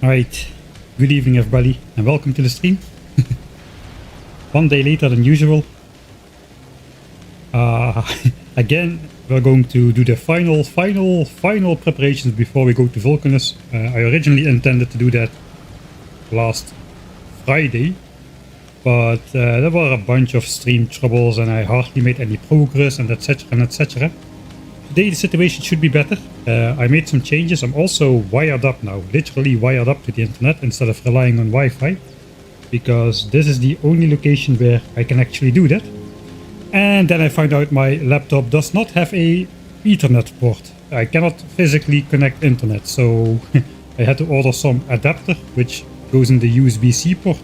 Alright, good evening everybody and welcome to the stream. One day later than usual. Again, we're going to do the final preparations before we go to Vulcanus. I originally intended to do that last Friday, but there were a bunch of stream troubles and I hardly made any progress and etc and etc. Today the situation should be better. I made some changes. I'm also wired up now, literally wired up to the internet instead of relying on Wi-Fi, because this is the only location where I can actually do that. And then I found out my laptop does not have a Ethernet port. I cannot physically connect internet, so I had to order some adapter which goes in the USB-C port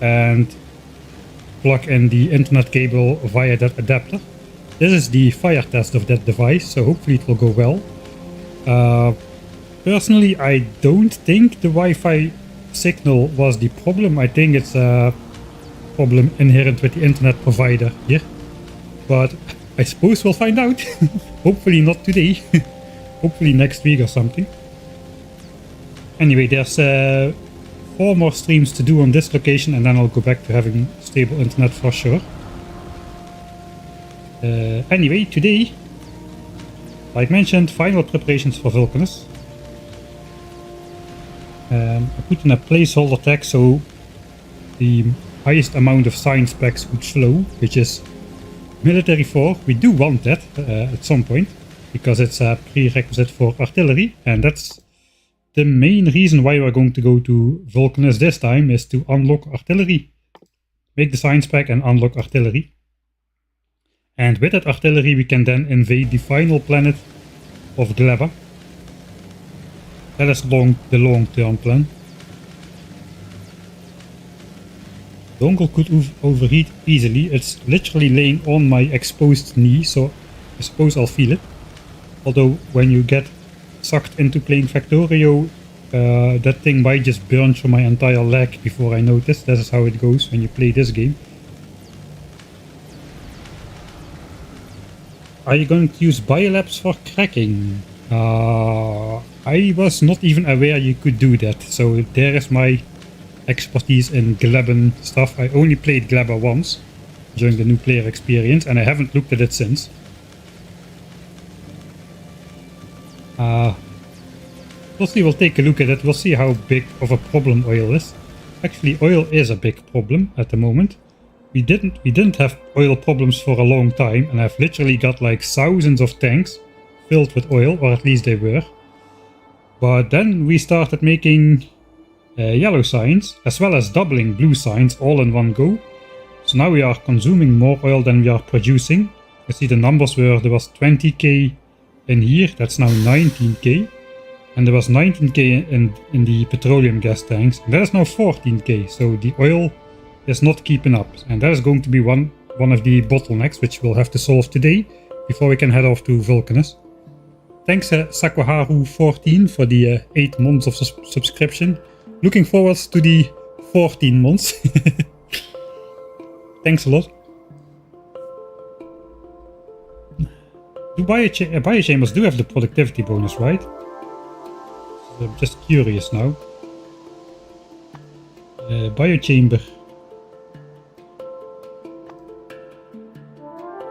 and plug in the internet cable via that adapter. This is the fire test of that device, so hopefully it will go well. Personally, I don't think the Wi-Fi signal was the problem. I think it's a problem inherent with the internet provider here. But I suppose we'll find out. Hopefully not today. Hopefully next week or something. Anyway, there's 4 more streams to do on this location and then I'll go back to having stable internet for sure. Anyway, today, like mentioned, final preparations for Vulcanus. I put in a placeholder tag so the highest amount of science packs would flow, which is military 4. We do want that at some point, because it's a prerequisite for artillery, and that's the main reason why we're going to go to Vulcanus this time, is to unlock artillery. Make the science pack and unlock artillery. And with that artillery we can then invade the final planet of Gleba. That is the long-term plan. Dongle could overheat easily. It's literally laying on my exposed knee, so I suppose I'll feel it. Although when you get sucked into playing Factorio, that thing might just burn through my entire leg before I notice. This is how it goes when you play this game. Are you going to use biolabs for cracking? I was not even aware you could do that, so there is my expertise in Gleban stuff. I only played Gleba once during the new player experience and I haven't looked at it since. We'll take a look at it. We'll see how big of a problem oil is. Actually, oil is a big problem at the moment. We didn't have oil problems for a long time, and I've literally got like thousands of tanks filled with oil, or at least they were. But then we started making yellow signs, as well as doubling blue signs all in one go. So now we are consuming more oil than we are producing. You see the numbers were, there was 20k in here, that's now 19k. And there was 19k in the petroleum gas tanks, and that is now 14k. So the oil is not keeping up, and that is going to be one of the bottlenecks which we'll have to solve today before we can head off to Vulcanus. Thanks Sakuharu14 for the 8 months of subscription. Looking forward to the 14 months. Thanks a lot. Biochambers do have the productivity bonus, right? I'm just curious now. Biochamber.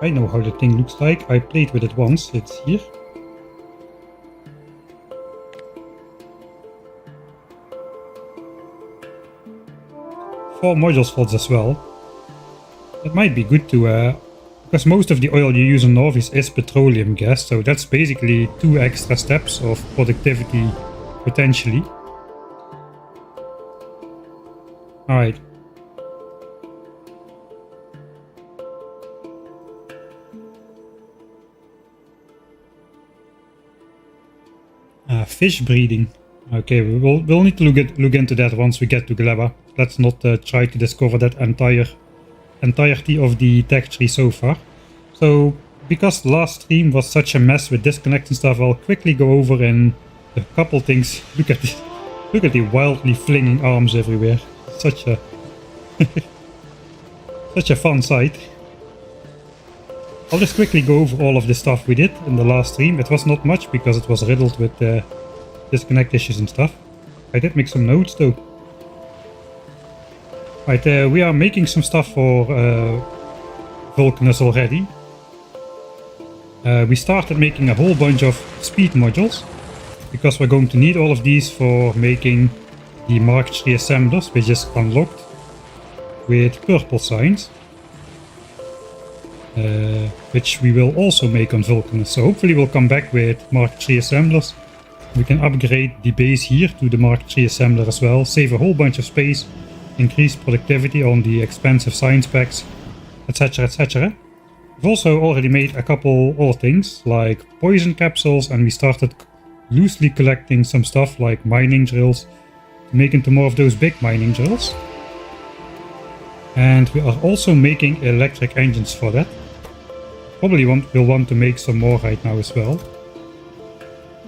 I know how the thing looks like. I played with it once. It's here. Four module slots as well. It might be good to, because most of the oil you use on Novice is petroleum gas, so that's basically 2 extra steps of productivity potentially. Alright. Fish breeding. Okay, we'll need to look into that once we get to Gleba. Let's not try to discover that entirety of the tech tree so far. So, because last stream was such a mess with disconnecting stuff, I'll quickly go over in a couple things. Look at this. Look at the wildly flinging arms everywhere. Such a such a fun sight. I'll just quickly go over all of the stuff we did in the last stream. It was not much because it was riddled with disconnect issues and stuff. I did make some notes though. Right, we are making some stuff for Vulcanus already. We started making a whole bunch of speed modules, because we're going to need all of these for making the Mark III assemblers, which is unlocked with purple signs. Which we will also make on Vulcanus. So hopefully we'll come back with Mark III assemblers. We can upgrade the base here to the Mark III assembler as well, save a whole bunch of space, increase productivity on the expensive science packs, etc, etc. We've also already made a couple other things like poison capsules, and we started loosely collecting some stuff like mining drills to make into more of those big mining drills. And we are also making electric engines for that. Probably we'll want to make some more right now as well.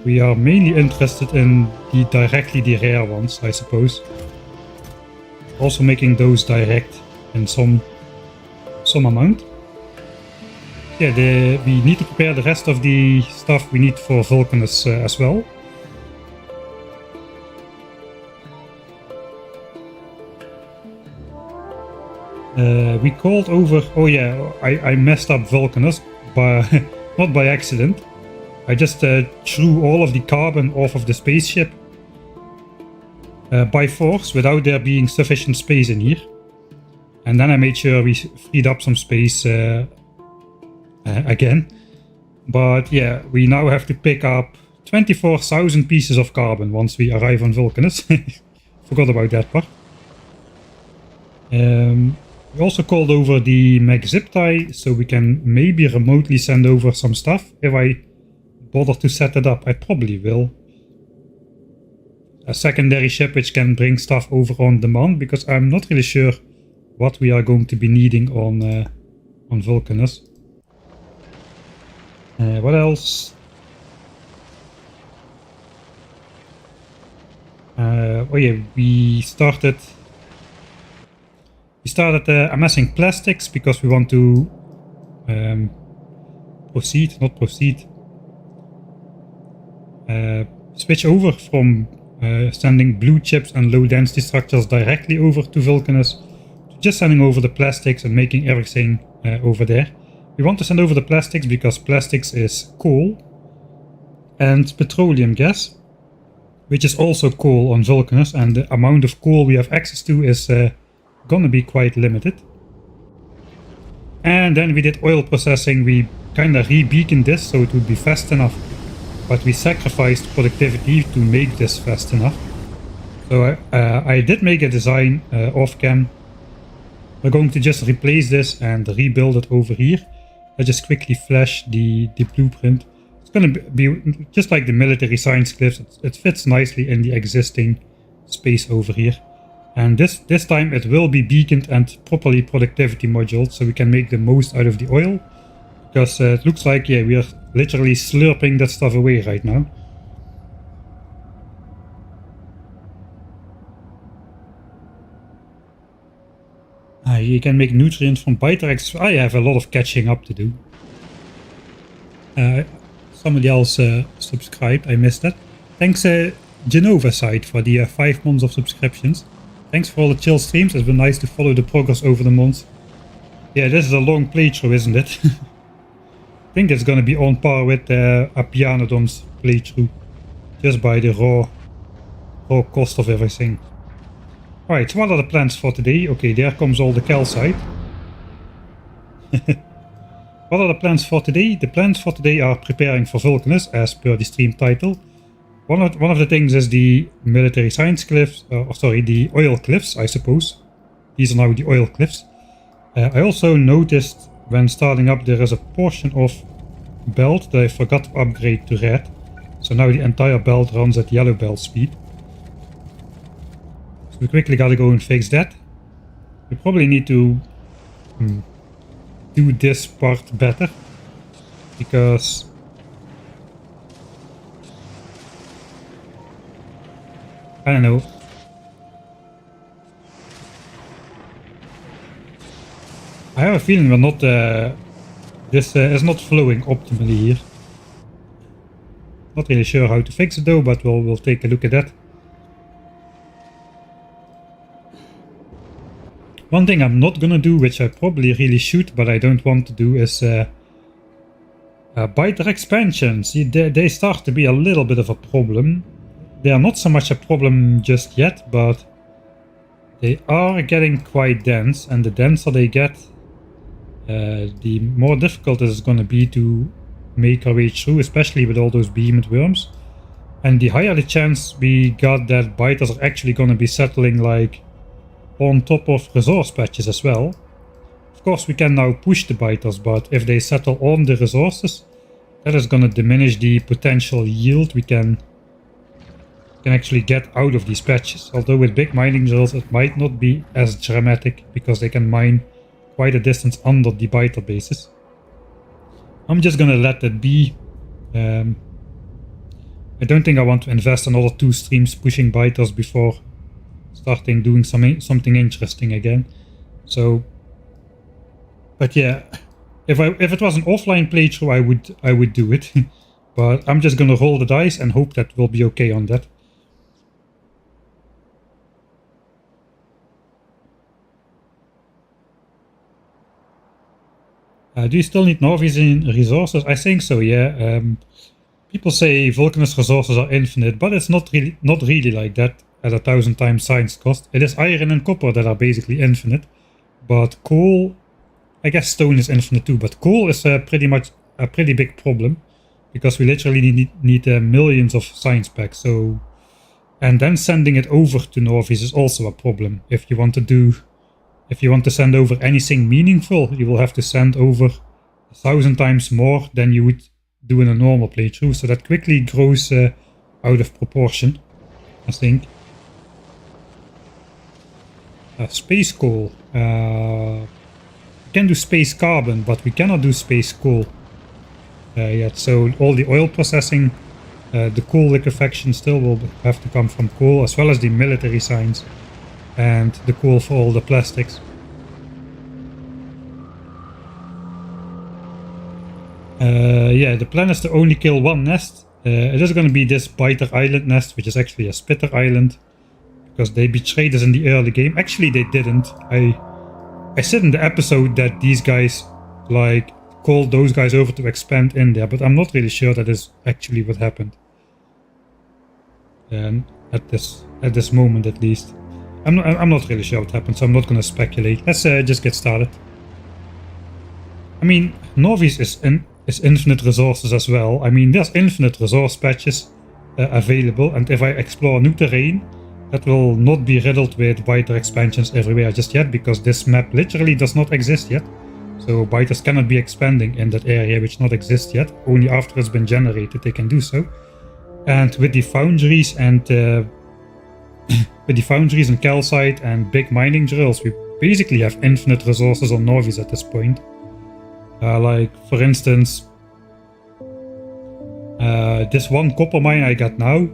We are mainly interested in directly the rare ones, I suppose. Also making those direct in some amount. Yeah, we need to prepare the rest of the stuff we need for Vulcanus as well. We called over... Oh yeah, I messed up Vulcanus, but not by accident. I just threw all of the carbon off of the spaceship by force, without there being sufficient space in here. And then I made sure we freed up some space again. But yeah, we now have to pick up 24,000 pieces of carbon once we arrive on Vulcanus. Forgot about that part. We also called over the mech zip tie, so we can maybe remotely send over some stuff. If I bother to set it up, I probably will. A secondary ship which can bring stuff over on demand, because I'm not really sure what we are going to be needing on Vulcanus. What else? Oh yeah, we started amassing plastics because we want to switch over from sending blue chips and low density structures directly over to Vulcanus to just sending over the plastics and making everything over there. We want to send over the plastics because plastics is coal and petroleum gas, which is also coal on Vulcanus, and the amount of coal we have access to is gonna be quite limited. And then we did oil processing. We kinda re-beaconed this so it would be fast enough, but we sacrificed productivity to make this fast enough. So I did make a design off cam. We're going to just replace this and rebuild it over here. I just quickly flash the blueprint. It's gonna be just like the military science cliffs. It fits nicely in the existing space over here. And this time it will be beaconed and properly productivity moduled, so we can make the most out of the oil. Because it looks like, yeah, we are literally slurping that stuff away right now. You can make nutrients from Biterex. I have a lot of catching up to do. Somebody else subscribed, I missed that. Thanks Genova side for the 5 months of subscriptions. Thanks for all the chill streams. It's been nice to follow the progress over the months. Yeah, this is a long playthrough, isn't it? I think it's gonna be on par with Apianodon's playthrough, just by the raw cost of everything. Alright, so what are the plans for today? Okay, there comes all the calcite. What are the plans for today? The plans for today are preparing for Vulcanus, as per the stream title. One of the things is the military science cliffs, the oil cliffs, I suppose. These are now the oil cliffs. I also noticed when starting up there is a portion of belt that I forgot to upgrade to red. So now the entire belt runs at yellow belt speed. So we quickly gotta go and fix that. We probably need to do this part better, because I don't know. I have a feeling we're not this is not flowing optimally here. Not really sure how to fix it though, but we'll take a look at that. One thing I'm not gonna do, which I probably really should, but I don't want to do, is biter expansions. They start to be a little bit of a problem. They are not so much a problem just yet, but they are getting quite dense, and the denser they get, the more difficult it is going to be to make our way through, especially with all those behemoth worms. And the higher the chance we got that biters are actually going to be settling like on top of resource patches as well. Of course we can now push the biters, but if they settle on the resources, that is going to diminish the potential yield we can actually get out of these patches. Although with big mining drills it might not be as dramatic, because they can mine quite a distance under the biter bases. I'm just gonna let that be. I don't think I want to invest another 2 streams pushing biters before starting doing something interesting again. So, but yeah, if it was an offline playthrough, I would do it. But I'm just gonna roll the dice and hope that we'll be okay on that. Do you still need Norwegian resources? I think so, yeah. People say Vulcanus resources are infinite, but it's not really like that at 1,000 times science cost. It is iron and copper that are basically infinite, but coal, I guess stone is infinite too, but coal is pretty much a pretty big problem, because we literally need millions of science packs. So, and then sending it over to Norvis is also a problem. If you want to send over anything meaningful, you will have to send over 1,000 times more than you would do in a normal playthrough. So that quickly grows out of proportion, I think. Space coal. We can do space carbon, but we cannot do space coal yet. So all the oil processing, the coal liquefaction still will have to come from coal, as well as the military science and the coal for all the plastics. Yeah, the plan is to only kill 1 nest. It is going to be this biter island nest, which is actually a spitter island, because they betrayed us in the early game. Actually, they didn't. I said in the episode that these guys like called those guys over to expand in there, but I'm not really sure that is actually what happened. At this moment, at least. I'm not really sure what happened, so I'm not going to speculate. Let's just get started. I mean, Norvis is infinite resources as well. I mean, there's infinite resource patches available, and if I explore new terrain, that will not be riddled with biter expansions everywhere just yet, because this map literally does not exist yet. So biters cannot be expanding in that area which not exists yet. Only after it's been generated they can do so. And with the foundries and calcite and big mining drills, we basically have infinite resources on Norvis at this point. Like, for instance, this 1 copper mine I got now.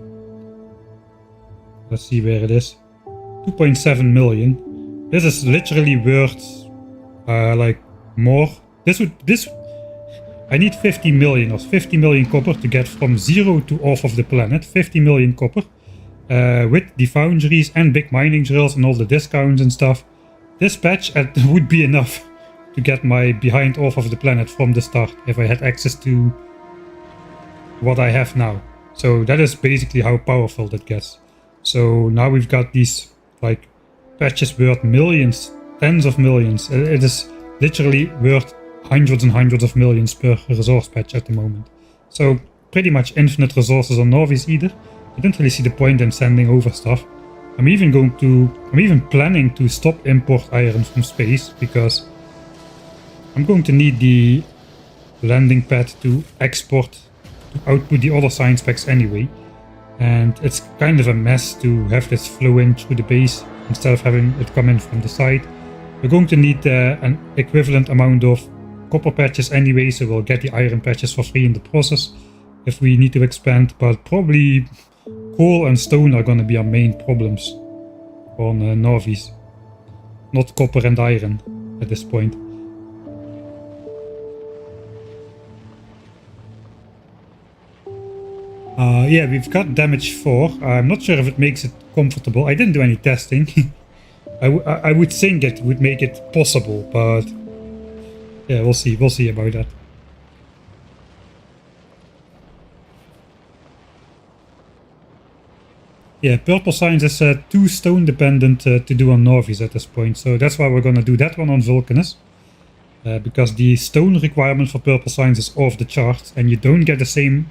Let's see where it is. 2.7 million. This is literally worth like more. I need 50 million or 50 million copper to get from 0 to off of the planet. 50 million copper. With the foundries and big mining drills and all the discounts and stuff. This patch would be enough to get my behind off of the planet from the start, if I had access to what I have now. So that is basically how powerful that gets. So now we've got these like patches worth millions, tens of millions. It is literally worth hundreds and hundreds of millions per resource patch at the moment. So pretty much infinite resources on Norvis either. I don't really see the point in sending over stuff. I'm even planning to stop import iron from space, because I'm going to need the landing pad to export, to output the other science packs anyway. And it's kind of a mess to have this flow in through the base instead of having it come in from the side. We're going to need an equivalent amount of copper patches anyway, so we'll get the iron patches for free in the process if we need to expand. But probably coal and stone are going to be our main problems on Norvis. Not copper and iron at this point. Yeah, we've got damage 4. I'm not sure if it makes it comfortable. I didn't do any testing. I would think it would make it possible, but yeah, we'll see. We'll see about that. Yeah, purple signs is too stone dependent to do on Norvis at this point, so that's why we're gonna do that one on Vulcanus. Because the stone requirement for purple signs is off the charts, and you don't get the same.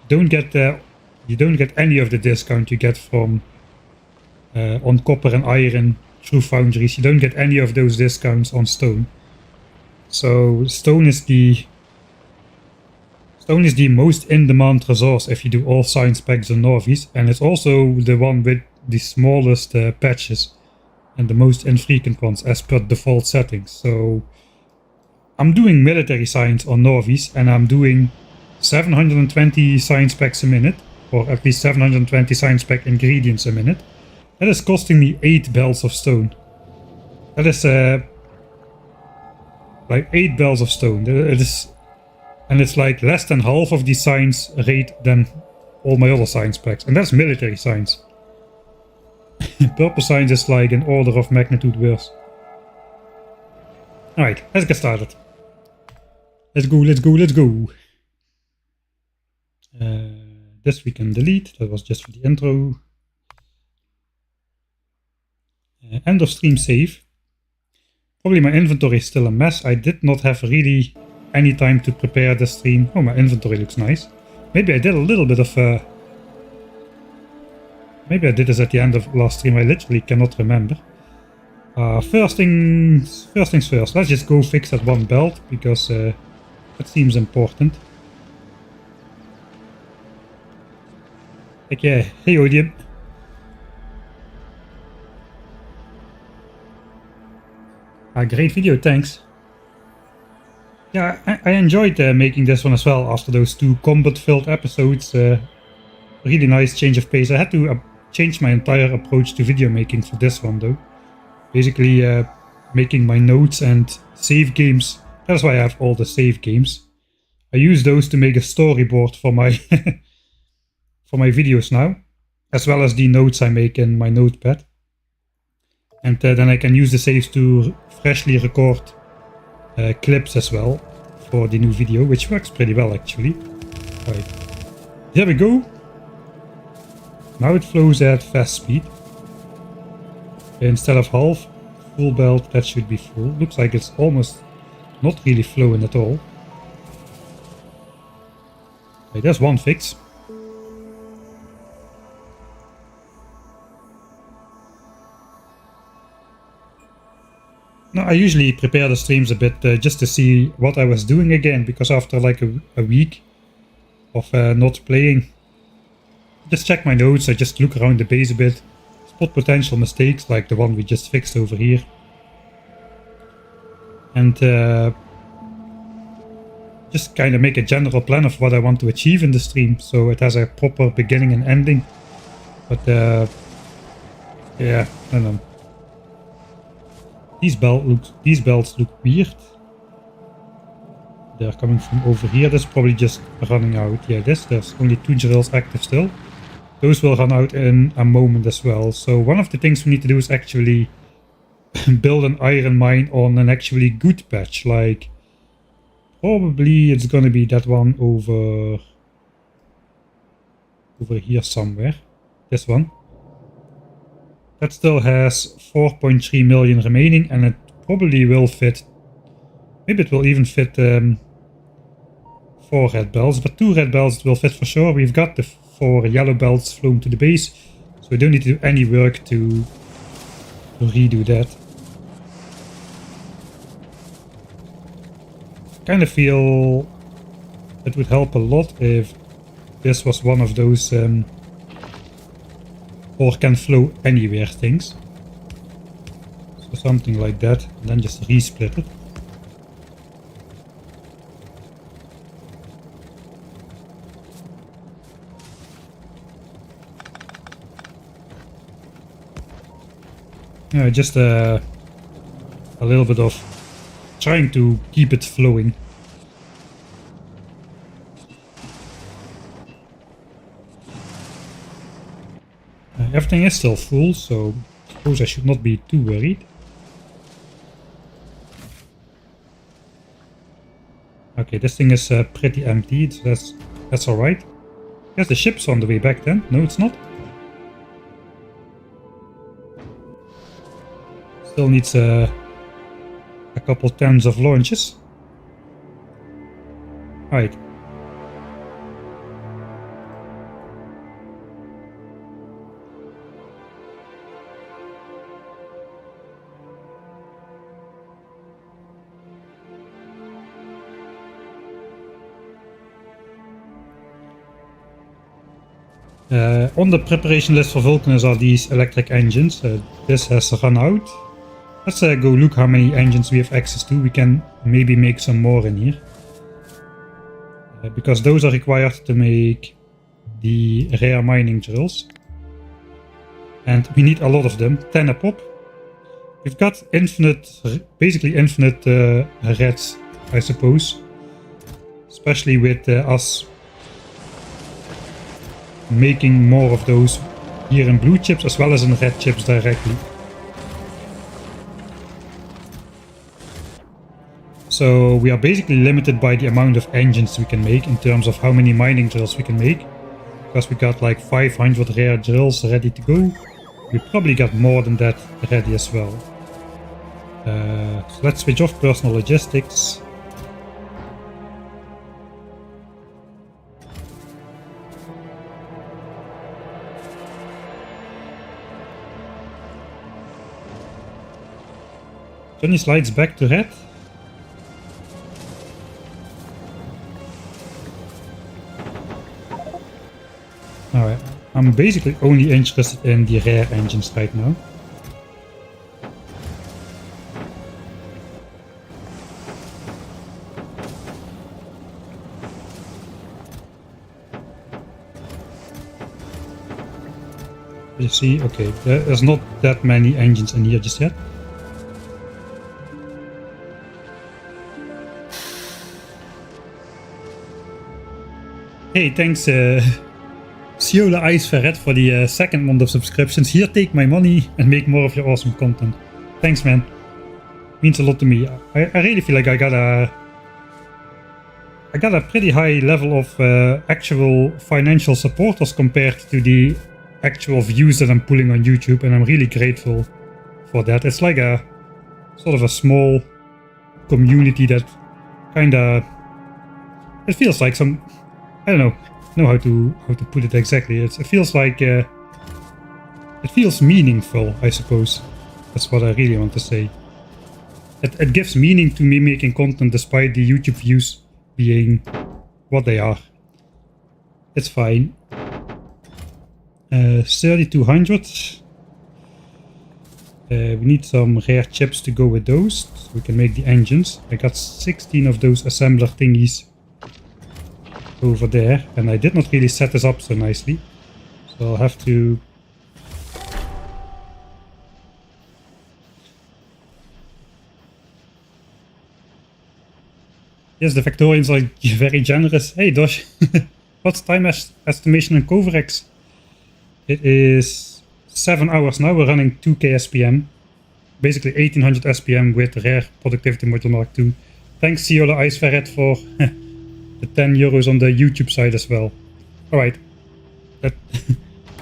You don't get any of the discount you get from on copper and iron through foundries. You don't get any of those discounts on stone. So stone is the most in-demand resource if you do all science packs on Norvis, and it's also the one with the smallest patches and the most infrequent ones as per default settings. So I'm doing military science on Norvis, and I'm doing 720 science packs a minute, or at least 720 science pack ingredients a minute. That is costing me 8 belts of stone. That is like 8 bells of stone. It is, and it's like less than half of the science rate than all my other science packs, and that's military science. Purple science is like an order of magnitude worse. Alright, let's get started. Let's go, let's go, let's go. This we can delete. That was just for the intro. End of stream save. Probably my inventory is still a mess. I did not have really any time to prepare the stream. Oh, my inventory looks nice. Maybe I did a little bit of... maybe I did this at the end of last stream. I literally cannot remember. First things first. Let's just go fix that one belt, because that seems important. Like, yeah, hey Odium. Great video, thanks. Yeah, I enjoyed making this one as well after those 2 combat-filled episodes. Really nice change of pace. I had to change my entire approach to video making for this one though. Basically making my notes and save games. That's why I have all the save games. I use those to make a storyboard for my for my videos now, as well as the notes I make in my notepad. And then I can use the saves to freshly record clips as well for the new video, which works pretty well actually. Right, there we go. Now it flows at fast speed. Instead of half, full belt, that should be full. Looks like it's almost not really flowing at all. Okay, there's one fix. Now, I usually prepare the streams a bit just to see what I was doing again, because after like a week of not playing, just check my notes, I just look around the base a bit, spot potential mistakes like the one we just fixed over here, and just kind of make a general plan of what I want to achieve in the stream, so it has a proper beginning and ending. But yeah, I don't know. These belts look weird. They're coming from over here. That's probably just running out. Yeah, there's only 2 drills active still. Those will run out in a moment as well. So one of the things we need to do is actually build an iron mine on an actually good patch. Like, probably it's gonna be that one over here somewhere. This one. That still has 4.3 million remaining, and it probably will fit. Maybe it will even fit 4 red belts, but 2 red belts it will fit for sure. We've got the 4 yellow belts flown to the base, so we don't need to do any work to redo that. Kind of feel it would help a lot if this was one of those or can flow anywhere things. So something like that, and then just resplit it. Yeah, just a little bit of trying to keep it flowing. Everything is still full, so suppose I should not be too worried. Okay, this thing is pretty empty, so that's alright. Guess the ship's on the way back then. No, it's not. Still needs a couple tens of launches. Alright. On the preparation list for Vulcanus are these electric engines. This has run out. Let's go look how many engines we have access to. We can maybe make some more in here. Because those are required to make the rare mining drills. And we need a lot of them, 10 a pop. We've got basically infinite reds, I suppose. Especially with us making more of those here in blue chips as well as in red chips directly. So we are basically limited by the amount of engines we can make in terms of how many mining drills we can make. Because we got like 500 rare drills ready to go. We probably got more than that ready as well. So let's switch off personal logistics. Johnny slides back to red. Alright, I'm basically only interested in the rare engines right now. You see, okay, there's not that many engines in here just yet. Hey, thanks Siola Ice Ferret for the second month of subscriptions. Here, take my money and make more of your awesome content. Thanks, man. Means a lot to me. I really feel like I got a pretty high level of actual financial supporters compared to the actual views that I'm pulling on YouTube, and I'm really grateful for that. It's like a sort of a small community that kinda, it feels like some, I don't know how to put it exactly. It feels like it feels meaningful, I suppose. That's what I really want to say. It gives meaning to me making content despite the YouTube views being what they are. It's fine. 3200. We need some rare chips to go with those, so we can make the engines. I got 16 of those assembler thingies over there, and I did not really set this up so nicely, so I'll have to yes, the Victorians are very generous. Hey Dosh, what's time estimation in Coverex? It is 7 hours now. We're running 2k SPM, basically 1800 SPM with rare productivity module Mark II. Thanks Siola Ice Ferret for the 10 euros on the YouTube side as well. Alright,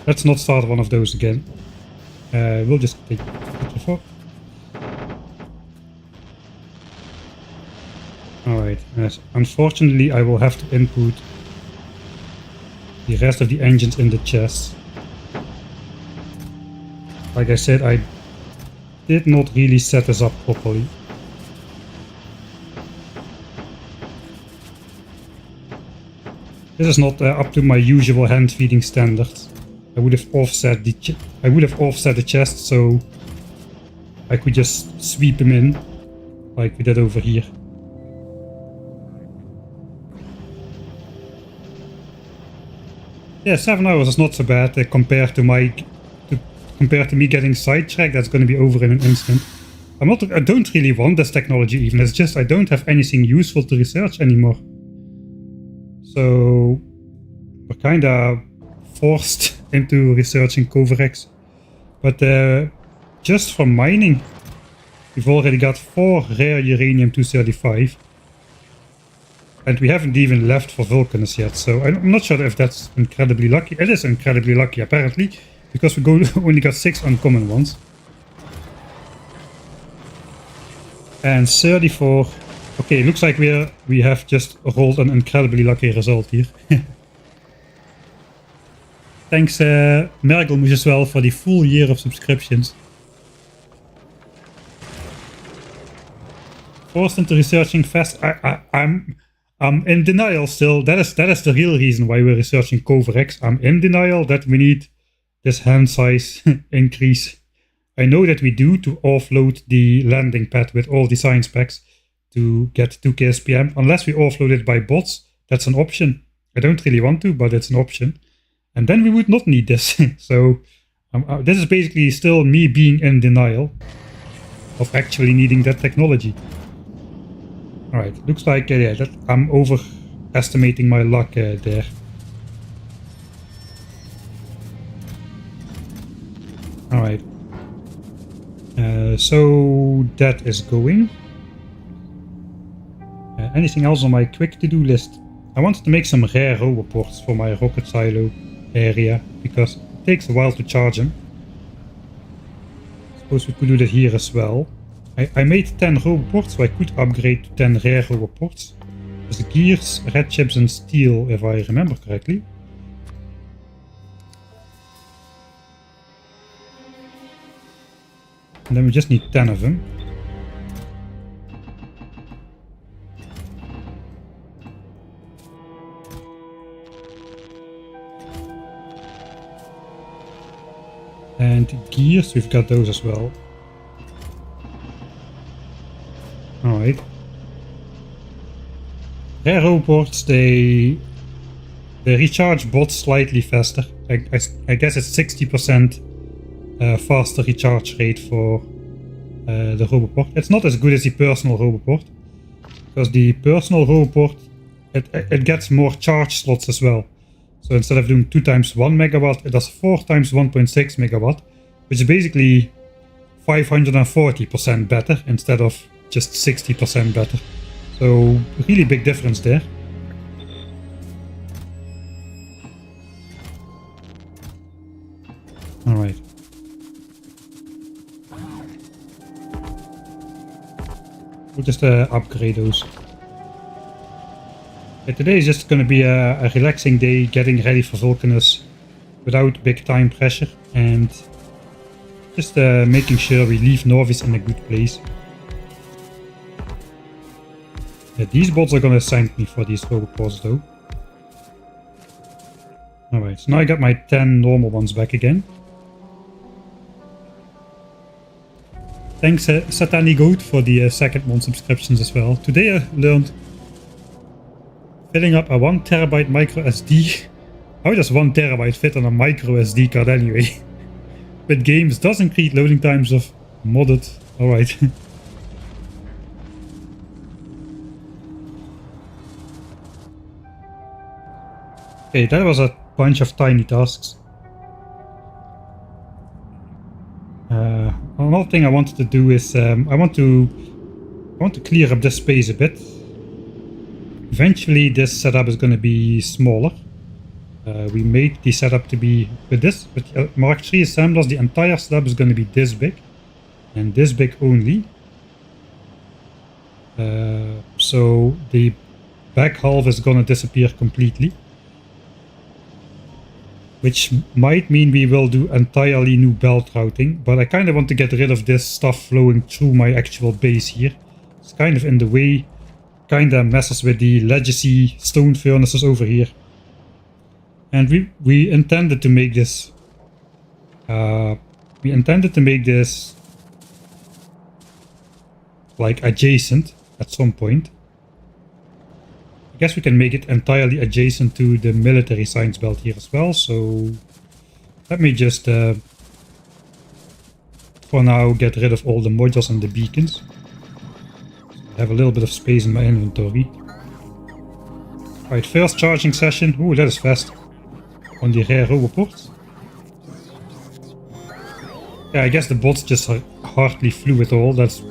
let's not start one of those again. We'll just take it before. Alright, yes. Unfortunately I will have to input the rest of the engines in the chest. Like I said, I did not really set this up properly. This is not up to my usual hand feeding standards. I would have offset the chest so I could just sweep them in, like we did over here. Yeah, 7 hours is not so bad compared to me getting sidetracked. That's going to be over in an instant. I don't really want this technology even. It's just I don't have anything useful to research anymore. So we're kinda forced into researching Coverex. But just from mining, we've already got 4 rare uranium-235. And we haven't even left for Vulcanus yet, so I'm not sure if that's incredibly lucky. It is incredibly lucky, apparently, because we only got 6 uncommon ones. And 34. Okay, looks like we have just rolled an incredibly lucky result here. Thanks Mergelmoes as well for the full year of subscriptions. Forced into researching fast. I'm in denial still. That is the real reason why we're researching Coverex. I'm in denial that we need this hand size increase. I know that we do to offload the landing pad with all the science packs to get 2k SPM. Unless we offload it by bots, that's an option. I don't really want to, but it's an option. And then we would not need this. So this is basically still me being in denial of actually needing that technology. Alright, looks like that I'm overestimating my luck there. Alright. So that is going. Anything else on my quick to-do list? I wanted to make some rare roboports for my rocket silo area, because it takes a while to charge them. Suppose we could do that here as well. I made 10 roboports, so I could upgrade to 10 rare roboports. There's gears, red chips and steel, if I remember correctly. And then we just need 10 of them. And gears, we've got those as well. Alright. Rare roboports, they recharge bots slightly faster. I guess it's 60% faster recharge rate for the roboport. It's not as good as the personal roboport, because the personal roboport, it gets more charge slots as well. So instead of doing 2 times 1 megawatt, it does 4 times 1.6 megawatt, which is basically 540% better instead of just 60% better. So really big difference there. Alright. We'll just upgrade those. Today is just going to be a relaxing day, getting ready for Vulcanus without big time pressure, and just making sure we leave Novice in a good place. These bots are going to thank me for these roboports though. Alright, so now I got my 10 normal ones back again. Thanks Satani Goat for the second month subscriptions as well. Today I learned filling up a 1 terabyte micro SD. How does 1 terabyte fit on a micro SD card anyway? With games does increase loading times of modded. Alright. Okay, that was a bunch of tiny tasks. Another thing I wanted to do is I want to clear up this space a bit. Eventually this setup is going to be smaller. We made the setup to be with this, with Mark III assemblers, the entire setup is going to be this big and this big only. So the back half is going to disappear completely, which might mean we will do entirely new belt routing, but I kind of want to get rid of this stuff flowing through my actual base here. It's kind of in the way, kind of messes with the legacy stone furnaces over here. And we intended to make this like adjacent at some point. I guess we can make it entirely adjacent to the military science belt here as well, so let me just for now get rid of all the modules and the beacons. I have a little bit of space in my inventory. Alright, first charging session. Ooh, that is fast. On the rare roboports. Yeah, I guess the bots just hardly flew at all. That's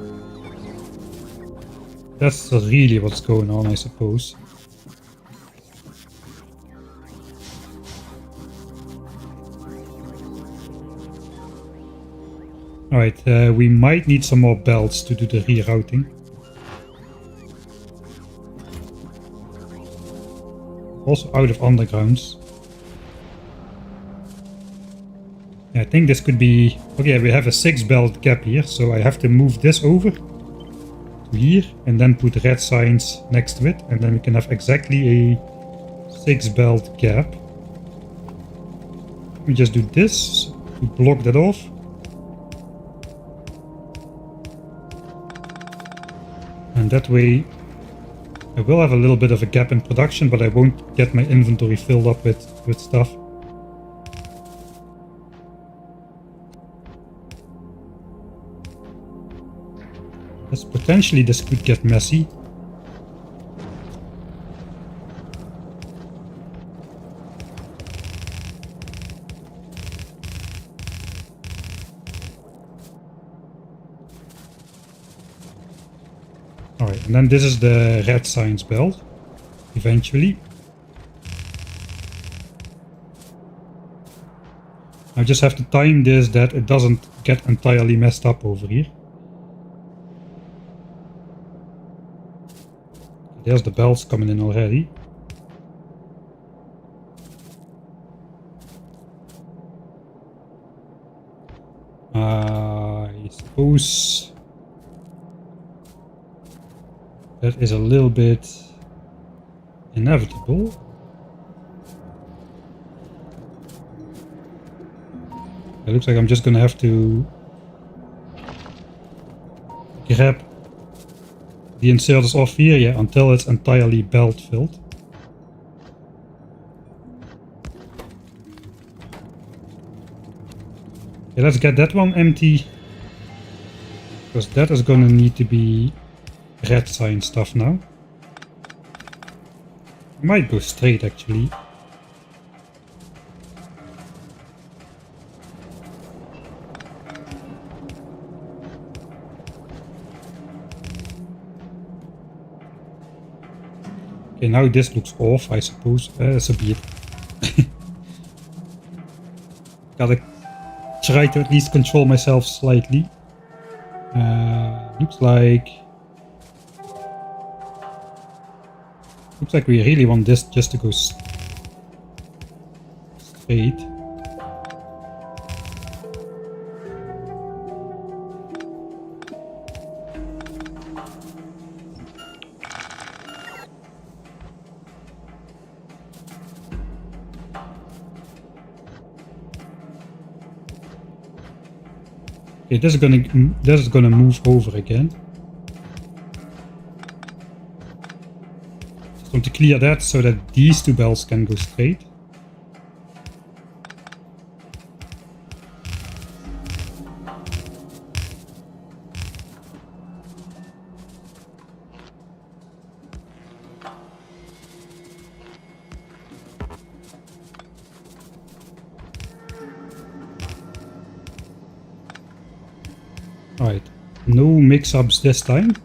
really what's going on, I suppose. Alright, we might need some more belts to do the rerouting. Also out of undergrounds. Yeah, I think this could be... Okay, we have a 6 belt gap here, so I have to move this over to here and then put red signs next to it, and then we can have exactly a 6 belt gap. We just do this to block that off. And that way I will have a little bit of a gap in production, but I won't get my inventory filled up with stuff. Yes, potentially this could get messy. Alright, and then this is the red signs belt, eventually. I just have to time this that it doesn't get entirely messed up over here. There's the belts coming in already. I suppose that is a little bit inevitable. It looks like I'm just gonna have to grab the inserters off here, yeah, until it's entirely belt filled. Okay, let's get that one empty, because that is gonna need to be red sign stuff now. Might go straight actually. Okay, now this looks off, I suppose. That's a bit. Gotta try to at least control myself slightly. Looks like we really want this just to go straight. Okay, this is gonna move over again. Just want to clear that so that these two belts can go straight. Alright, no mix-ups this time.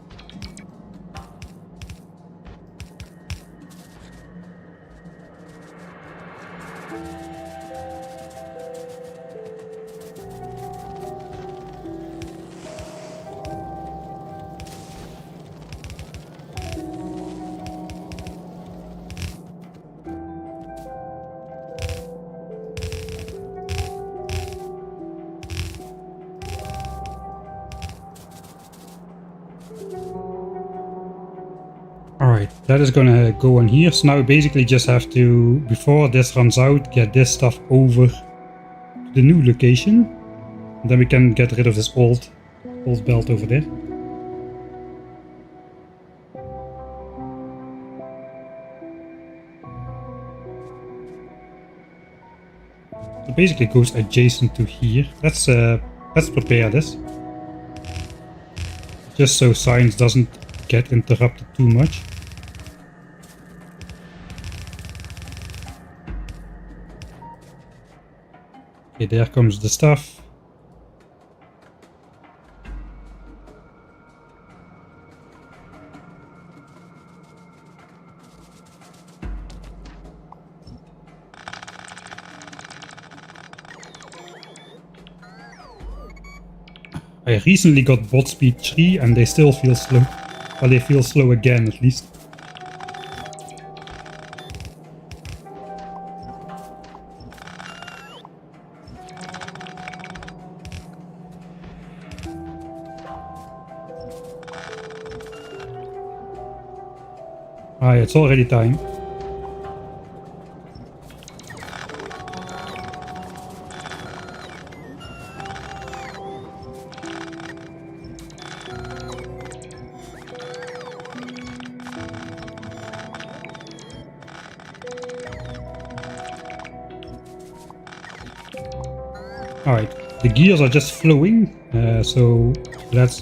Alright, that is gonna go on here. So now we basically just have to, before this runs out, get this stuff over to the new location. And then we can get rid of this old belt over there. So basically it goes adjacent to here. Let's prepare this. Just so science doesn't get interrupted too much. Okay, there comes the stuff. I recently got bot speed 3 and they still feel slow. Well, they feel slow again at least. Ah, it's already time. Alright, the gears are just flowing, so let's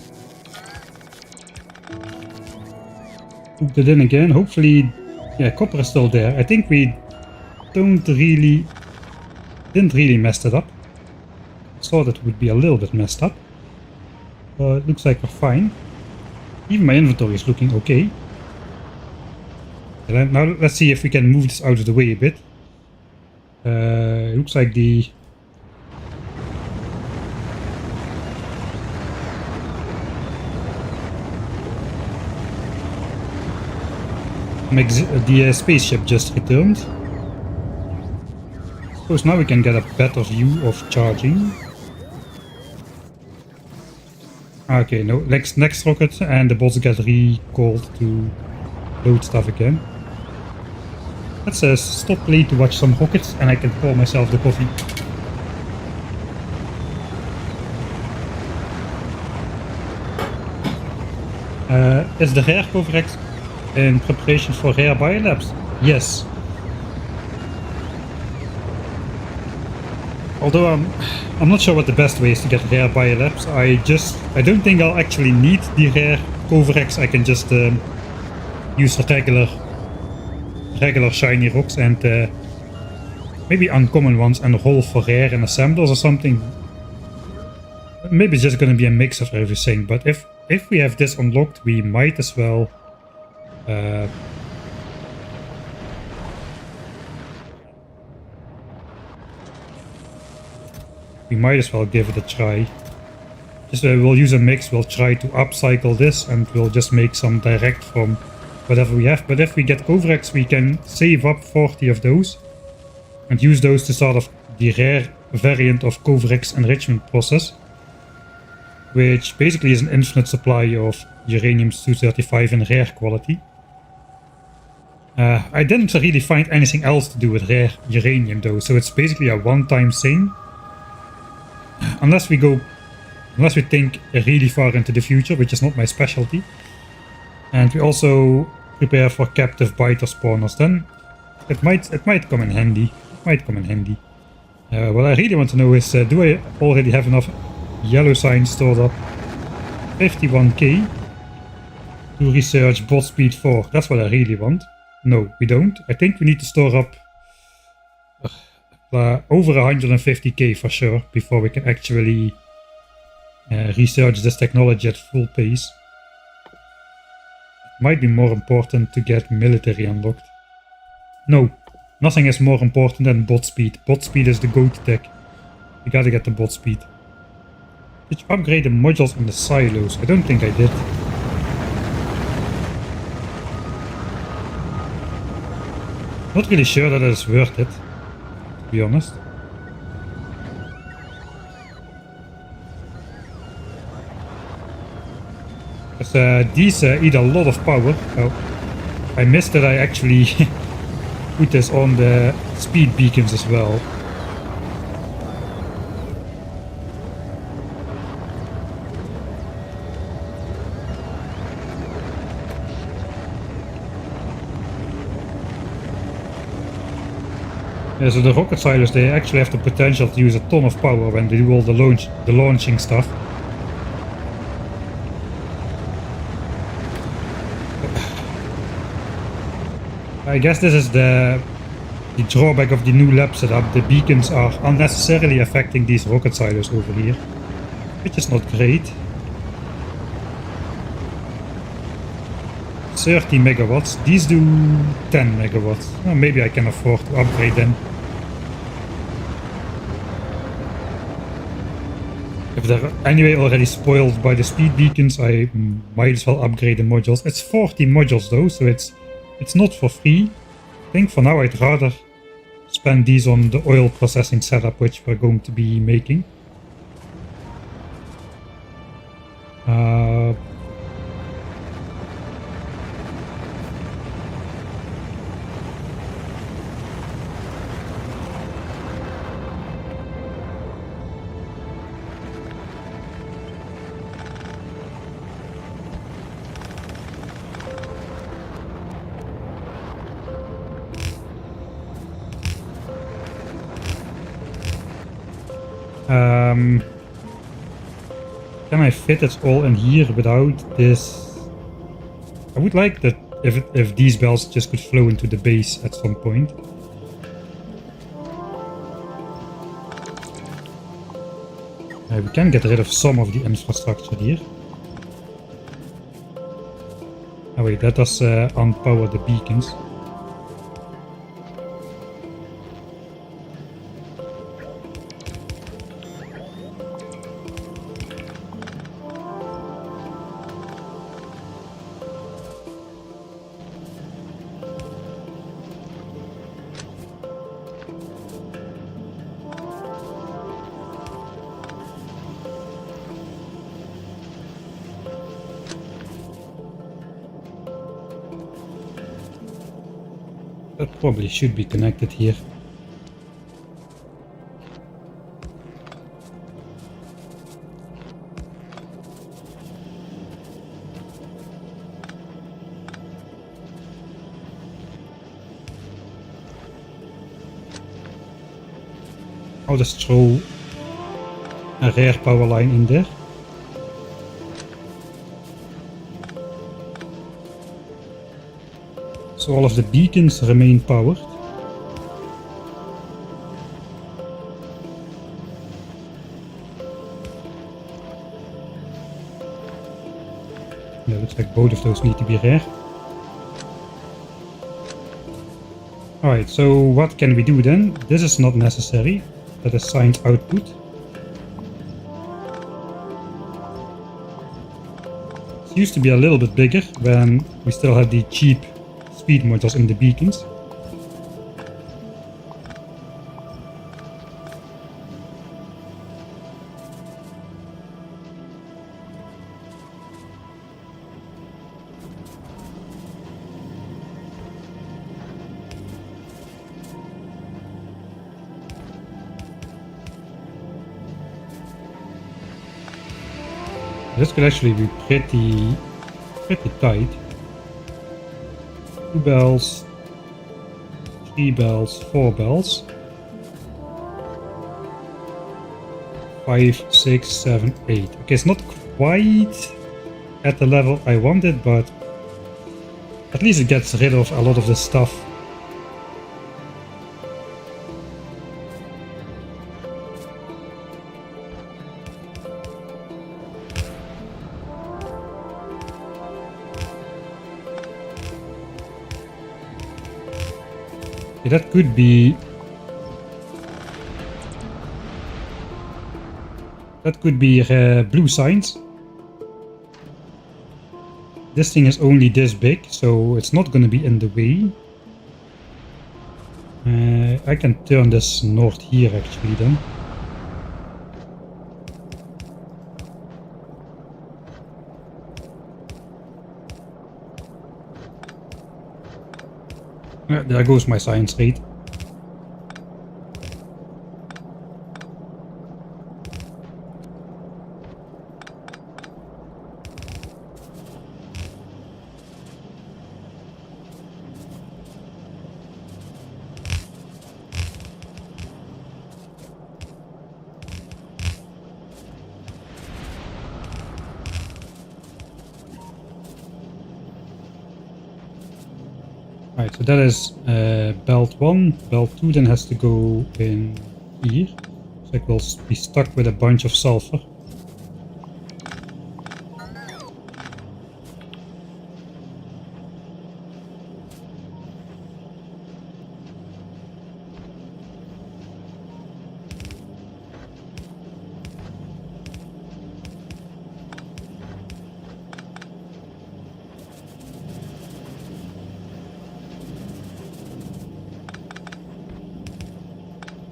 put it in again. Hopefully, yeah, copper is still there. I think we didn't really mess it up. I thought it would be a little bit messed up, but it looks like we're fine. Even my inventory is looking okay. And now let's see if we can move this out of the way a bit. It looks like the spaceship just returned. Suppose now we can get a better view of charging. Okay, no, next rocket and the bots get recalled to load stuff again. Let's stop play to watch some rockets and I can pour myself the coffee. Is the rare Coverex in preparation for rare biolabs? Yes. Although I'm not sure what the best way is to get rare biolabs. I don't think I'll actually need the rare Coverex. I can just use the regular shiny rocks and maybe uncommon ones and roll for rare and assemblers or something. Maybe it's just gonna be a mix of everything, but if we have this unlocked, we might as well give it a try. Just we'll use a mix, we'll try to upcycle this and we'll just make some direct from whatever we have. But if we get Coverex, we can save up 40 of those and use those to start off the rare variant of Coverex enrichment process, which basically is an infinite supply of uranium-235 in rare quality. I didn't really find anything else to do with rare uranium though, so it's basically a one-time thing. Unless we think really far into the future, which is not my specialty. And we also prepare for captive biter spawners, then it might come in handy. What I really want to know is, do I already have enough yellow signs stored up? 51k to research bot speed 4. That's what I really want. No, we don't. I think we need to store up over 150k for sure before we can actually research this technology at full pace. It might be more important to get military unlocked. No, nothing is more important than bot speed. Bot speed is the GOAT tech. We gotta get the bot speed. Did you upgrade the modules in the silos? I don't think I did. Not really sure that it's worth it, to be honest. Because these eat a lot of power. Oh, I missed that I actually put this on the speed beacons as well. Yeah, so the rocket silos, they actually have the potential to use a ton of power when they do all the launching stuff. I guess this is the drawback of the new lab setup. The beacons are unnecessarily affecting these rocket silos over here, which is not great. 30 megawatts. These do 10 megawatts. Well, maybe I can afford to upgrade them. If they're anyway already spoiled by the speed beacons, I might as well upgrade the modules. It's 40 modules though, so it's not for free. I think for now I'd rather spend these on the oil processing setup, which we're going to be making. Can I fit it all in here without this? I would like that if these bells just could flow into the base at some point. We can get rid of some of the infrastructure here. Oh wait, that does unpower the beacons. That probably should be connected here. I'll just throw a rare power line in there. So all of the beacons remain powered. Yeah, looks like both of those need to be rare. Alright, so what can we do then? This is not necessary. That is signed output. It used to be a little bit bigger when we still had the cheap speed modules in the beacons. This could actually be pretty tight. 2 bells, 3 bells, 4 bells. 5, 6, 7, 8. Okay, it's not quite at the level I wanted, but at least it gets rid of a lot of the stuff. That could be blue signs. This thing is only this big, so it's not going to be in the way. I can turn this north here actually then. There goes my science rate. Right, so that is belt 1. Belt 2 then has to go in here. So it will be stuck with a bunch of sulfur.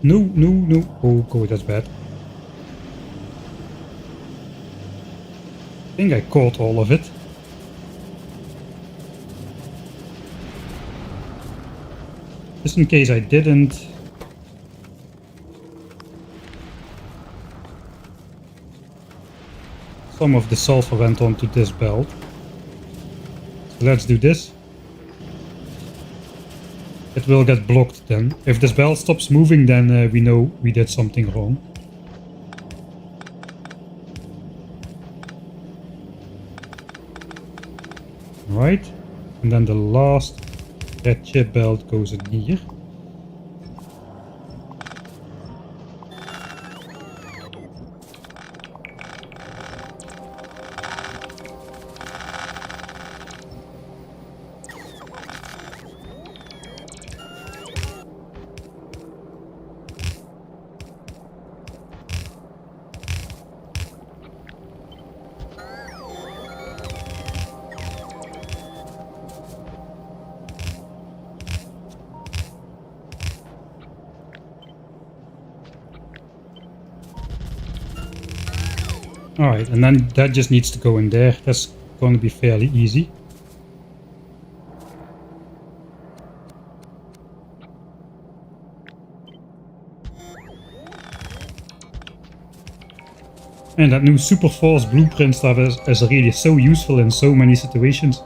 No, no, no. Oh, God, that's bad. I think I caught all of it. Just in case I didn't. Some of the sulfur went onto this belt. So let's do this. It will get blocked then. If this belt stops moving, then we know we did something wrong. Right. And then the last red chip belt goes in here. Alright, and then that just needs to go in there. That's going to be fairly easy. And that new super force blueprint stuff is really so useful in so many situations.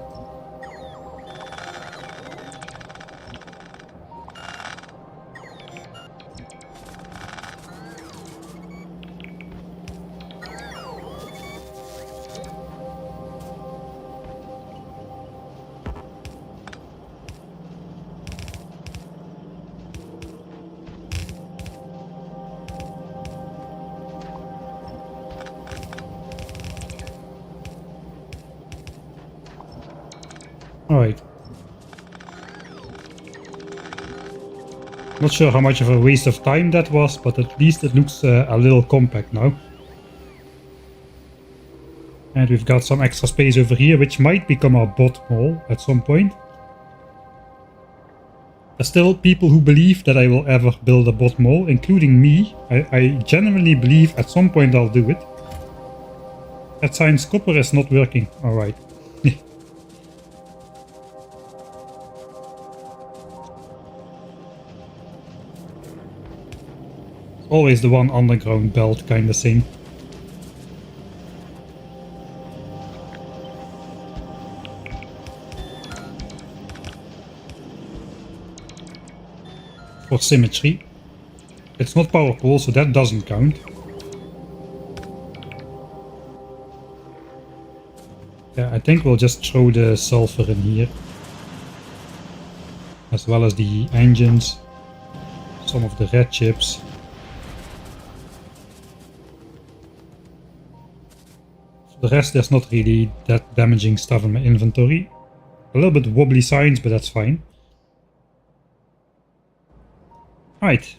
Alright. Not sure how much of a waste of time that was, but at least it looks a little compact now. And we've got some extra space over here, which might become our bot mall at some point. There's still people who believe that I will ever build a bot mall, including me. I genuinely believe at some point I'll do it. That science copper is not working. Alright. Always the one underground belt kind of thing. For symmetry. It's not power pole, so that doesn't count. Yeah, I think we'll just throw the sulfur in here. As well as the engines. Some of the red chips. For the rest, there's not really that damaging stuff in my inventory. A little bit wobbly signs, but that's fine. Right.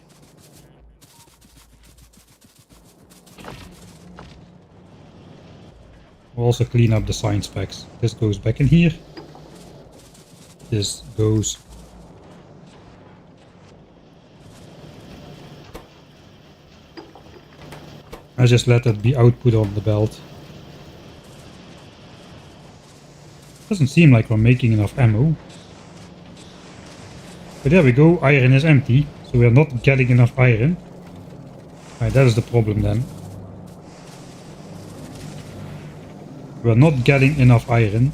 We'll also clean up the sign specs. This goes back in here. This goes. I just let that be output on the belt. Doesn't seem like we're making enough ammo. But there we go, iron is empty, so we're not getting enough iron. Right, that is the problem then. We're not getting enough iron.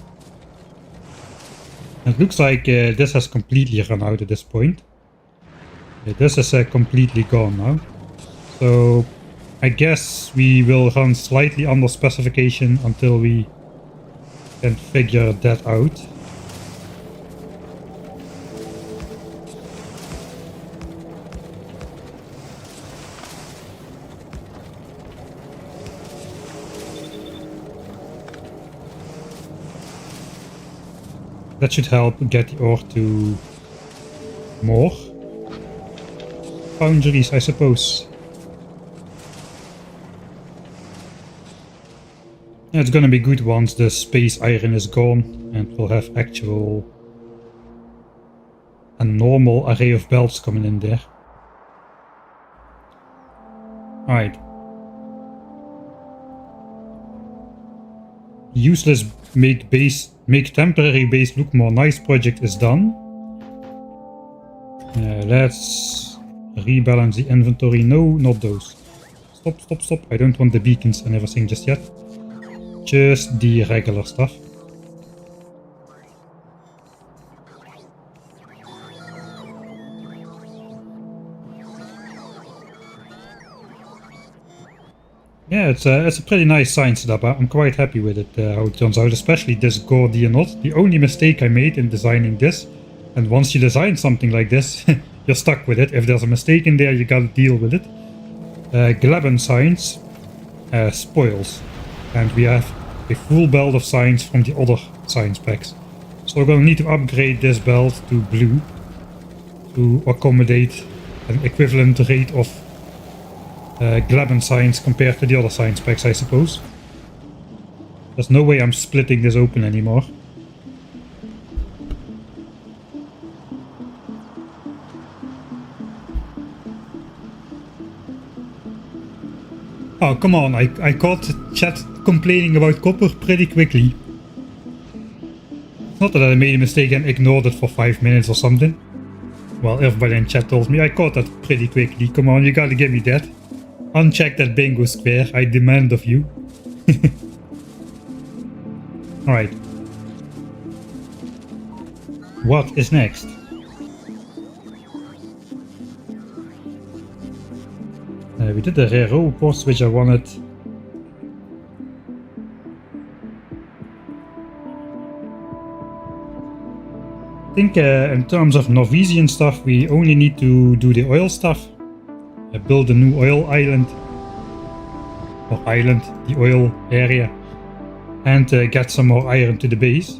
It looks like this has completely run out at this point. Yeah, this is completely gone now. So I guess we will run slightly under specification until we can figure that out. That should help get the ore to more foundries, I suppose. Yeah, it's gonna be good once the space iron is gone and we'll have a normal array of belts coming in there. Alright. Useless make temporary base look more nice project is done. Let's rebalance the inventory. No, not those. Stop. I don't want the beacons and everything just yet. Just the regular stuff. Yeah, it's a pretty nice sign setup. I'm quite happy with it, how it turns out, especially this Gordian knot. The only mistake I made in designing this, and once you design something like this, you're stuck with it. If there's a mistake in there, you gotta deal with it. Gleben signs, spoils. And we have a full belt of signs from the other signs packs. So we're gonna need to upgrade this belt to blue to accommodate an equivalent rate of Gleben signs compared to the other signs packs, I suppose. There's no way I'm splitting this open anymore. Oh, come on, I caught chat complaining about copper pretty quickly. It's not that I made a mistake and ignored it for 5 minutes or something. Well, everybody in chat told me I caught that pretty quickly. Come on, you gotta give me that. Uncheck that bingo square, I demand of you. Alright. What is next? We did the rare row post which I wanted. I think in terms of Norwegian stuff we only need to do the oil stuff. Build a new oil island, or island, the oil area, and get some more iron to the base.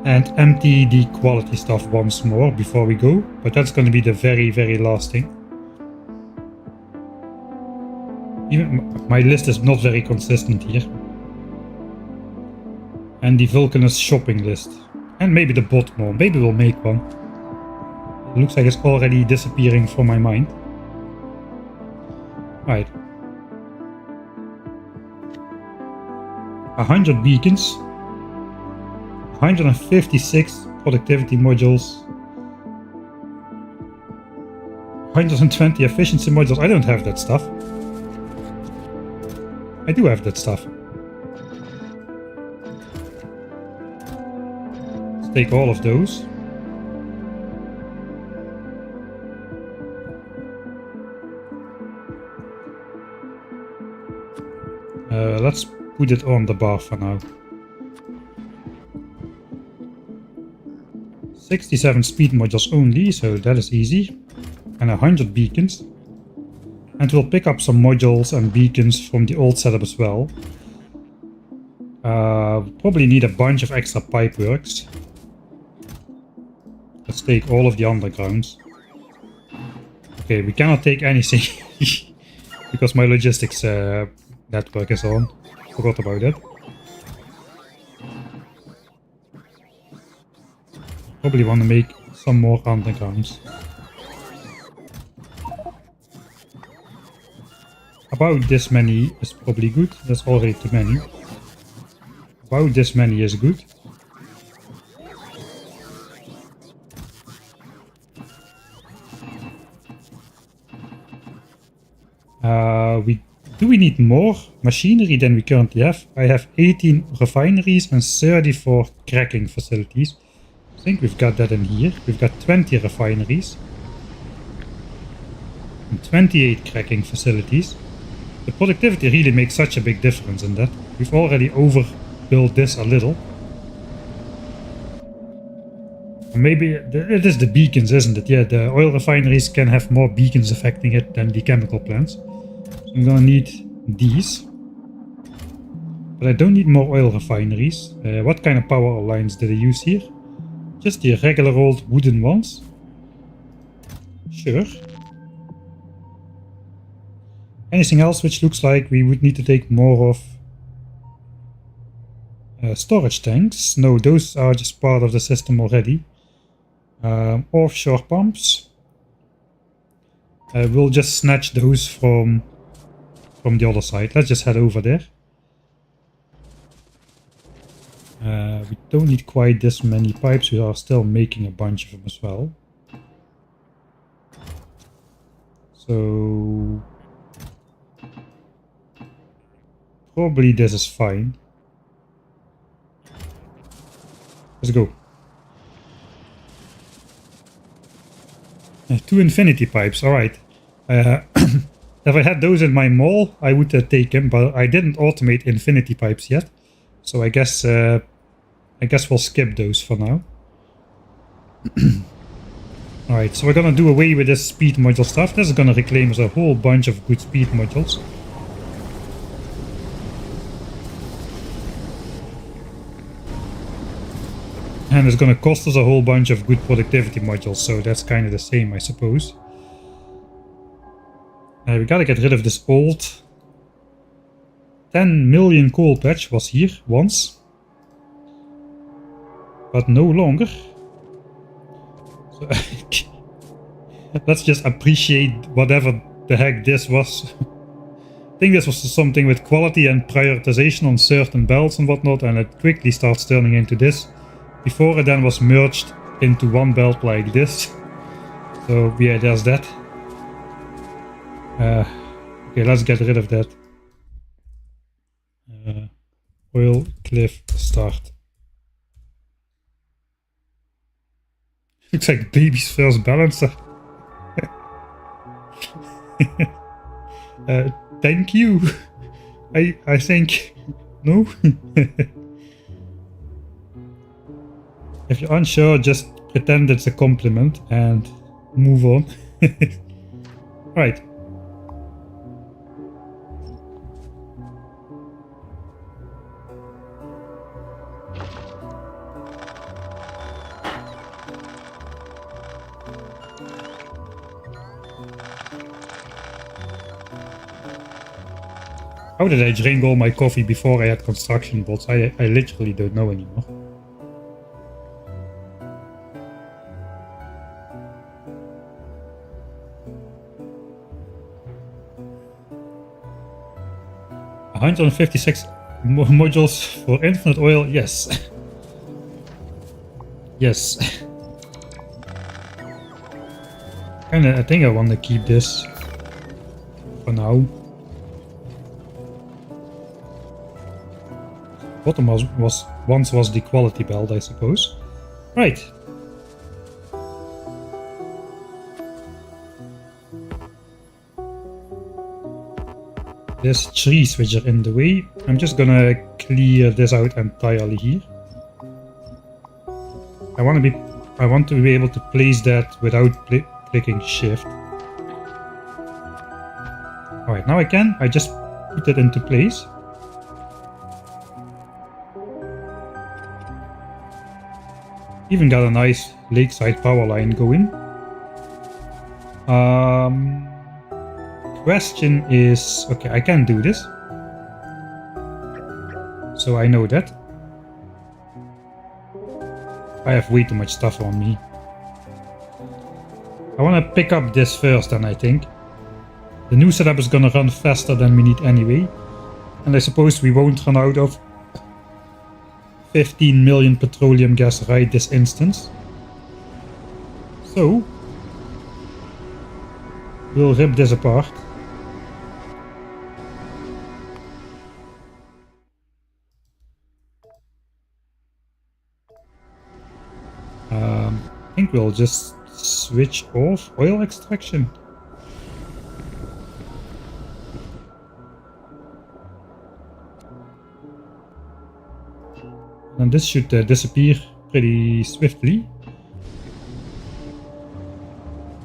And empty the quality stuff once more before we go, but that's going to be the very last thing. Even my list is not very consistent here. And the Vulcanus shopping list, and maybe the bot more, maybe we'll make one. It looks like it's already disappearing from my mind. Right. 100 beacons. 156 productivity modules. 120 efficiency modules. I don't have that stuff. I do have that stuff. Let's take all of those. Let's put it on the bar for now. 67 speed modules only, so that is easy. And 100 beacons. And we'll pick up some modules and beacons from the old setup as well. We'll probably need a bunch of extra pipeworks. Let's take all of the undergrounds. Okay, we cannot take anything because my logistics network is on. Forgot about it. Probably want to make some more undergrounds. About this many is probably good. That's already too many. About this many is good. Do we need more machinery than we currently have? I have 18 refineries and 34 cracking facilities. I think we've got that in here. We've got 20 refineries and 28 cracking facilities. The productivity really makes such a big difference in that. We've already overbuilt this a little. Maybe it is the beacons, isn't it? Yeah, the oil refineries can have more beacons affecting it than the chemical plants. So I'm gonna need these. But I don't need more oil refineries. What kind of power lines did I use here? Just the regular old wooden ones. Sure. Anything else which looks like we would need to take more of? Storage tanks. No, those are just part of the system already. Offshore pumps. We'll just snatch those from the other side. Let's just head over there. We don't need quite this many pipes. We are still making a bunch of them as well. So probably this is fine. Let's go. 2 infinity pipes, alright. If I had those in my mall, I would take them, but I didn't automate infinity pipes yet. So I guess we'll skip those for now. Alright, so we're gonna do away with this speed module stuff. This is gonna reclaim us a whole bunch of good speed modules. And it's gonna cost us a whole bunch of good productivity modules, so that's kind of the same, I suppose. We gotta get rid of this old 10 million coal patch. Was here once, but no longer. So let's just appreciate whatever the heck this was. I think this was something with quality and prioritization on certain belts and whatnot, and it quickly starts turning into this. Before it then was merged into one belt like this. So yeah, there's that. Okay, let's get rid of that. Oil cliff start. Looks like baby's first balancer. Thank you. I think no. If you're unsure, just pretend it's a compliment and move on. Right. How did I drink all my coffee before I had construction bots? I literally don't know anymore. $156 modules for infinite oil, yes. Yes. I think I want to keep this for now. Bottom once was the quality belt, I suppose. Right. There's trees which are in the way. I'm just gonna clear this out entirely here. I want to be able to place that without clicking shift. Alright, now I can. I just put it into place. Even got a nice lakeside power line going. Question is, okay, I can do this. So I know that. I have way too much stuff on me. I want to pick up this first then, I think. The new setup is gonna run faster than we need anyway. And I suppose we won't run out of 15 million petroleum gas right this instance. So we'll rip this apart. I think we'll just switch off oil extraction. And this should disappear pretty swiftly.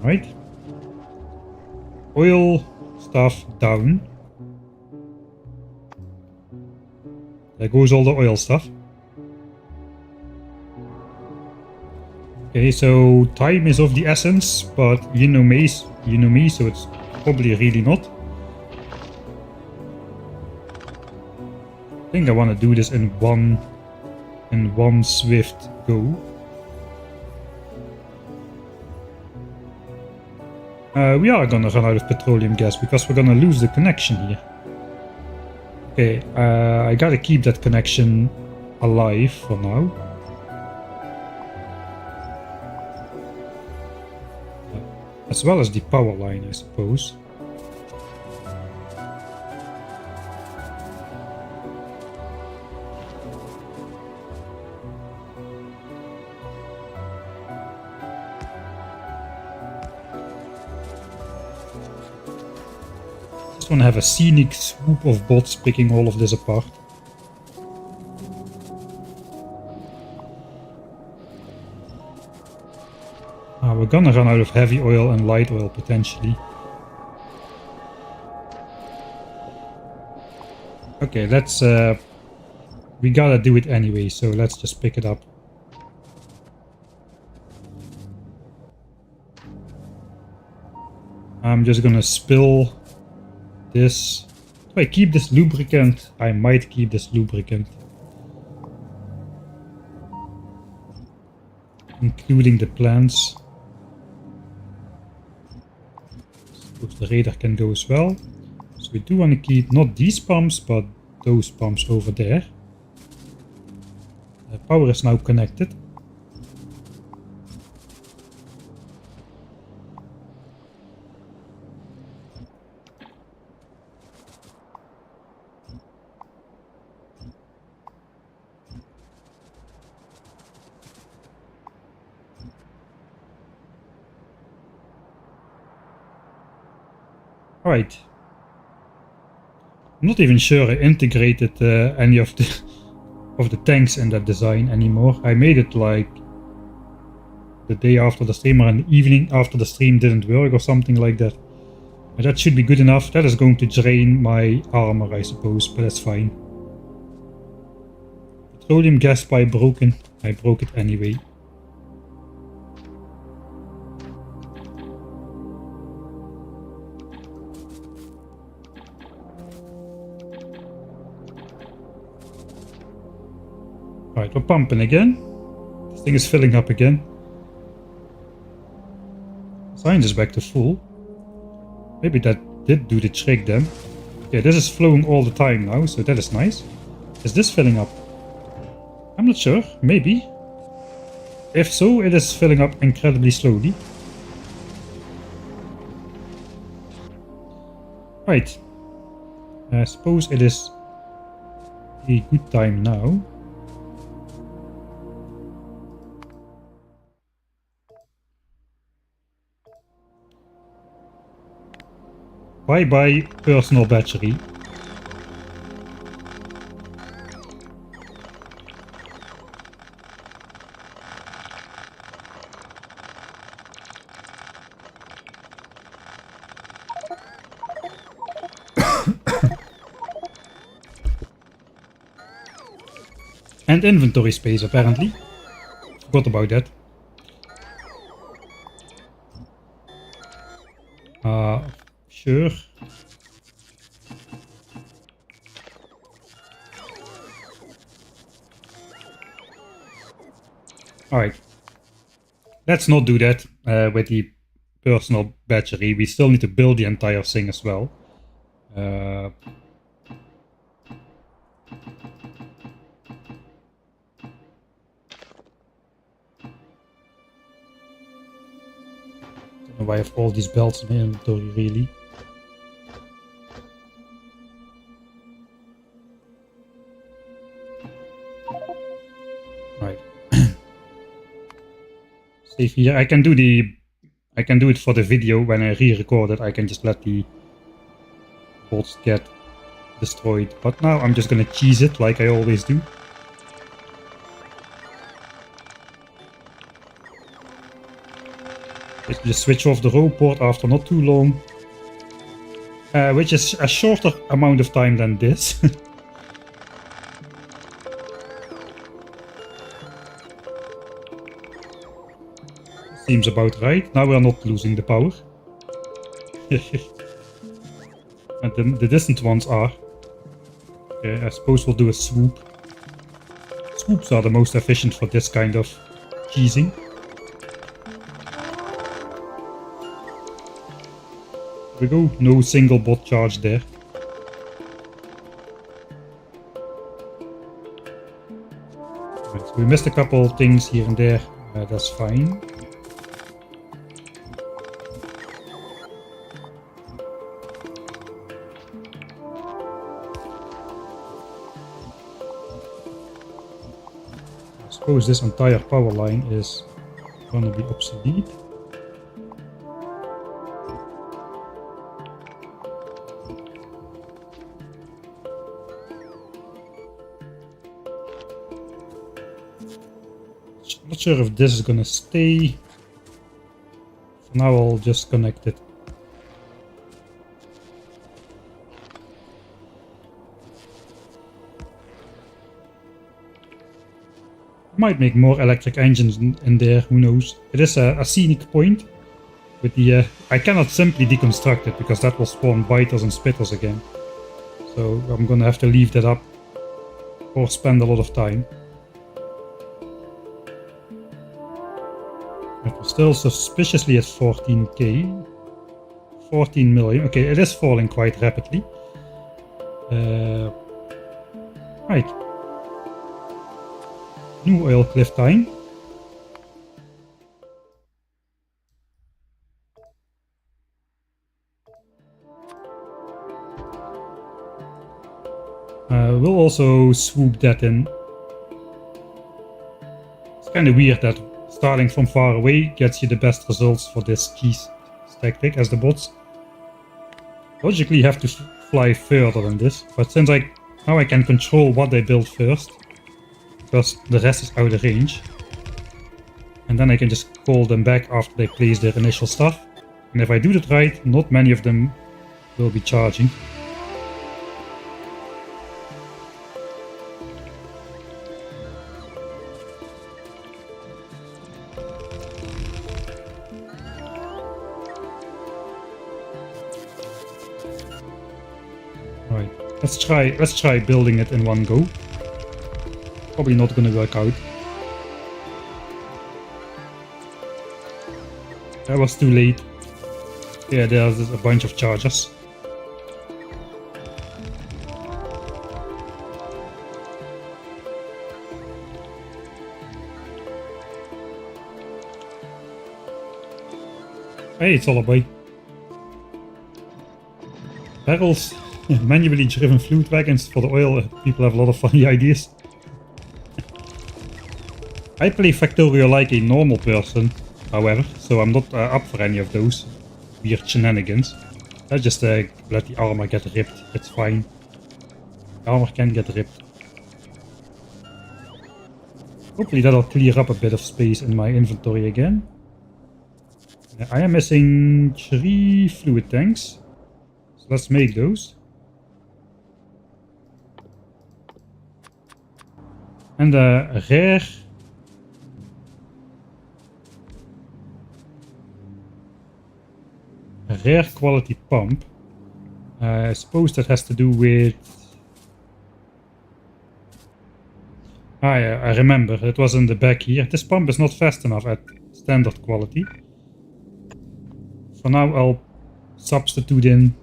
Right. Oil stuff down. There goes all the oil stuff. Okay, so time is of the essence, but you know me, so it's probably really not. I think I want to do this in one swift go. We are gonna run out of petroleum gas because we're gonna lose the connection here. Okay, I gotta keep that connection alive for now. As well as the power line, I suppose. Just want to have a scenic swoop of bots picking all of this apart. We're gonna run out of heavy oil and light oil potentially. Okay, let's we gotta do it anyway, so let's just pick it up. I'm just gonna spill this. Do I keep this lubricant? I might keep this lubricant. Including the plants. Suppose the radar can go as well. So we do want to keep not these pumps, but those pumps over there. The power is now connected. Right. I'm not even sure I integrated any of the tanks in that design anymore. I made it like the day after the stream or an evening after the stream didn't work or something like that. But that should be good enough. That is going to drain my armor, I suppose, but that's fine. Petroleum gas pipe broken. I broke it anyway. Alright, we're pumping again. This thing is filling up again. Science is back to full. Maybe that did do the trick then. Yeah, this is flowing all the time now, so that is nice. Is this filling up? I'm not sure. Maybe. If so, it is filling up incredibly slowly. Right. I suppose it is a good time now. Bye-bye, personal battery. And inventory space, apparently. Forgot about that. Sure. Alright. Let's not do that with the personal battery. We still need to build the entire thing as well. Don't know why I have all these belts in my inventory, really. Right. Save here. I can do it for the video when I re-record it. I can just let the bolts get destroyed. But now I'm just gonna cheese it like I always do. Just switch off the row port after not too long. Which is a shorter amount of time than this. Seems about right. Now we are not losing the power. And the distant ones are. Okay, I suppose we'll do a swoop. Swoops are the most efficient for this kind of cheesing. There we go, no single bot charge there. Right, so we missed a couple of things here and there, that's fine. I suppose this entire power line is gonna be obsolete. Not sure if this is gonna stay. For now I'll just connect it. Might make more electric engines in there, who knows. It is a scenic point. With the I cannot simply deconstruct it because that will spawn biters and spitters again. So I'm gonna have to leave that up or spend a lot of time. But we're still suspiciously at 14k. 14 million. Okay, it is falling quite rapidly. Right. New oil cliff time. We'll also swoop that in. It's kind of weird that starting from far away gets you the best results for this cheese tactic, as the bots logically have to fly further than this. But since now I can control what they build first, because the rest is out of range, and then I can just call them back after they place their initial stuff. And if I do that right, not many of them will be charging. Right, let's try building it in one go. Probably not gonna work out. That was too late. Yeah, there's a bunch of chargers. Hey, it's all about barrels. Manually driven fluid wagons for the oil. People have a lot of funny ideas. I play Factorio like a normal person, however, so I'm not up for any of those weird shenanigans. I just let the armor get ripped, it's fine. The armor can get ripped. Hopefully that'll clear up a bit of space in my inventory again. I am missing 3 fluid tanks, so let's make those. And a rare quality pump. I suppose that has to do with... I remember, it was in the back here. This pump is not fast enough at standard quality. For now I'll substitute in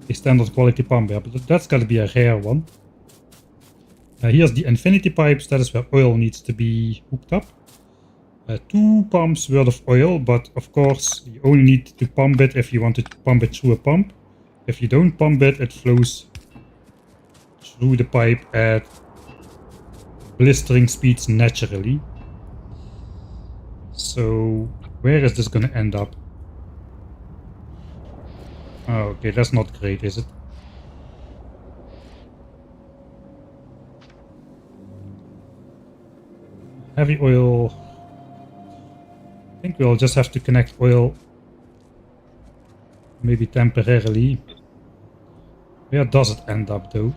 a standard quality pump here, but that's gotta be a rare one. Here's the infinity pipes, that is where oil needs to be hooked up. 2 pumps worth of oil, but of course you only need to pump it if you want to pump it through a pump. If you don't pump it, it flows through the pipe at blistering speeds naturally. So where is this gonna end up? Oh, okay, that's not great, is it? Heavy oil. I think we'll just have to connect oil, maybe temporarily. Where does it end up though?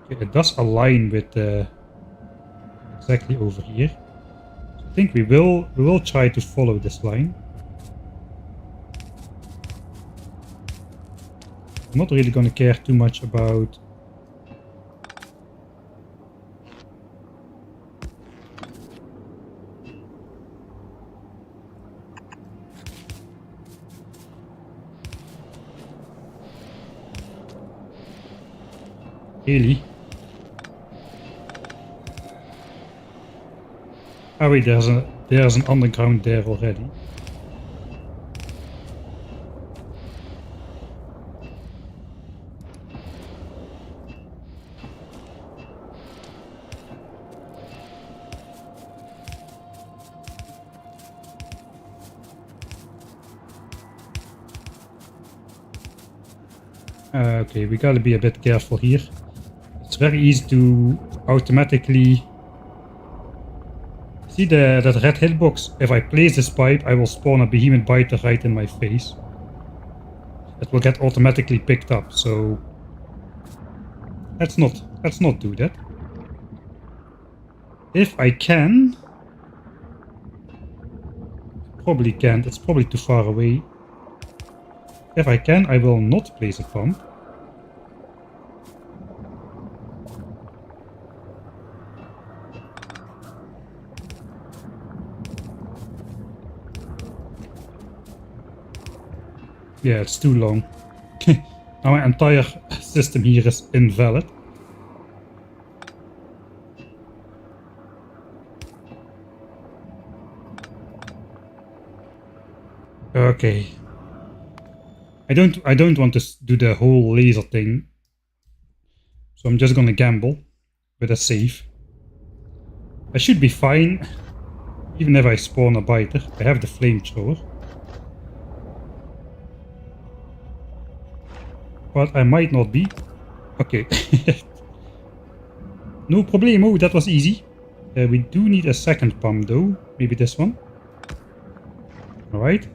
Okay, it does align with exactly over here. So I think we will try to follow this line. I'm not really gonna care too much about Really? Oh wait, there's an underground there already. Okay, we gotta be a bit careful here. It's very easy to automatically see that red hitbox. If I place this pipe, I will spawn a behemoth biter right in my face. It will get automatically picked up, so let's not do that. If I can, probably can't. It's probably too far away. If I can, I will not place a pump. Yeah, it's too long. Now my entire system here is invalid. Okay. I don't want to do the whole laser thing. So I'm just gonna gamble with a save. I should be fine, even if I spawn a biter. I have the flamethrower. But I might not be. Okay. No problemo, that was easy. We do need a second pump though. Maybe this one. Alright.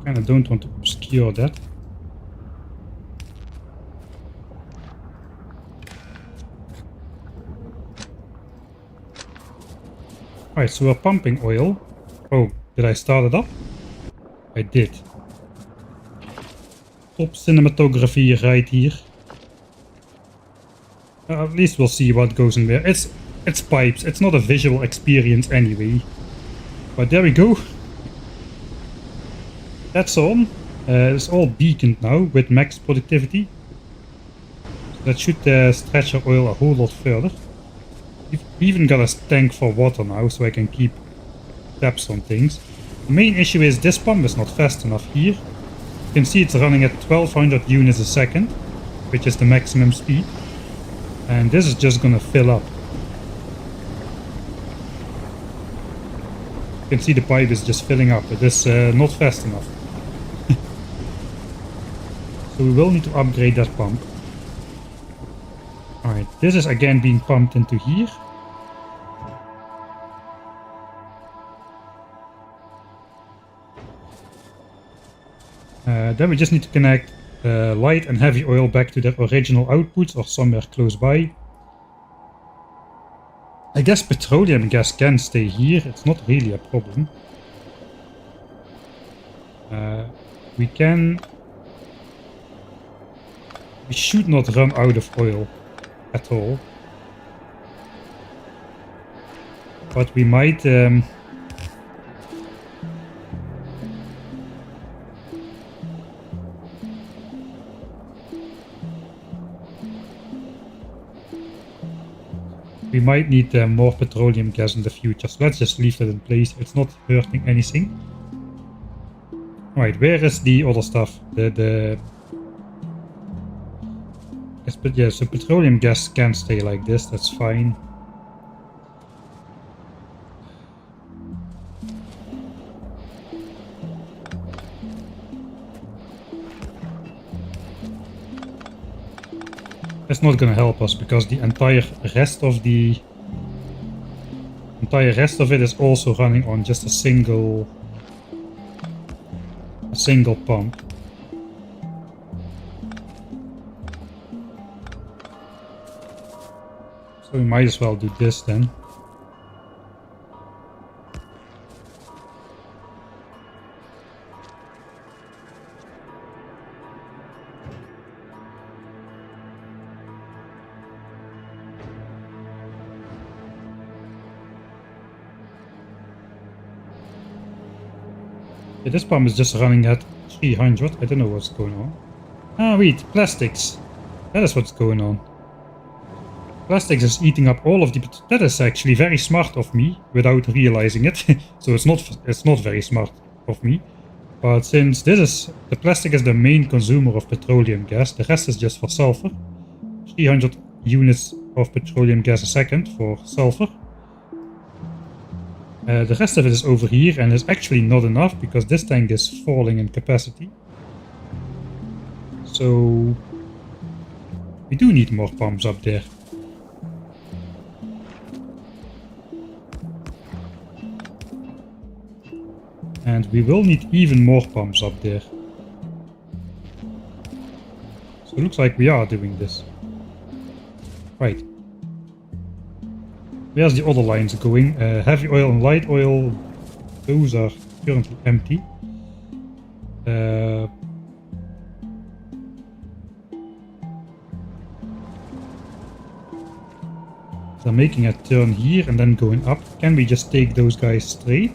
Kinda don't want to obscure that. Alright, so we're pumping oil. Oh, did I start it up? I did. Top cinematography right here. At least we'll see what goes in there. It's pipes. It's not a visual experience anyway. But there we go. That's on. It's all beaconed now with max productivity. So that should stretch our oil a whole lot further. We even got a tank for water now, so I can keep tabs on things. The main issue is this pump is not fast enough here. You can see it's running at 1200 units a second, which is the maximum speed. And this is just gonna fill up. You can see the pipe is just filling up. It is not fast enough. So we will need to upgrade that pump. Alright, this is again being pumped into here. Then we just need to connect light and heavy oil back to their original outputs or somewhere close by. I guess petroleum gas can stay here, it's not really a problem. We should not run out of oil at all. But we might... we might need more petroleum gas in the future, so let's just leave that in place. It's not hurting anything. Alright, where is the other stuff? Yes, but yeah, so petroleum gas can stay like this, that's fine. That's not gonna help us because the entire rest of it is also running on just a single pump. So we might as well do this then. Yeah, this pump is just running at 300. I don't know what's going on. Ah, wait, plastics. That is what's going on. Plastics is eating up all of the... That is actually very smart of me, without realizing it. So it's not very smart of me. But since this is... The plastic is the main consumer of petroleum gas, the rest is just for sulfur. 300 units of petroleum gas a second for sulfur. The rest of it is over here, and is actually not enough, because this tank is falling in capacity. So... we do need more pumps up there. And we will need even more pumps up there. So it looks like we are doing this. Right. Where's the other lines going? Heavy oil and light oil. Those are currently empty. So I'm making a turn here and then going up. Can we just take those guys straight?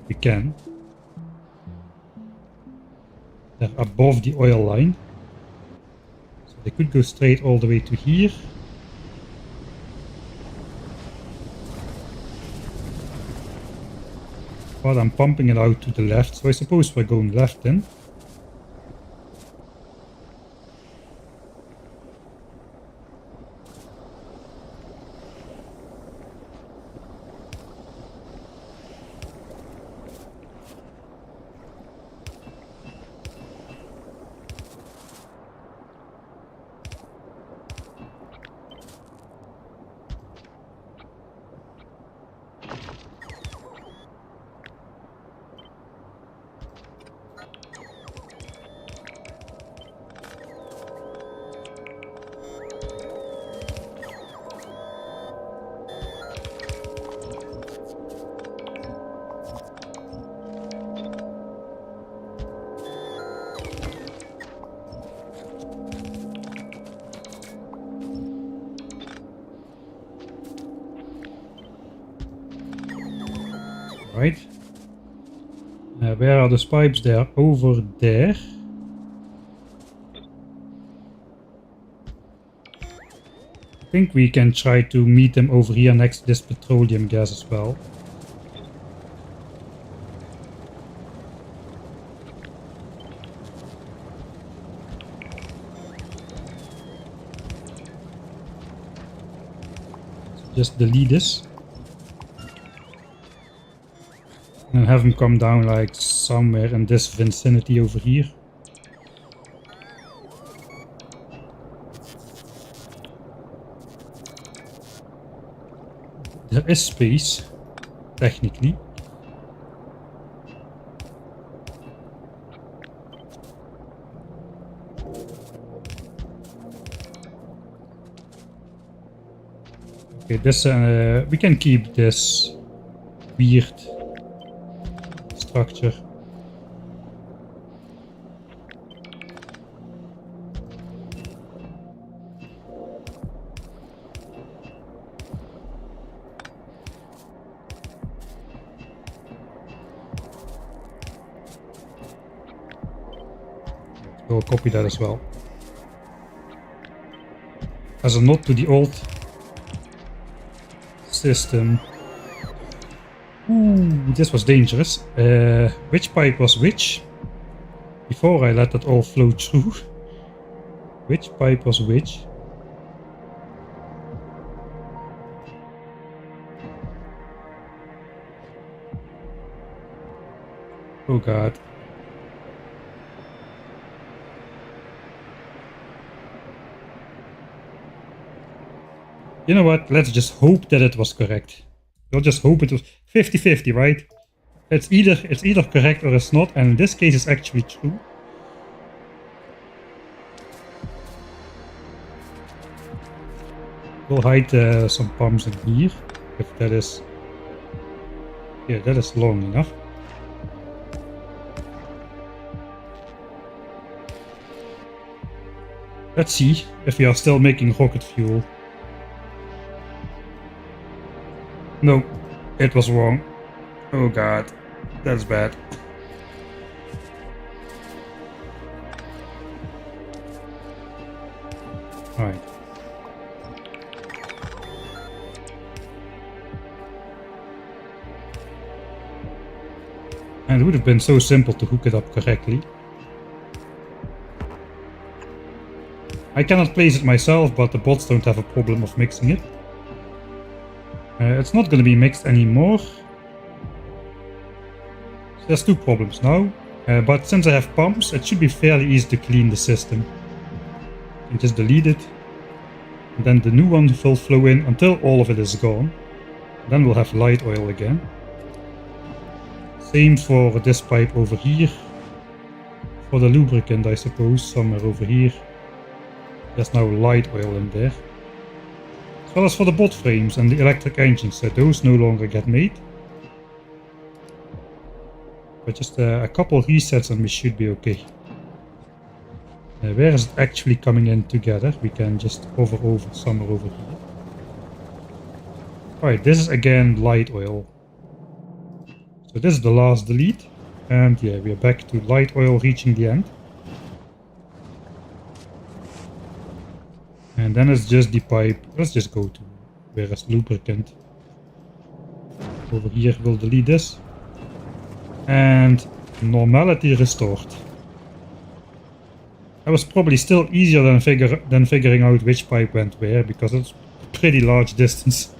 We can. They're above the oil line. So they could go straight all the way to here. But I'm pumping it out to the left, so I suppose we're going left then. Right. Where are those pipes? They are over there. I think we can try to meet them over here next to this petroleum gas as well. So just delete this. And have them come down like somewhere in this vicinity over here. There is space, technically. Okay, this we can keep this weird structure. We'll copy that as well. As a nod to the old system. Ooh, this was dangerous. Which pipe was which? Before I let that all flow through. Which pipe was which? Oh god. You know what? Let's just hope that it was correct. We'll just hope it was 50-50, right? It's either correct or it's not, and in this case it's actually true. We'll hide some pumps in here, if that is... Yeah, that is long enough. Let's see if we are still making rocket fuel. No, it was wrong. Oh god, that's bad. Alright. And it would have been so simple to hook it up correctly. I cannot place it myself, but the bots don't have a problem of mixing it. It's not going to be mixed anymore. So there's two problems now. But since I have pumps, it should be fairly easy to clean the system. You just delete it. And then the new one will flow in until all of it is gone. Then we'll have light oil again. Same for this pipe over here. For the lubricant, I suppose, somewhere over here. There's now light oil in there. As well as for the bot frames and the electric engines, so those no longer get made. But just a couple resets and we should be okay. Where is it actually coming in together? We can just hover over somewhere over here. Alright, this is again light oil. So this is the last delete. And yeah, we are back to light oil reaching the end. And then it's just the pipe. Let's just go to where is lubricant. Over here we'll delete this. And normality restored. That was probably still easier than figuring out which pipe went where, because it's a pretty large distance.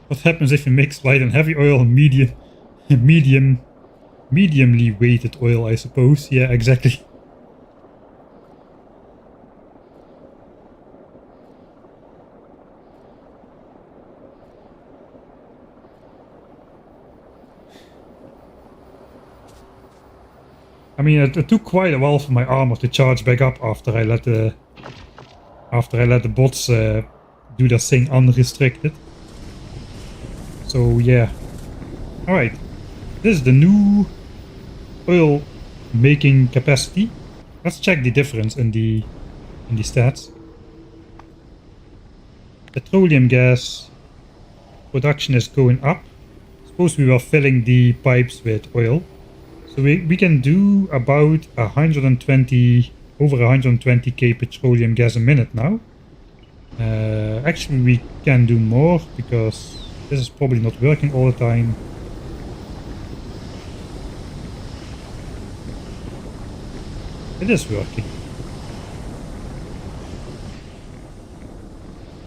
What happens if you mix light and heavy oil and mediumly weighted oil, I suppose. Yeah, exactly. I mean, it took quite a while for my armor to charge back up after I let the bots do their thing unrestricted. So yeah. Alright. This is the new oil making capacity. Let's check the difference in the stats. Petroleum gas production is going up. Suppose we were filling the pipes with oil. So we can do about 120, over 120k petroleum gas a minute now. Actually we can do more because this is probably not working all the time. It is working.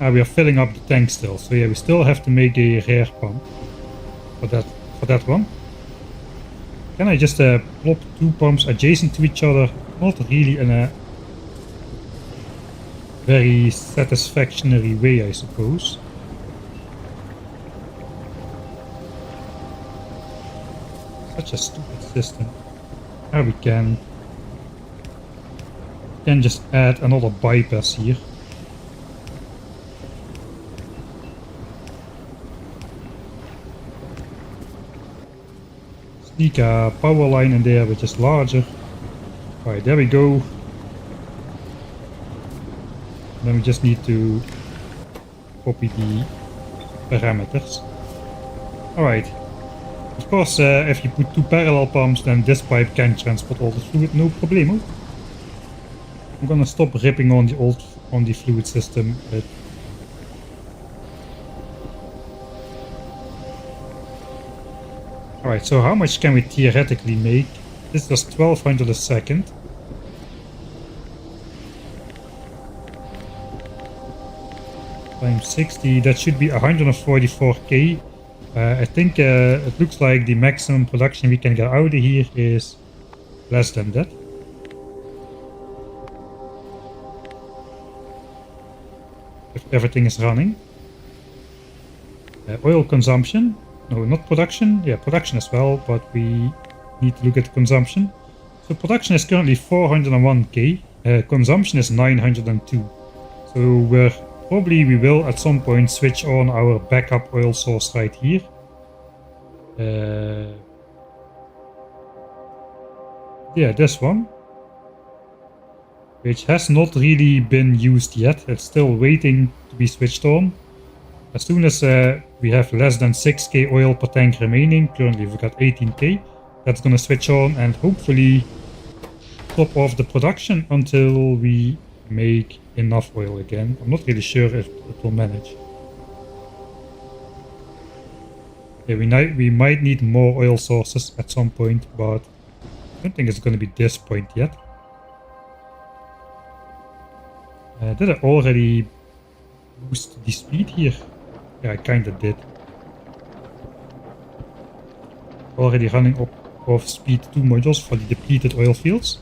We are filling up the tank still, so yeah, we still have to make a rear pump for that one. Can I just plop two pumps adjacent to each other? Not really in a very satisfactory way, I suppose. Such a stupid system. We can just add another bypass here. Sneak a power line in there which is larger. Alright, there we go. Then we just need to copy the parameters. Alright. Of course, if you put two parallel pumps, then this pipe can transport all the fluid, no problemo. I'm gonna stop ripping on the fluid system. Alright, so how much can we theoretically make? This does 1200 a second. Times 60, that should be 144k. I think it looks like the maximum production we can get out of here is less than that. If everything is running. Oil consumption. No, not production. Yeah, production as well, but we need to look at consumption. So production is currently 401k. Consumption is 902. So we will at some point switch on our backup oil source right here. Yeah, this one. Which has not really been used yet. It's still waiting to be switched on. As soon as we have less than 6k oil per tank remaining, currently we've got 18k, that's gonna switch on and hopefully top off the production until we make enough oil again. I'm not really sure if it will manage. Okay, we might need more oil sources at some point, but I don't think it's going to be this point yet. Did I already boost the speed here? Yeah, I kinda did. Already running off speed 2 modules for the depleted oil fields.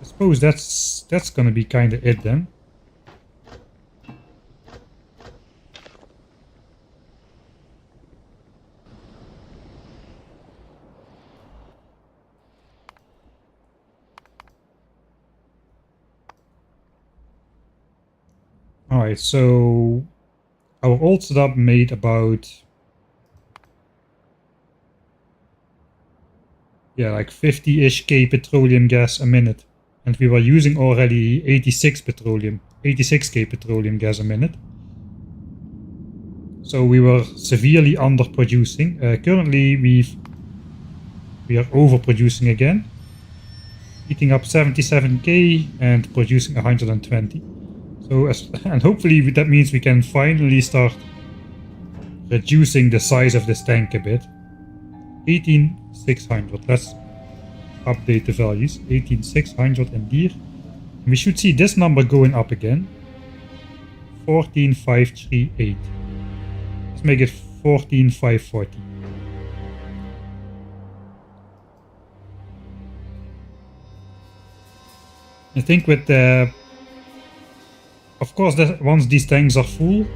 I suppose that's gonna be kinda it then. Alright, so our old setup made about like 50-ish K petroleum gas a minute. And we were using already 86k petroleum gas a minute. So we were severely underproducing. Currently we are overproducing again. Eating up 77k and producing 120. So and hopefully that means we can finally start reducing the size of this tank a bit. 18,600. Let's update the values. 18,600 and here. And we should see this number going up again. 14,538. Let's make it 14,540. I think with the... Of course, once these tanks are full,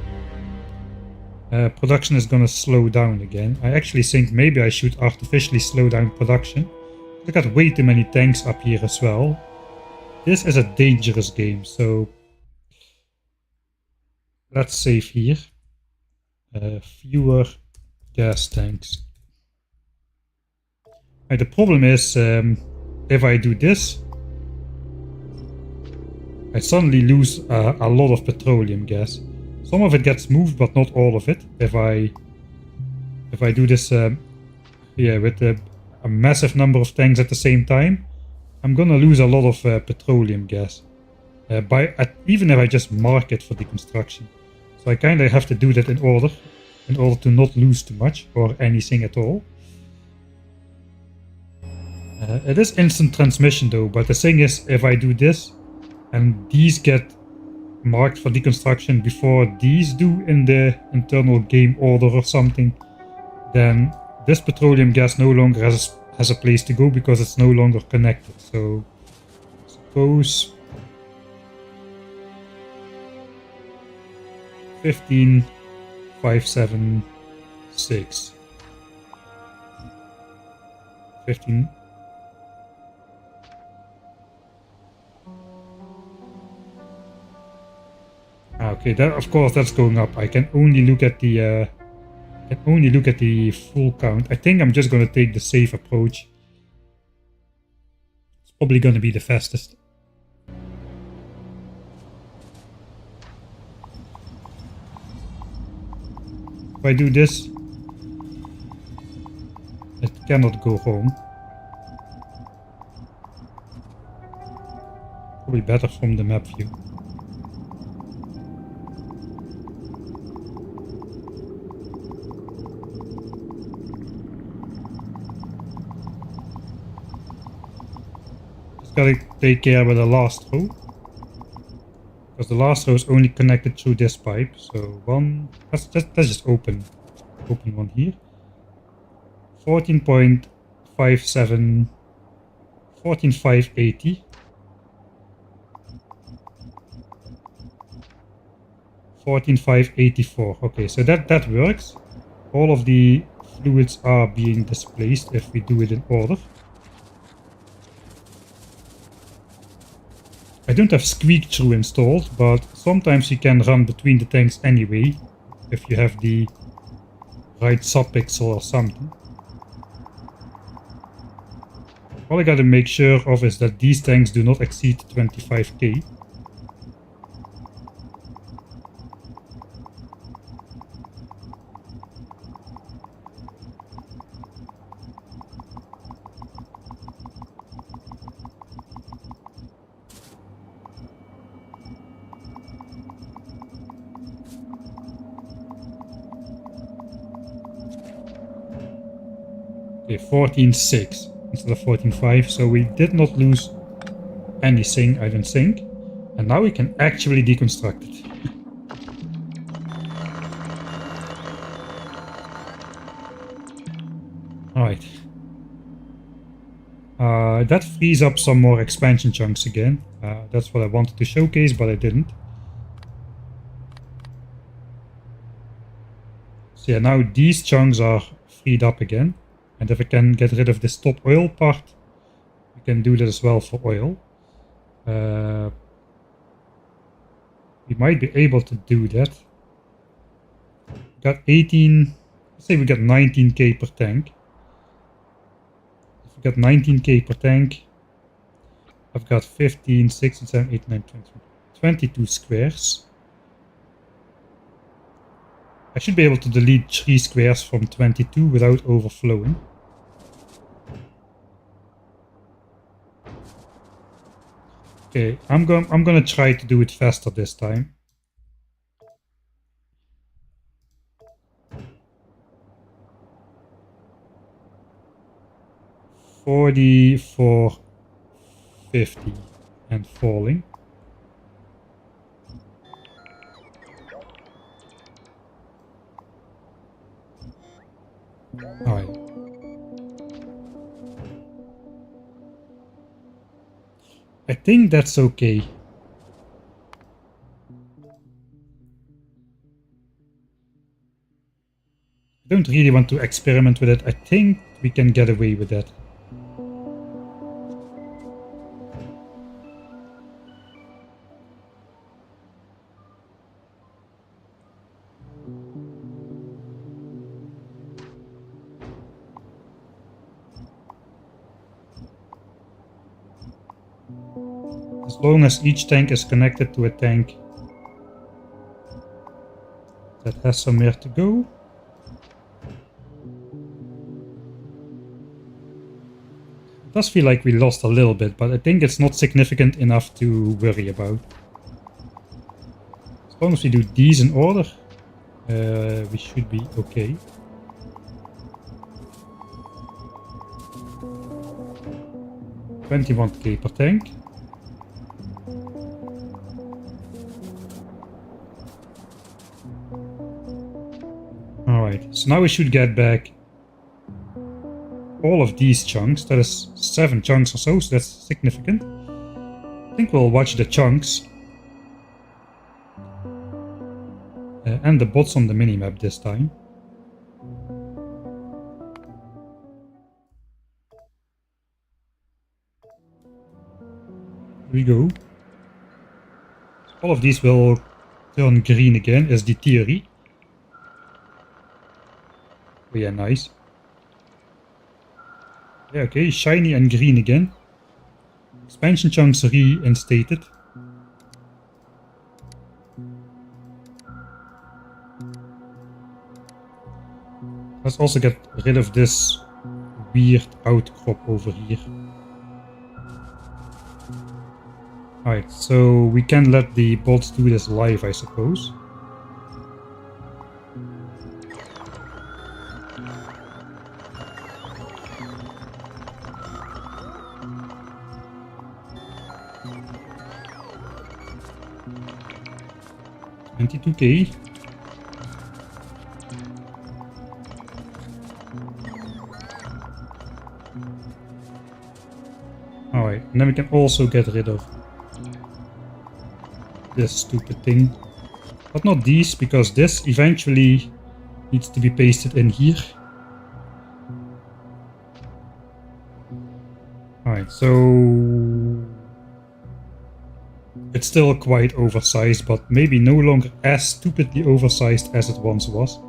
production is gonna slow down again. I actually think maybe I should artificially slow down production. I got way too many tanks up here as well. This is a dangerous game, so let's save here. Fewer gas tanks. The problem is, if I do this, I suddenly lose a lot of petroleum gas. Some of it gets moved, but not all of it. If I do this, with a massive number of tanks at the same time, I'm gonna lose a lot of petroleum gas. Even if I just mark it for deconstruction. So I kind of have to do that in order to not lose too much or anything at all. It is instant transmission though, but the thing is, if I do this, and these get marked for deconstruction before these do in the internal game order or something, then this petroleum gas no longer has a place to go because it's no longer connected. So suppose 15,576. 15. Okay, that of course that's going up. I can only look at the full count. I think I'm just gonna take the safe approach. It's probably gonna be the fastest. If I do this, it cannot go home. Probably better from the map view. Gotta take care with the last row, because the last row is only connected through this pipe. So let's just open one here. 14.57, 14,580, 14,584. Okay, so that works. All of the fluids are being displaced if we do it in order. I don't have squeak through installed, but sometimes you can run between the tanks anyway, if you have the right subpixel or something. All I gotta make sure of is that these tanks do not exceed 25k. Okay, 14.6 instead of 14.5, so we did not lose anything, I don't think. And now we can actually deconstruct it. Alright. That frees up some more expansion chunks again. That's what I wanted to showcase, but I didn't. So yeah, now these chunks are freed up again. And if I can get rid of this top oil part, we can do that as well for oil. We might be able to do that. Got 18, let's say we got 19k per tank. If we got 19k per tank, I've got 15, 16, 17, 18, 19, 20, 22 squares. I should be able to delete 3 squares from 22 without overflowing. Okay, I'm gonna try to do it faster this time. $44.50 and falling. Alright. I think that's okay. I don't really want to experiment with it. I think we can get away with that. As long as each tank is connected to a tank that has somewhere to go. It does feel like we lost a little bit, but I think it's not significant enough to worry about. As long as we do these in order, we should be okay. $21k per tank. Alright, so now we should get back all of these chunks. That is 7 chunks or so that's significant. I think we'll watch the chunks. And the bots on the minimap this time. Here we go. All of these will turn green again, is the theory. Oh yeah, nice. Yeah, okay, shiny and green again. Expansion chunks reinstated. Let's also get rid of this weird outcrop over here. Alright, so we can let the bots do this live, I suppose. $22k. Alright, and then we can also get rid of this stupid thing. But not these, because this eventually needs to be pasted in here. Alright, so it's still quite oversized, but maybe no longer as stupidly oversized as it once was.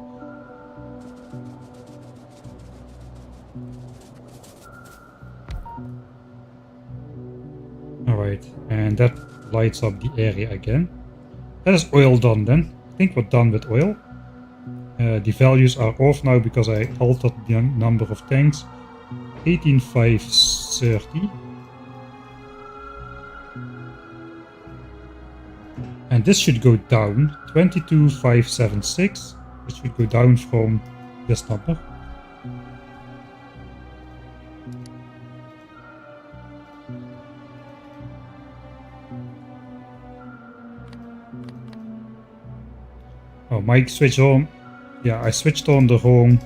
Alright, and that lights up the area again. That is oil done then. I think we're done with oil. The values are off now because I altered the number of tanks. 18,530. And this should go down. 22,576. It should go down from this number. Oh, Mike switched on. Yeah, I switched on the wrong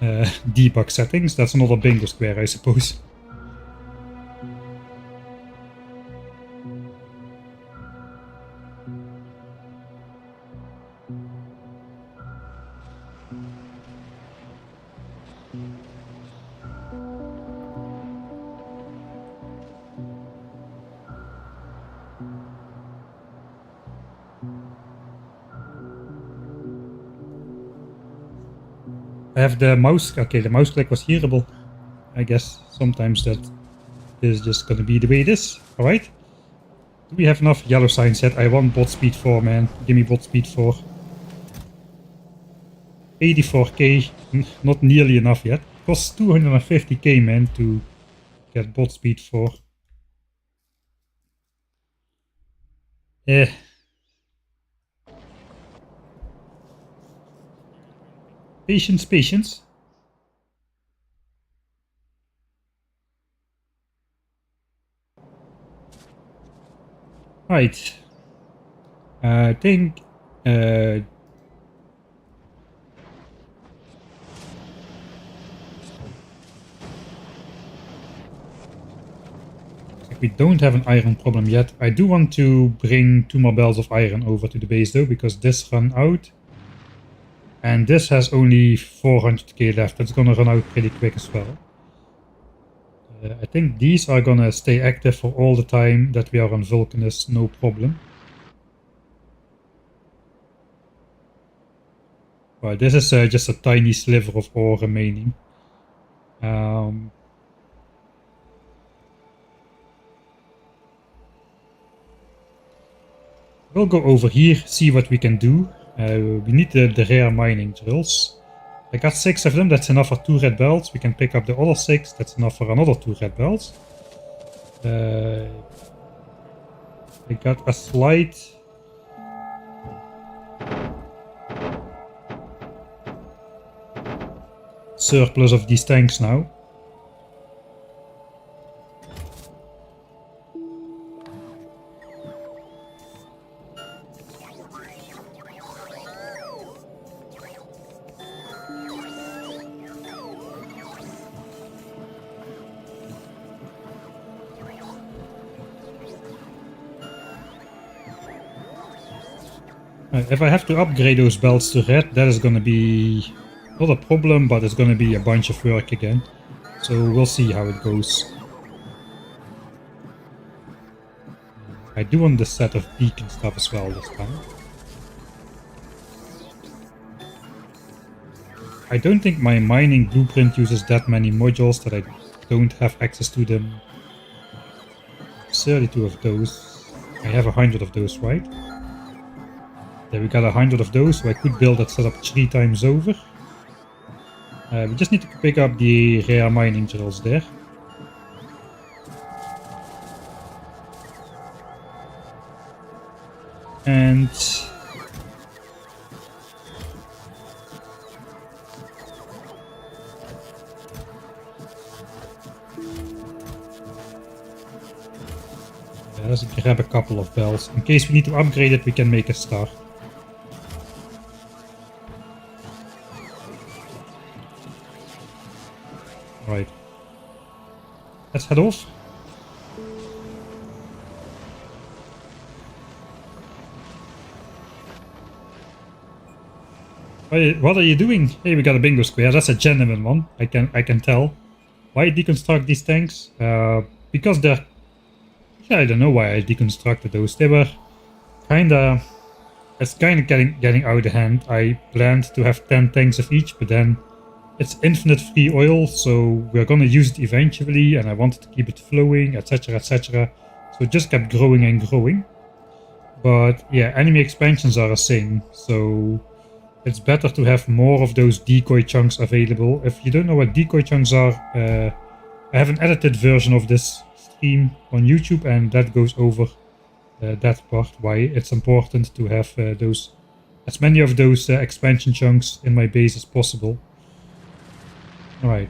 debug settings. That's another bingo square, I suppose. I have the mouse. Okay, the mouse click was hearable. I guess sometimes that is just gonna be the way it is. Alright. Do we have enough yellow signs yet? I want bot speed 4, man. Give me bot speed 4. 84k. Not nearly enough yet. Costs 250k, man, to get bot speed 4. Patience, patience. Right. I think we don't have an iron problem yet. I do want to bring 2 more bells of iron over to the base though, because this run out. And this has only 400k left. It's gonna run out pretty quick as well. I think these are gonna stay active for all the time that we are on Vulcanus, no problem. Right, this is just a tiny sliver of ore remaining. We'll go over here, see what we can do. We need the rare mining drills. I got 6 of them, that's enough for 2 red belts. We can pick up the other 6, that's enough for another 2 red belts. I got a slight... surplus of these tanks now. If I have to upgrade those belts to red, that is gonna be not a problem, but it's gonna be a bunch of work again. So we'll see how it goes. I do want the set of beacon stuff as well this time. I don't think my mining blueprint uses that many modules that I don't have access to them. 32 of those. I have 100 of those, right? There we got 100 of those, so I could build that setup 3 times over. We just need to pick up the rare mining drills there. And... let's grab a couple of bells. In case we need to upgrade it, we can make a start. Right. Let's head off. What are you doing? Hey, we got a bingo square. That's a genuine one. I can tell. Why deconstruct these tanks? Because they're... yeah, I don't know why I deconstructed those. They were kinda... it's kinda getting out of hand. I planned to have 10 tanks of each, but then it's infinite free oil, so we're gonna use it eventually, and I wanted to keep it flowing, etc, etc. So it just kept growing and growing. But yeah, enemy expansions are a thing, so it's better to have more of those decoy chunks available. If you don't know what decoy chunks are, I have an edited version of this stream on YouTube, and that goes over that part, why it's important to have as many of those expansion chunks in my base as possible. Alright,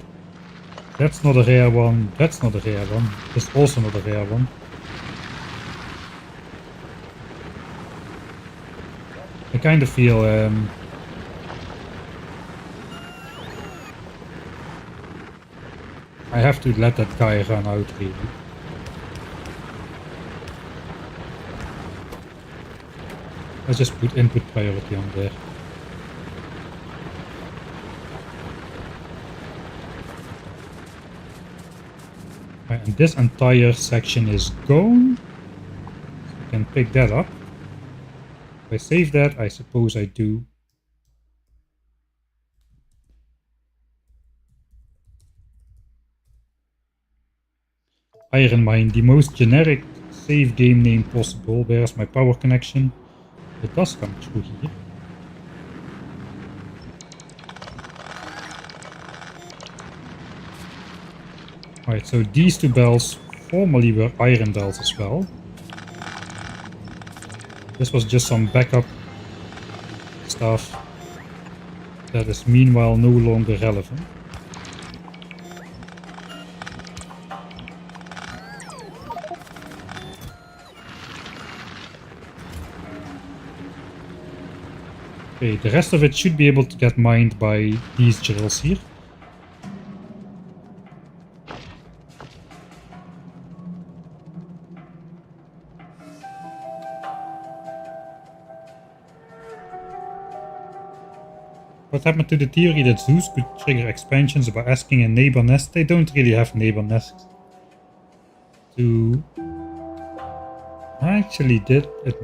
that's not a rare one, that's not a rare one, that's also not a rare one. I kind of feel I have to let that guy run out really. Let's just put input priority on there. Right, and this entire section is gone. So we can pick that up. If I save that, I suppose I do. Iron Mine, the most generic save game name possible. Where's my power connection? It does come through here. Alright, so these two bells formerly were iron bells as well. This was just some backup stuff that is meanwhile no longer relevant. Okay, the rest of it should be able to get mined by these drills here. What happened to the theory that zoos could trigger expansions by asking a neighbor nest? They don't really have neighbor nests. I actually did it.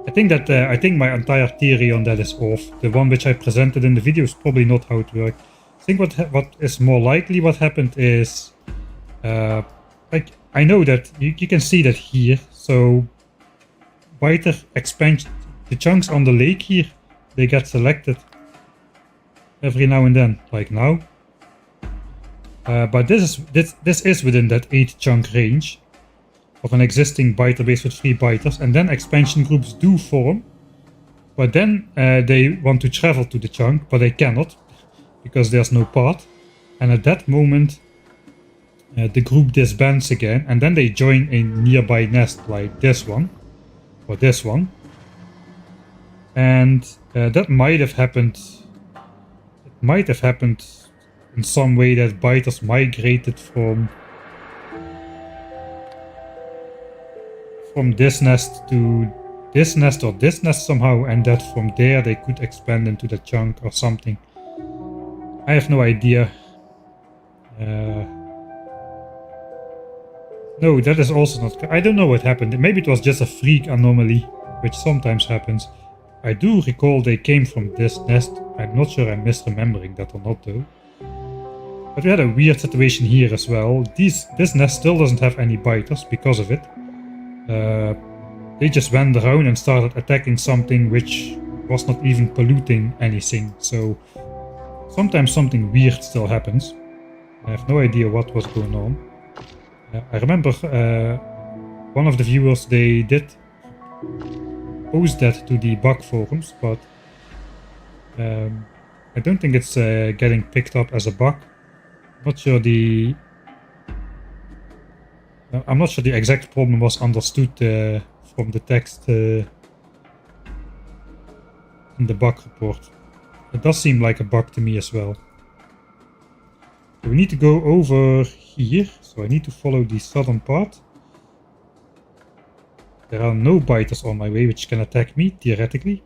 I think my entire theory on that is off. The one which I presented in the video is probably not how it works. I think what is more likely what happened is, like I know that you can see that here. So, biter expansion, the chunks on the lake here, they get selected every now and then, like now. But this is within that 8 chunk range of an existing biter base with 3 biters, and then expansion groups do form, but then they want to travel to the chunk, but they cannot because there's no path, and at that moment the group disbands again, and then they join a nearby nest like this one or this one, and that might have happened. It might have happened in some way that biters migrated from this nest to this nest or this nest somehow, and that from there they could expand into the chunk or something. I have no idea. No, that is also not... I don't know what happened. Maybe it was just a freak anomaly, which sometimes happens. I do recall they came from this nest. I'm not sure I'm misremembering that or not though. But we had a weird situation here as well. This nest still doesn't have any biters because of it. They just went around and started attacking something which was not even polluting anything. So sometimes something weird still happens. I have no idea what was going on. I remember one of the viewers, they did post that to the bug forums, but I don't think it's getting picked up as a bug. I'm not sure the exact problem was understood from the text in the bug report. It does seem like a bug to me as well. So we need to go over here, so I need to follow the southern part. There are no biters on my way which can attack me, theoretically.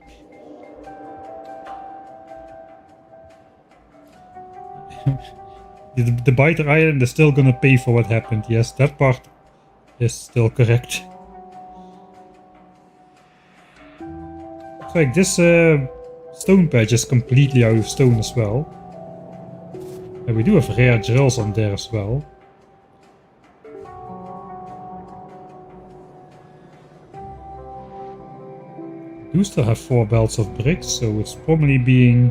The biter island is still gonna pay for what happened. Yes, that part is still correct. Looks like this stone patch is completely out of stone as well. And we do have rare drills on there as well. We do still have 4 belts of bricks, so it's probably being...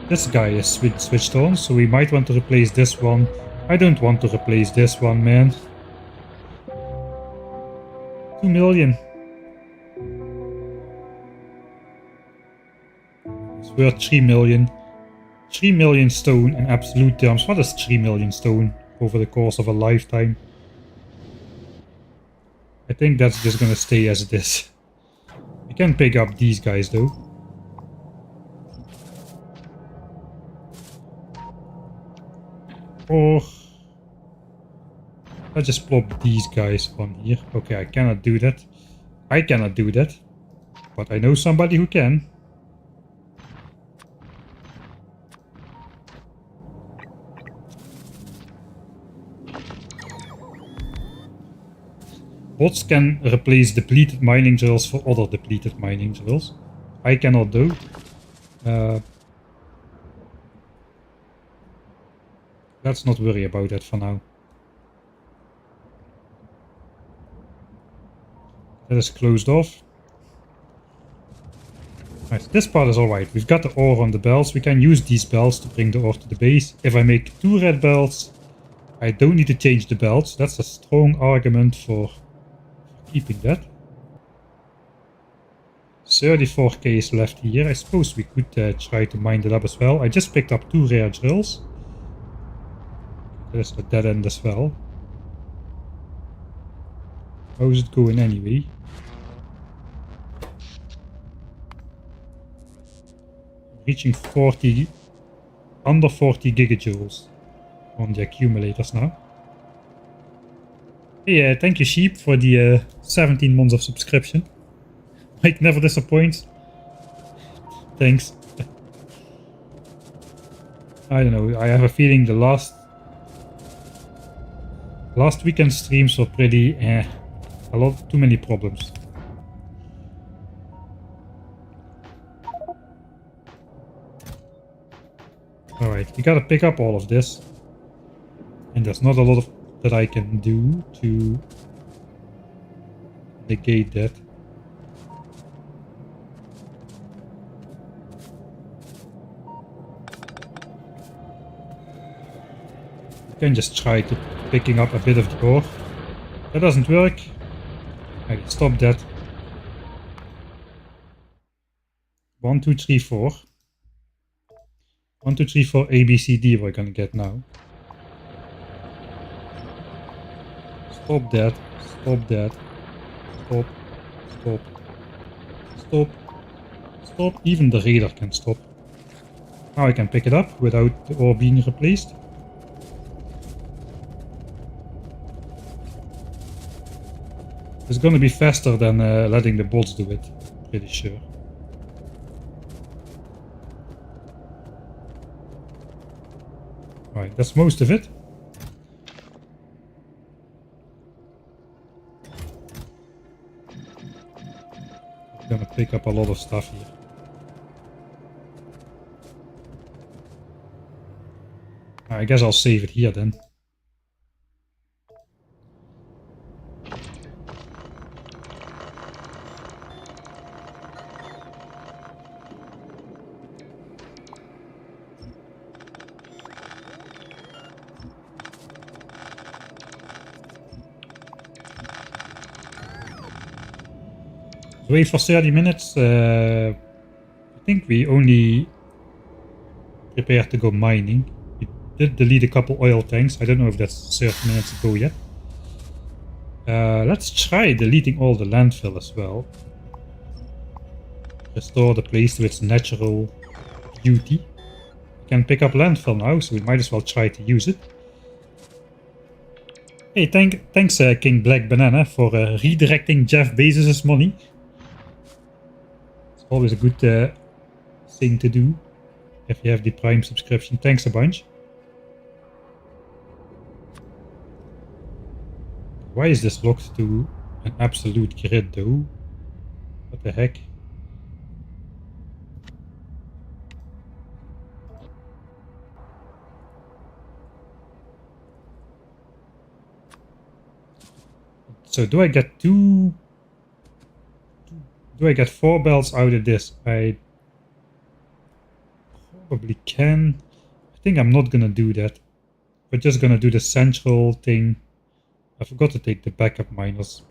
This guy is switched on, so we might want to replace this one. I don't want to replace this one, man. 2 million. It's worth 3 million. 3 million stone in absolute terms. What is 3 million stone over the course of a lifetime? I think that's just gonna stay as it is. can pick up these guys though. Or let's just plop these guys on here. Okay, I cannot do that. I cannot do that. But I know somebody who can. Bots can replace depleted mining drills for other depleted mining drills. I cannot do. Let's not worry about that for now. That is closed off. Right, this part is alright. We've got the ore on the bells. We can use these bells to bring the ore to the base. If I make 2 red bells, I don't need to change the belts. That's a strong argument for keeping that. 34k is left here. I suppose we could try to mine it up as well. I just picked up 2 rare drills. There's a dead end as well. How's it going anyway? Reaching 40, under 40 gigajoules on the accumulators now. Hey, thank you Sheep for the 17 months of subscription. Mike never disappoints. Thanks. I don't know, I have a feeling the last weekend streams were pretty too many problems. Alright, we gotta pick up all of this. And there's not a lot of that I can do to negate that. I can just try to picking up a bit of the ore. That doesn't work. I can stop that. 1, 2, 3, 4. 1, 2, 3, 4 A, B, C, D we're gonna get now. Stop that. Stop that. Stop. Stop. Stop. Stop. Even the radar can stop. Now I can pick it up without the ore being replaced. It's gonna be faster than letting the bots do it, pretty sure. Right, that's most of it. I'm gonna pick up a lot of stuff here. I guess I'll save it here then. Wait for 30 minutes. I think we only prepared to go mining. We did delete a couple oil tanks. I don't know if that's 30 minutes ago yet. Let's try deleting all the landfill as well. Restore the place to its natural beauty. We can pick up landfill now, so we might as well try to use it. Hey, thanks King Black Banana for redirecting Jeff Bezos' money. Always a good thing to do if you have the Prime subscription. Thanks a bunch. Why is this locked to an absolute grid though? What the heck? So do I get 4 bells out of this? I probably can. I think I'm not gonna do that. We're just gonna do the central thing. I forgot to take the backup miners.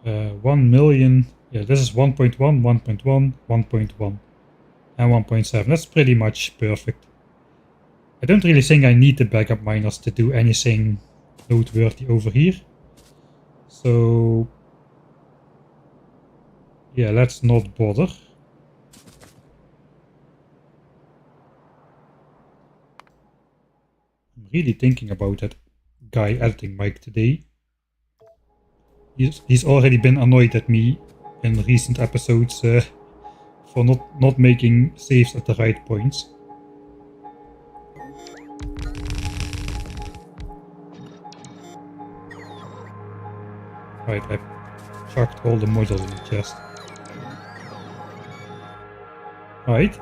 1 million. Yeah, this is 1.1, 1.1, 1.1, and 1.7. That's pretty much perfect. I don't really think I need the backup miners to do anything noteworthy over here. So yeah, let's not bother. I'm really thinking about that guy editing Mike today. He's already been annoyed at me in recent episodes for not making saves at the right points. Right, I chucked all the modules in the chest. Right.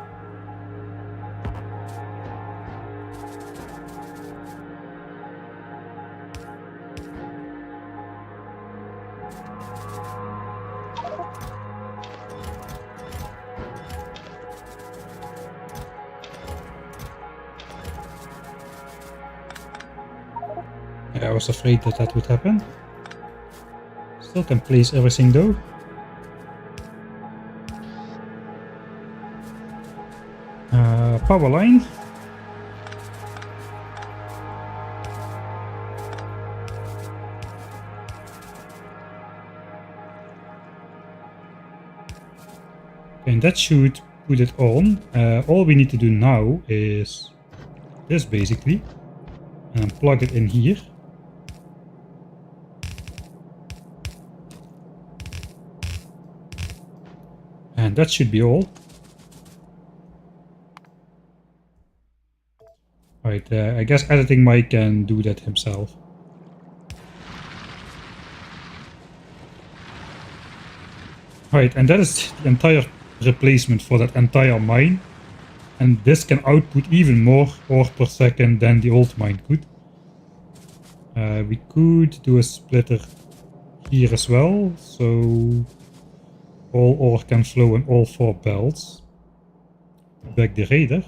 I was afraid that that would happen. Still can place everything though. Power line. And that should put it on. All we need to do now is this basically. And plug it in here. And that should be all. Right, I guess editing Mike can do that himself. Right, and that is the entire replacement for that entire mine. And this can output even more ore per second than the old mine could. We could do a splitter here as well, so all ore can flow in all 4 belts. Back the raider.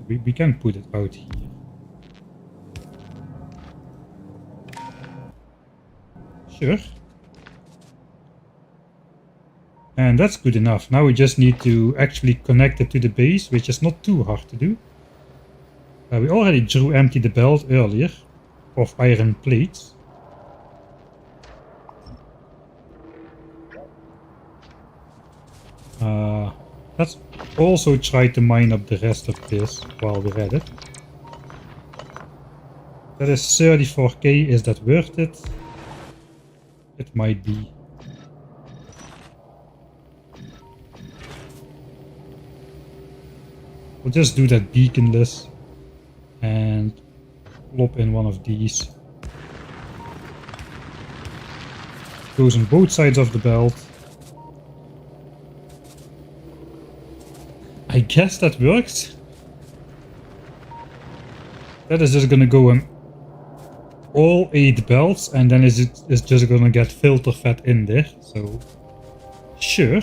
We can put it out here. Sure. And that's good enough. Now we just need to actually connect it to the base, which is not too hard to do. We already drew empty the belt earlier of iron plates. Let's also try to mine up the rest of this while we're at it. That is 34k. Is that worth it? It might be. We'll just do that beaconless and plop in one of these. Goes on both sides of the belt. I guess that works. That is just gonna go in all 8 belts, and then it's just gonna get filter fed in there, so sure.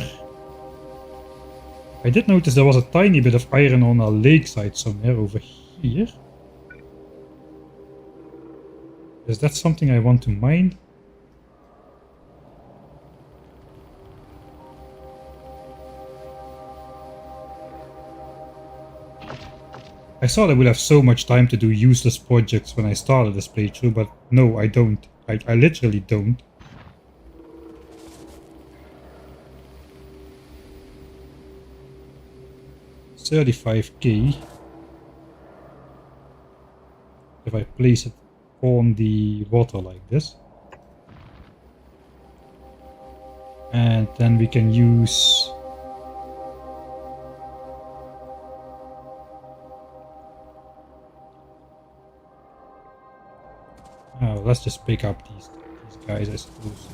I did notice there was a tiny bit of iron on a lakeside somewhere over here. Is that something I want to mine? I thought I would have so much time to do useless projects when I started this playthrough, but no, I don't. I literally don't. $35k. If I place it on the water like this. And then we can use... Oh, let's just pick up these guys, I suppose.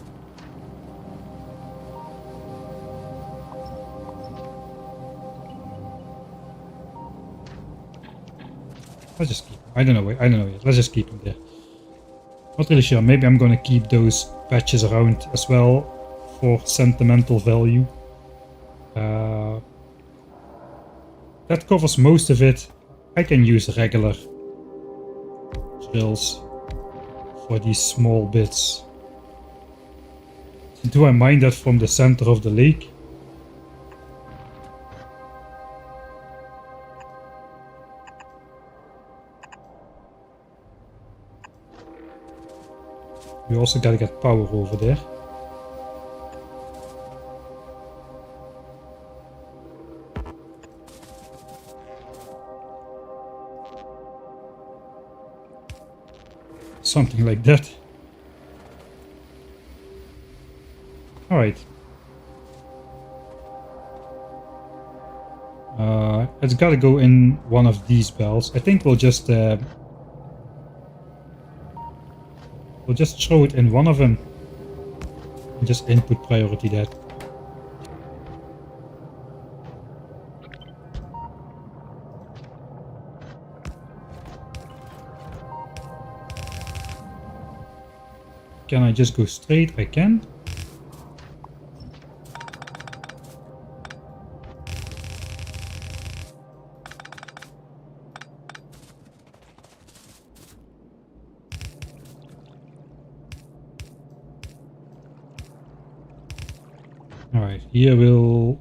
Let's just keep them. I don't know yet. Let's just keep them there. Not really sure. Maybe I'm gonna keep those patches around as well for sentimental value. That covers most of it. I can use regular drills for these small bits. Do I mine that from the center of the lake? We also gotta get power over there. Something like that. Alright. It's gotta go in one of these belts. I think we'll just throw it in one of them. And just input priority that. Can I just go straight? I can. Alright, here we'll...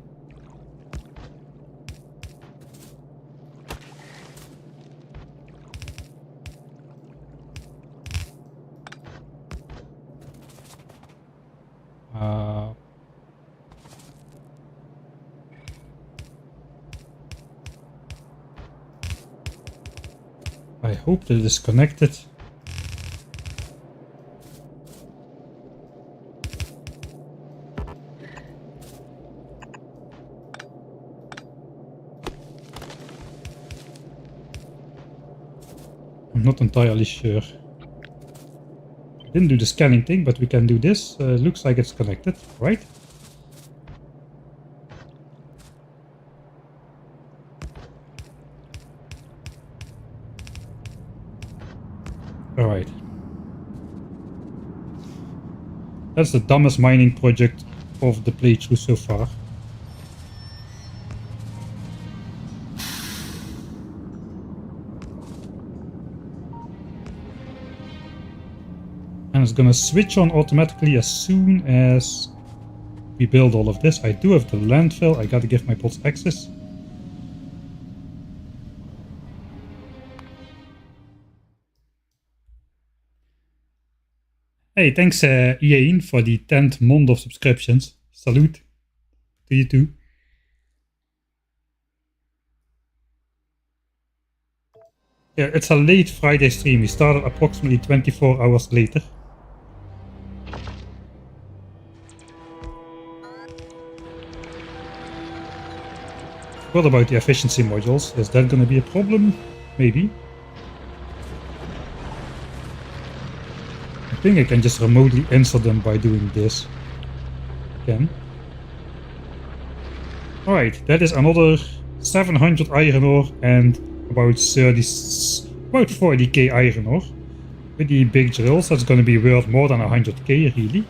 I hope that it is connected. I'm not entirely sure. Didn't do the scanning thing, but we can do this. Looks like it's connected, right? Alright. That's the dumbest mining project of the playthrough so far. And it's gonna switch on automatically as soon as we build all of this. I do have the landfill. I gotta give my bots access. Hey, thanks Ian for the 10th month of subscriptions. Salute to you too. Yeah, it's a late Friday stream. We started approximately 24 hours later. What about the efficiency modules? Is that going to be a problem? Maybe. I think I can just remotely insert them by doing this. Again. Alright, that is another 700 iron ore and about 40k iron ore. With the big drills, that's going to be worth more than 100k really.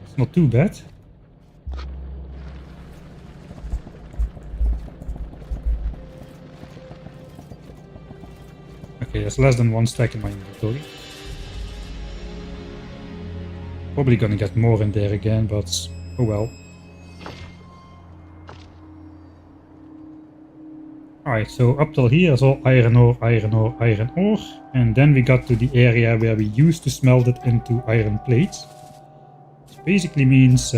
It's not too bad. Okay, there's less than one stack in my inventory. Probably gonna get more in there again, but oh well. Alright, so up till here is all iron ore, iron ore, iron ore. And then we got to the area where we used to smelt it into iron plates. Which basically means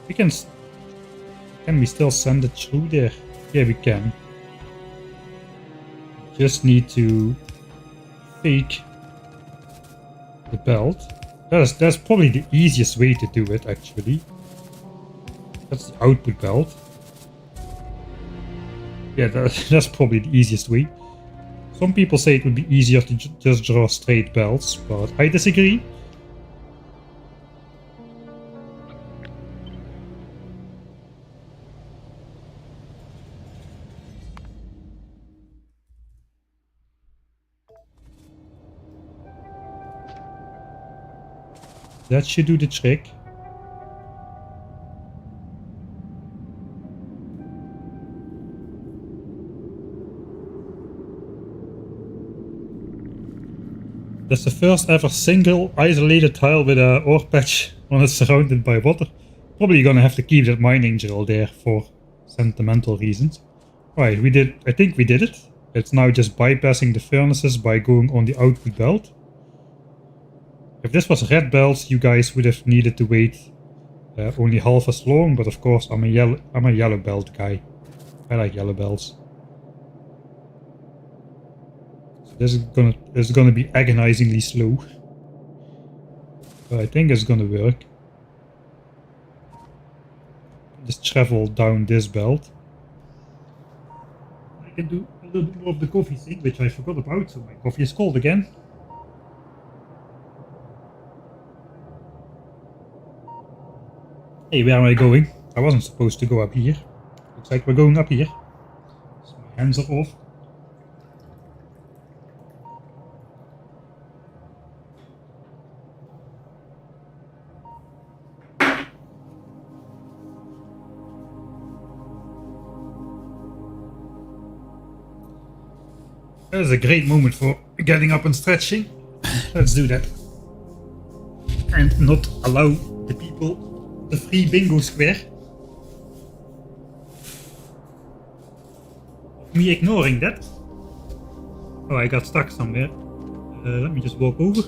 we can we still send it through there? Yeah, we can. Just need to fake the belt. That's probably the easiest way to do it actually. That's the output belt. Yeah, that's probably the easiest way. Some people say it would be easier to just draw straight belts, but I disagree. That should do the trick. That's the first ever single isolated tile with a ore patch when it's surrounded by water. Probably gonna have to keep that mining drill there for sentimental reasons. Right, I think we did it. It's now just bypassing the furnaces by going on the output belt. If this was red belts, you guys would have needed to wait only half as long, but of course I'm a yellow belt guy. I like yellow belts. So this is gonna be agonizingly slow. But I think it's gonna work. Just travel down this belt. I can do a little bit more of the coffee thing, which I forgot about, so my coffee is cold again. Hey, where am I going? I wasn't supposed to go up here. Looks like we're going up here. So my hands are off. That is a great moment for getting up and stretching. Let's do that. And not allow the people the free bingo square. Me ignoring that. Oh, I got stuck somewhere. Let me just walk over.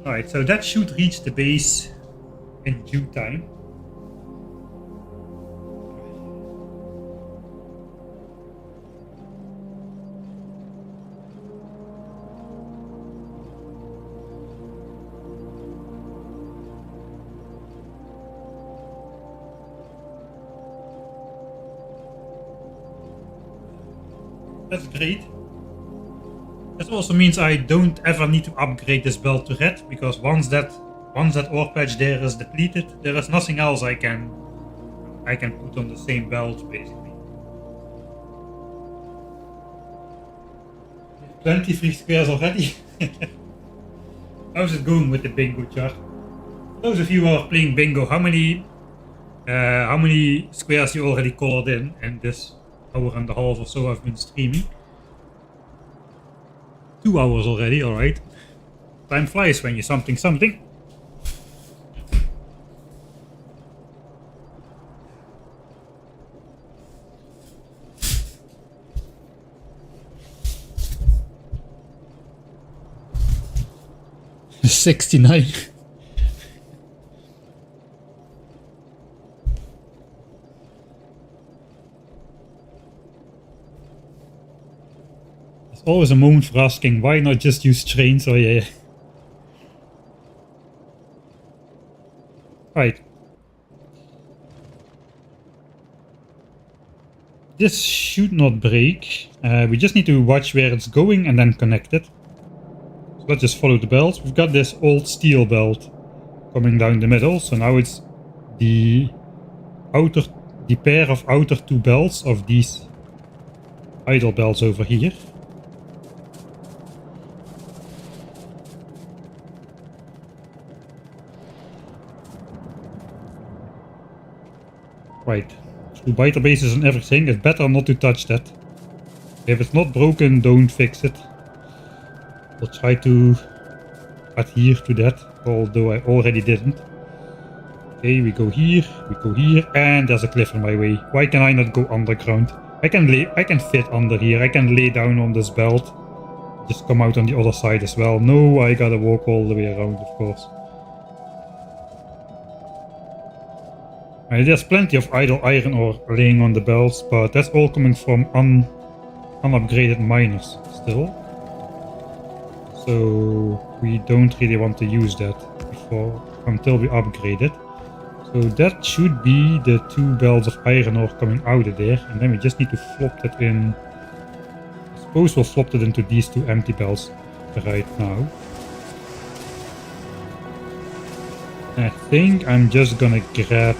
Alright, so that should reach the base in due time. That's great. That also means I don't ever need to upgrade this belt to red, because once that ore patch there is depleted, there is nothing else I can put on the same belt basically. Plenty free squares already. How's it going with the bingo chart? For those of you who are playing bingo, how many squares you already colored in this hour and a half or so I've been streaming? 2 hours already, alright. Time flies when you're something. 69. There's always a moment for asking, why not just use trains? Oh yeah. Right. This should not break. We just need to watch where it's going and then connect it. So let's just follow the belts. We've got this old steel belt coming down the middle. So now it's the pair of outer two belts of these idle belts over here. Right. Through biter bases and everything, it's better not to touch that. If it's not broken, don't fix it. I'll try to adhere to that, although I already didn't. Okay, we go here, and there's a cliff in my way. Why can I not go underground? I can fit under here, I can lay down on this belt. Just come out on the other side as well. No, I gotta walk all the way around, of course. There's plenty of idle iron ore laying on the belts, but that's all coming from unupgraded miners still. So we don't really want to use that until we upgrade it. So that should be the two belts of iron ore coming out of there, and then we just need to flop that in. I suppose we'll flop it into these two empty belts right now. I think I'm just gonna grab.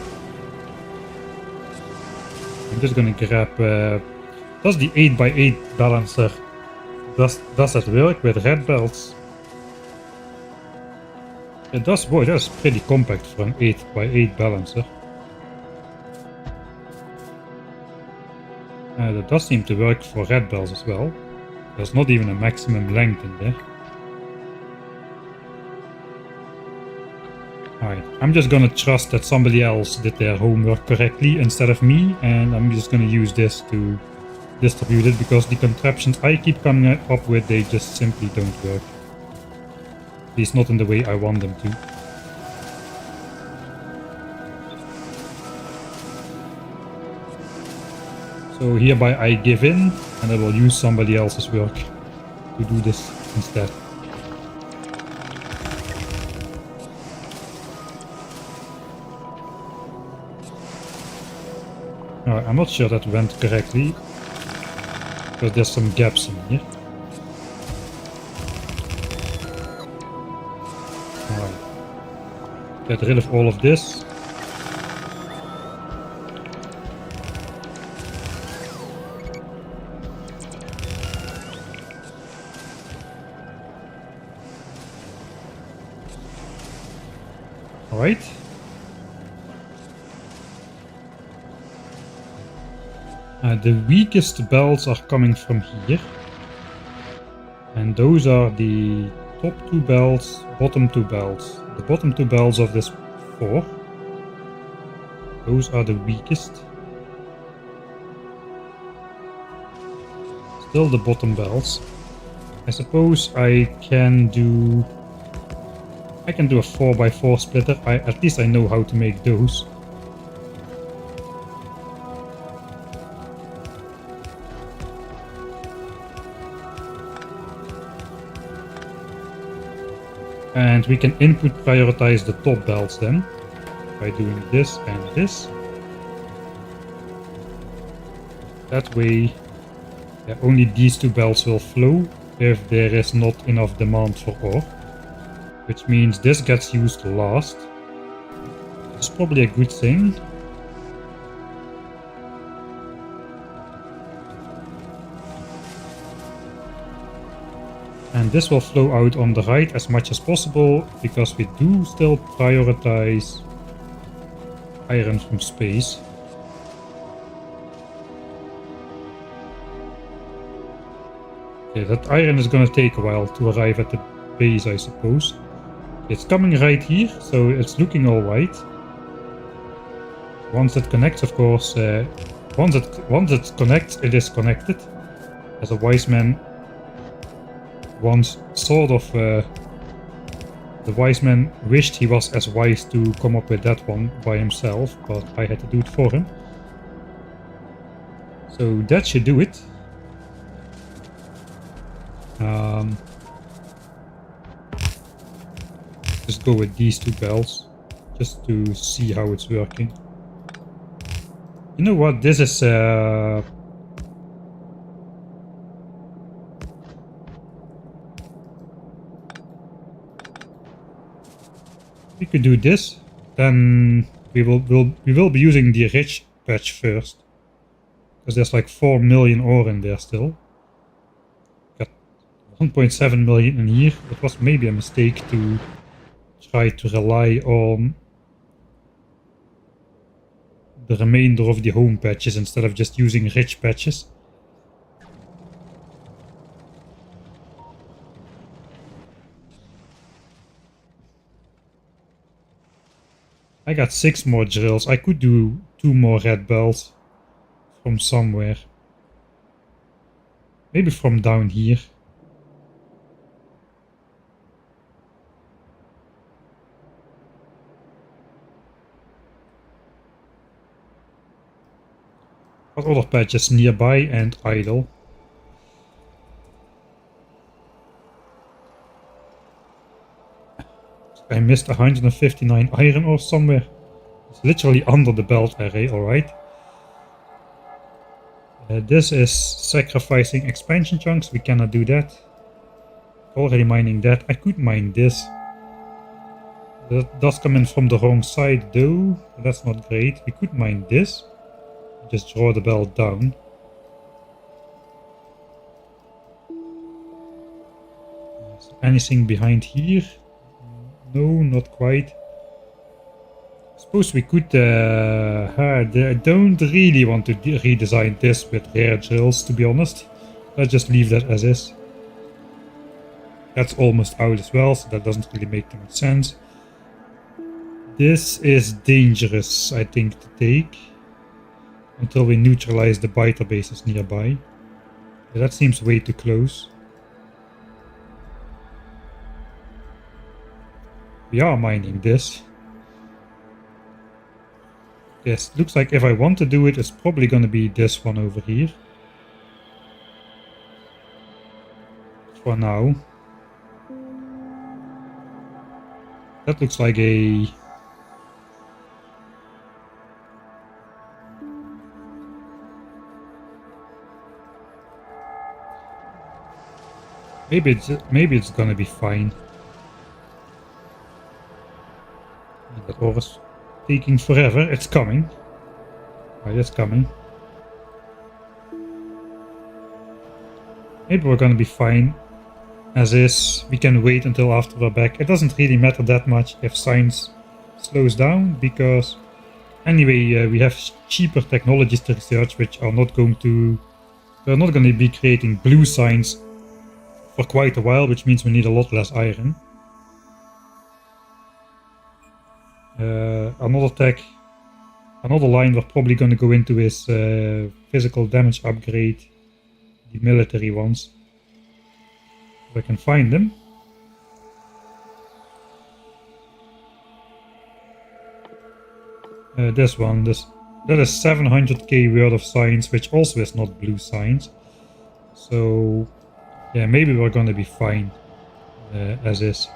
Does the 8x8 balancer, does that work with red belts? It does. Boy, that's pretty compact for an 8x8 balancer. That does seem to work for red belts as well. There's not even a maximum length in there. Alright, I'm just gonna trust that somebody else did their homework correctly instead of me, and I'm just gonna use this to distribute it, because the contraptions I keep coming up with, they just simply don't work. At least not in the way I want them to. So hereby I give in, and I will use somebody else's work to do this instead. I'm not sure that went correctly, because there's some gaps in here. Alright. Get rid of all of this. Alright. The weakest belts are coming from here. And those are the top two belts, bottom two belts. The bottom two belts of this 4. Those are the weakest. Still the bottom belts. I suppose I can do a 4x4 splitter. At least I know how to make those. And we can input prioritize the top belts then by doing this and this. That way, only these two belts will flow if there is not enough demand for ore, which means this gets used last. It's probably a good thing. And this will flow out on the right as much as possible, because we do still prioritize iron from space. Okay, that iron is gonna take a while to arrive at the base, I suppose. It's coming right here, so it's looking alright. Once it connects, of course, once it connects, it is connected. As a wise man once sort of, the wise man wished he was as wise to come up with that one by himself, but I had to do it for him. So that should do it. Just go with these two belts, just to see how it's working. You know what, this is we could do this, then we will be using the rich patch first, because there's like 4 million ore in there still. Got 1.7 million in here. It was maybe a mistake to try to rely on the remainder of the home patches instead of just using rich patches. I got 6 more drills. I could do 2 more red belts from somewhere. Maybe from down here. What other patches nearby and idle? I missed 159 iron ore somewhere. It's literally under the belt array, alright. This is sacrificing expansion chunks, we cannot do that. Already mining that. I could mine this. That does come in from the wrong side though, but that's not great. We could mine this. Just draw the belt down. Anything behind here? No, not quite. Suppose we could... I don't really want to redesign this with rare drills, to be honest. Let's just leave that as is. That's almost out as well, so that doesn't really make too much sense. This is dangerous, I think, to take until we neutralize the biter bases nearby. Yeah, that seems way too close. We are mining this. Yes, looks like if I want to do it, it's probably going to be this one over here. For now. That looks like a... Maybe it's gonna be fine. That ore is taking forever. It's coming. Right, it's coming. Maybe we're gonna be fine. As is, we can wait until after we're back. It doesn't really matter that much if science slows down, because anyway we have cheaper technologies to research which are not going to... We're not going to be creating blue science for quite a while, which means we need a lot less iron. Another line we're probably going to go into is physical damage upgrade, the military ones. If I can find them. This one, that is 700k worth of science, which also is not blue science. So yeah, maybe we're gonna be fine as is.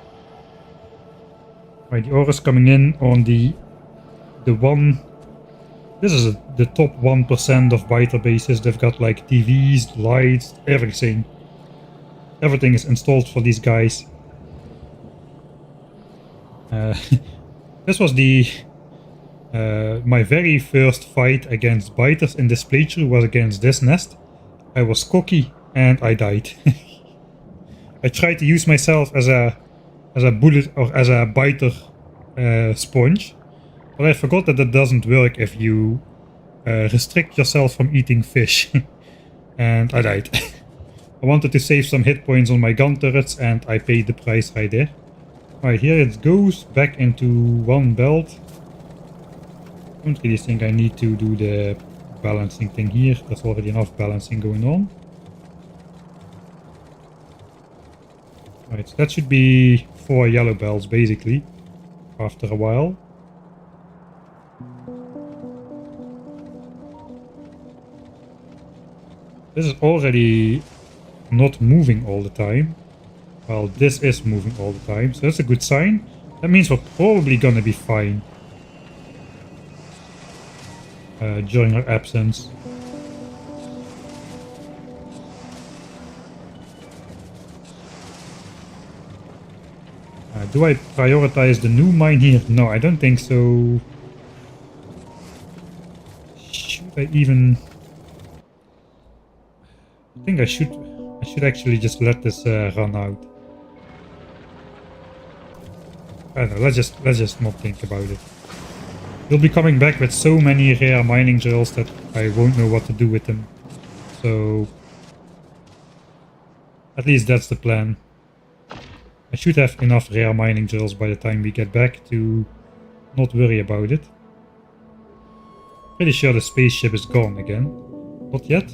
Right, the ore is coming in on the one. This is the top 1% of biter bases. They've got like TVs, lights, everything. Everything is installed for these guys. This was my very first fight against biters in this playthrough was against this nest. I was cocky and I died. I tried to use myself as a bullet or as a biter sponge, but I forgot that it doesn't work if you restrict yourself from eating fish. And I died. I wanted to save some hit points on my gun turrets and I paid the price right there. Alright, here it goes back into one belt. I don't really think I need to do the balancing thing here. There's already enough balancing going on. Right, so that should be 4 yellow belts basically, after a while. This is already not moving all the time. Well, this is moving all the time, so that's a good sign. That means we're probably gonna be fine during our absence. Do I prioritize the new mine here? No, I don't think so. Should I even... I think I should actually just let this run out. I don't know, let's just not think about it. We'll be coming back with so many rare mining drills that I won't know what to do with them. So at least that's the plan. I should have enough rare mining drills by the time we get back to not worry about it. Pretty sure the spaceship is gone again. Not yet.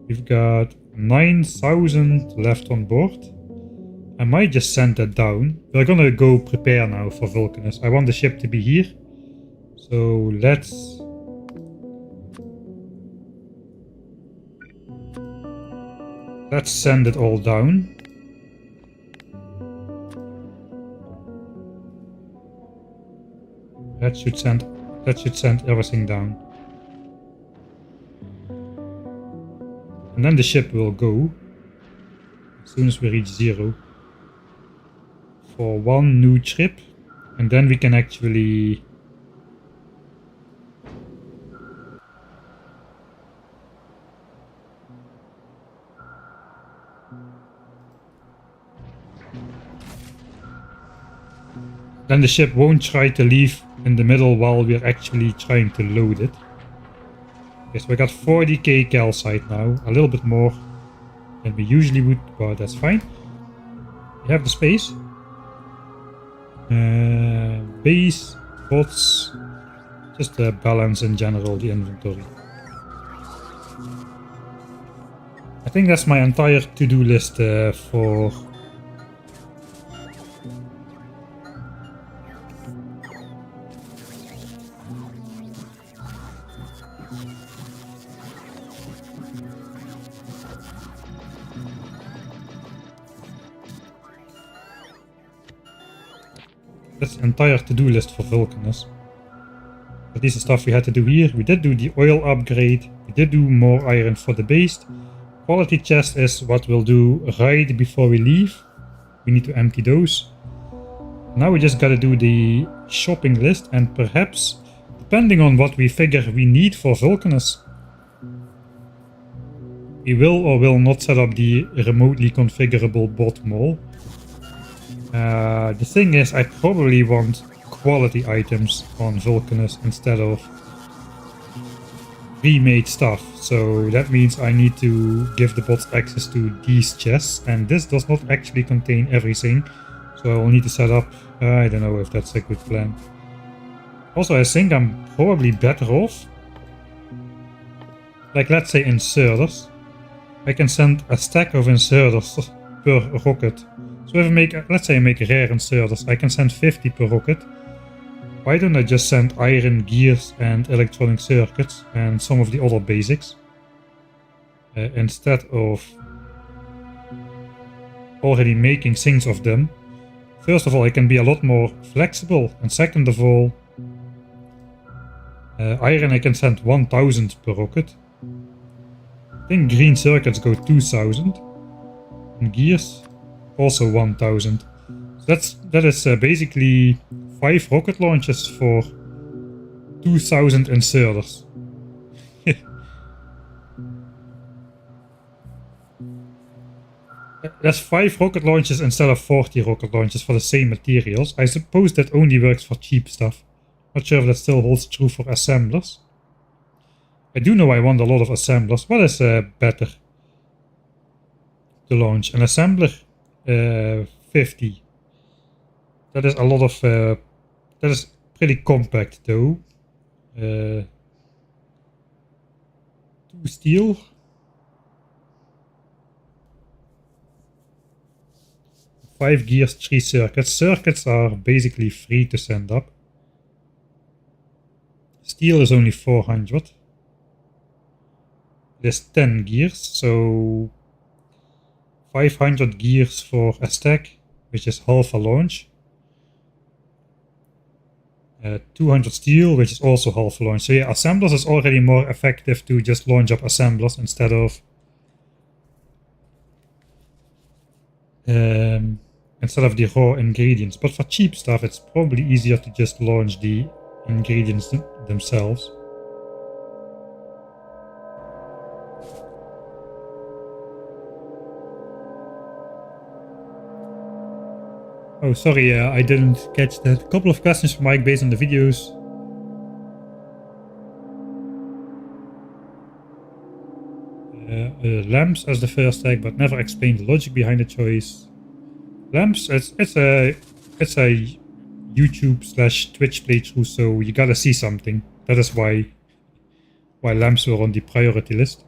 We've got 9,000 left on board. I might just send that down. We're gonna go prepare now for Vulcanus. I want the ship to be here. So let's send it all down. That should send everything down. And then the ship will go as soon as we reach 0 for 1 new trip, and then we can actually the ship won't try to leave in the middle while we're actually trying to load it. Okay, so we got 40k calcite now, a little bit more. than we usually would, but that's fine. We have the space. Base, bots, just balance in general the inventory. I think that's my entire to-do list for... That's the entire to-do list for Vulcanus. But this is stuff we had to do here. We did do the oil upgrade. We did do more iron for the base. Quality chest is what we'll do right before we leave. We need to empty those. Now we just gotta do the shopping list, and perhaps, depending on what we figure we need for Vulcanus, we will or will not set up the remotely configurable bot mall. The thing is, I probably want quality items on Vulcanus instead of pre-made stuff, so that means I need to give the bots access to these chests, and this does not actually contain everything, so I will need to set up... I don't know if that's a good plan. Also, I think I'm probably better off, like let's say inserters. I can send a stack of inserters per rocket. So if I make, let's say I make rare inserters, I can send 50 per rocket. Why don't I just send iron, gears and electronic circuits and some of the other basics instead of already making things of them? First of all, I can be a lot more flexible, and second of all, iron I can send 1000 per rocket. I think green circuits go 2000 and gears also 1000. So that is basically 5 rocket launches for 2000 inserters. That's 5 rocket launches instead of 40 rocket launches for the same materials. I suppose that only works for cheap stuff. Not sure if that still holds true for assemblers. I do know I want a lot of assemblers. What is better to launch? An assembler? 50. That is a lot of... that is pretty compact though. 2 steel. 5 gears, 3 circuits. Circuits are basically free to send up. Steel is only 400. There's 10 gears, so 500 gears for a stack, which is half a launch. 200 steel, which is also half a launch. So yeah, assemblers is already more effective to just launch up assemblers instead of the raw ingredients. But for cheap stuff, it's probably easier to just launch the ingredients themselves. Oh, sorry, I didn't catch that. A couple of questions from Mike based on the videos. Lamps as the first tag, but never explained the logic behind the choice. Lamps, it's a YouTube/Twitch playthrough, so you gotta see something. That is why lamps were on the priority list.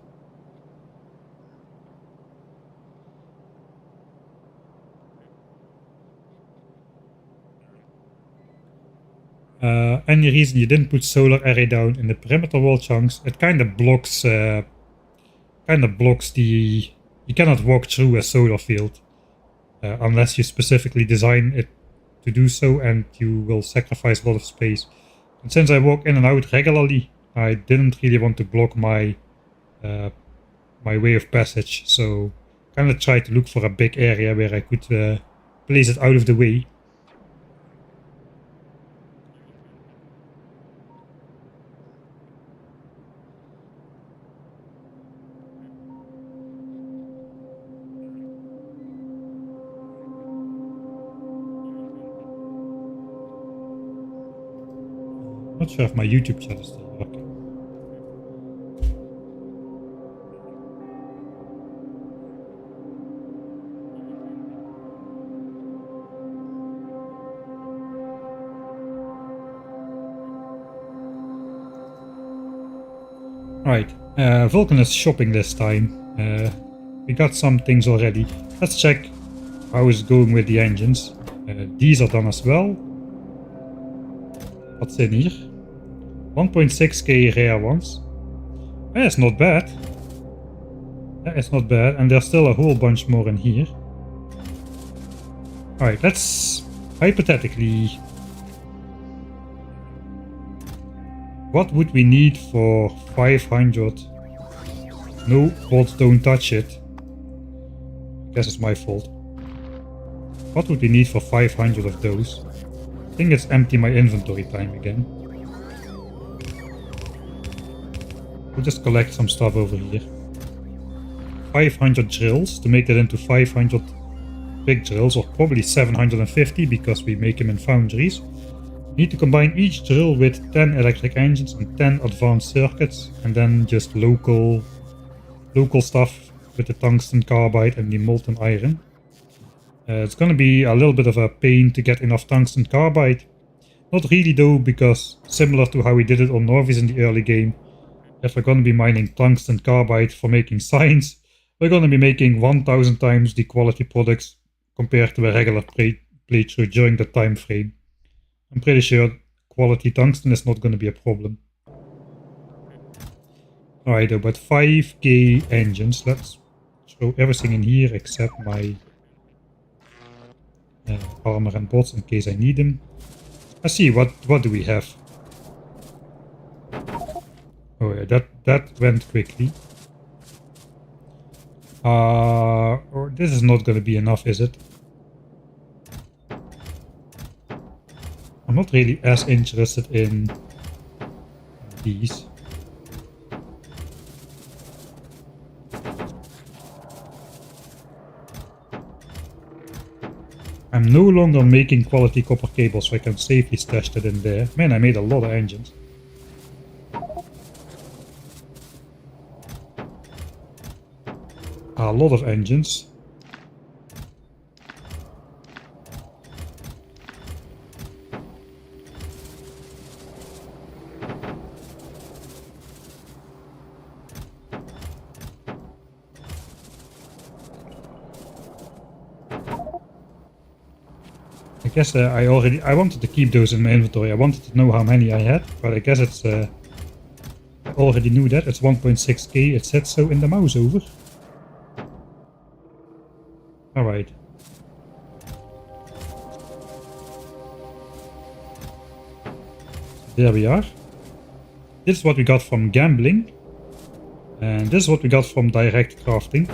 Any reason you didn't put solar array down in the perimeter wall chunks? It kind of blocks the... You cannot walk through a solar field unless you specifically design it to do so, and you will sacrifice a lot of space. And since I walk in and out regularly, I didn't really want to block my my way of passage, so kind of tried to look for a big area where I could place it out of the way. Not sure if my YouTube chat is still working. Right, Vulcanus shopping this time. We got some things already. Let's check how it's going with the engines. These are done as well. What's in here? 1.6k rare ones. That's not bad. That is not bad, and there's still a whole bunch more in here. Alright, let's hypothetically... What would we need for 500? No, bots don't touch it. Guess it's my fault. What would we need for 500 of those? I think it's empty my inventory time again. We'll just collect some stuff over here. 500 drills to make that into 500 big drills, or probably 750 because we make them in foundries. Need to combine each drill with 10 electric engines and 10 advanced circuits, and then just local stuff with the tungsten carbide and the molten iron. It's gonna be a little bit of a pain to get enough tungsten carbide. Not really though, because similar to how we did it on Norvis in the early game, if we're gonna be mining tungsten carbide for making signs, we're gonna be making 1000 times the quality products compared to a regular playthrough during the time frame. I'm pretty sure quality tungsten is not gonna be a problem. Alright though, but 5k engines, let's throw everything in here except my armor and bots in case I need them. Let's see, what do we have? Oh yeah, that went quickly. This is not gonna be enough, is it? I'm not really as interested in these. I'm no longer making quality copper cables, so I can safely stash that in there. Man, I made a lot of engines. A lot of engines. I guess I wanted to keep those in my inventory. I wanted to know how many I had, but I guess it's I already knew that. It's 1.6k. It said so in the mouse over. Alright. There we are. This is what we got from gambling. And this is what we got from direct crafting.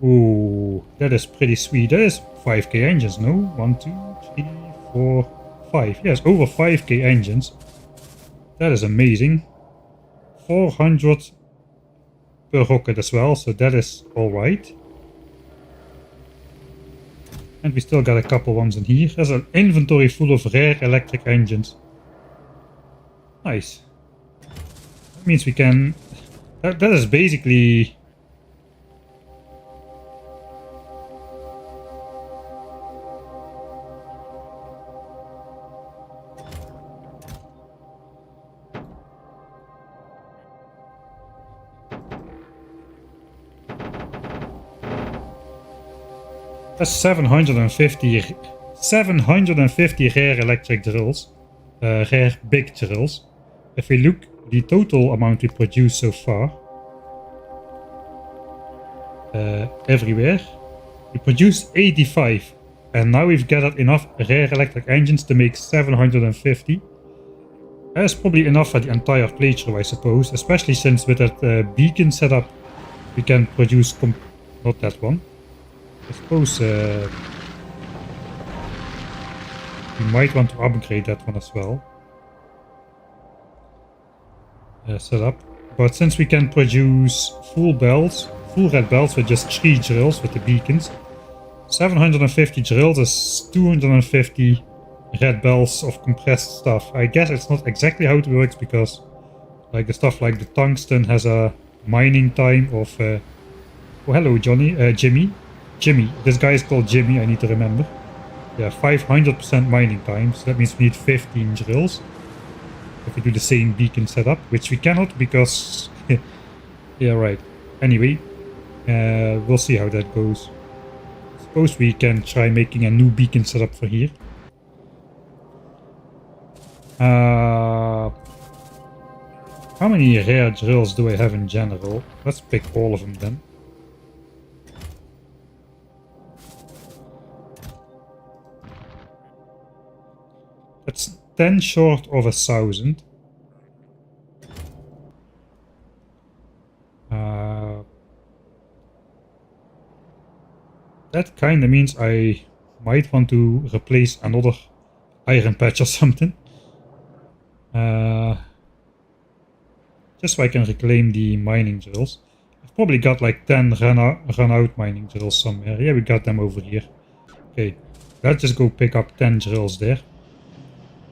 Ooh, that is pretty sweet. That is 5k engines, no? 1, 2, 3, 4, 5. Yes, over 5k engines. That is amazing. 400 per rocket as well, so that is alright. And we still got a couple ones in here. There's an inventory full of rare electric engines. Nice. That means we can... That is basically... That's 750 rare electric drills, rare big drills. If we look the total amount we produced so far, everywhere, we produced 85, and now we've gathered enough rare electric engines to make 750. That's probably enough for the entire playthrough, I suppose, especially since with that beacon setup we can produce not that one. I suppose we might want to upgrade that one as well. Setup. But since we can produce full red belts with just 3 drills with the beacons, 750 drills is 250 red belts of compressed stuff. I guess it's not exactly how it works because like the stuff like the tungsten has a mining time of... oh hello Jimmy. Jimmy, this guy is called Jimmy, I need to remember. Yeah, 500% mining time, so that means we need 15 drills. if we do the same beacon setup, which we cannot because... yeah, right. Anyway, we'll see how that goes. Suppose we can try making a new beacon setup for here. How many rare drills do I have in general? Let's pick all of them then. That's 10 short of 1,000. That kinda means I might want to replace another iron patch or something. Just so I can reclaim the mining drills. I've probably got like 10 run out mining drills somewhere. Yeah, we got them over here. Okay, let's just go pick up 10 drills there.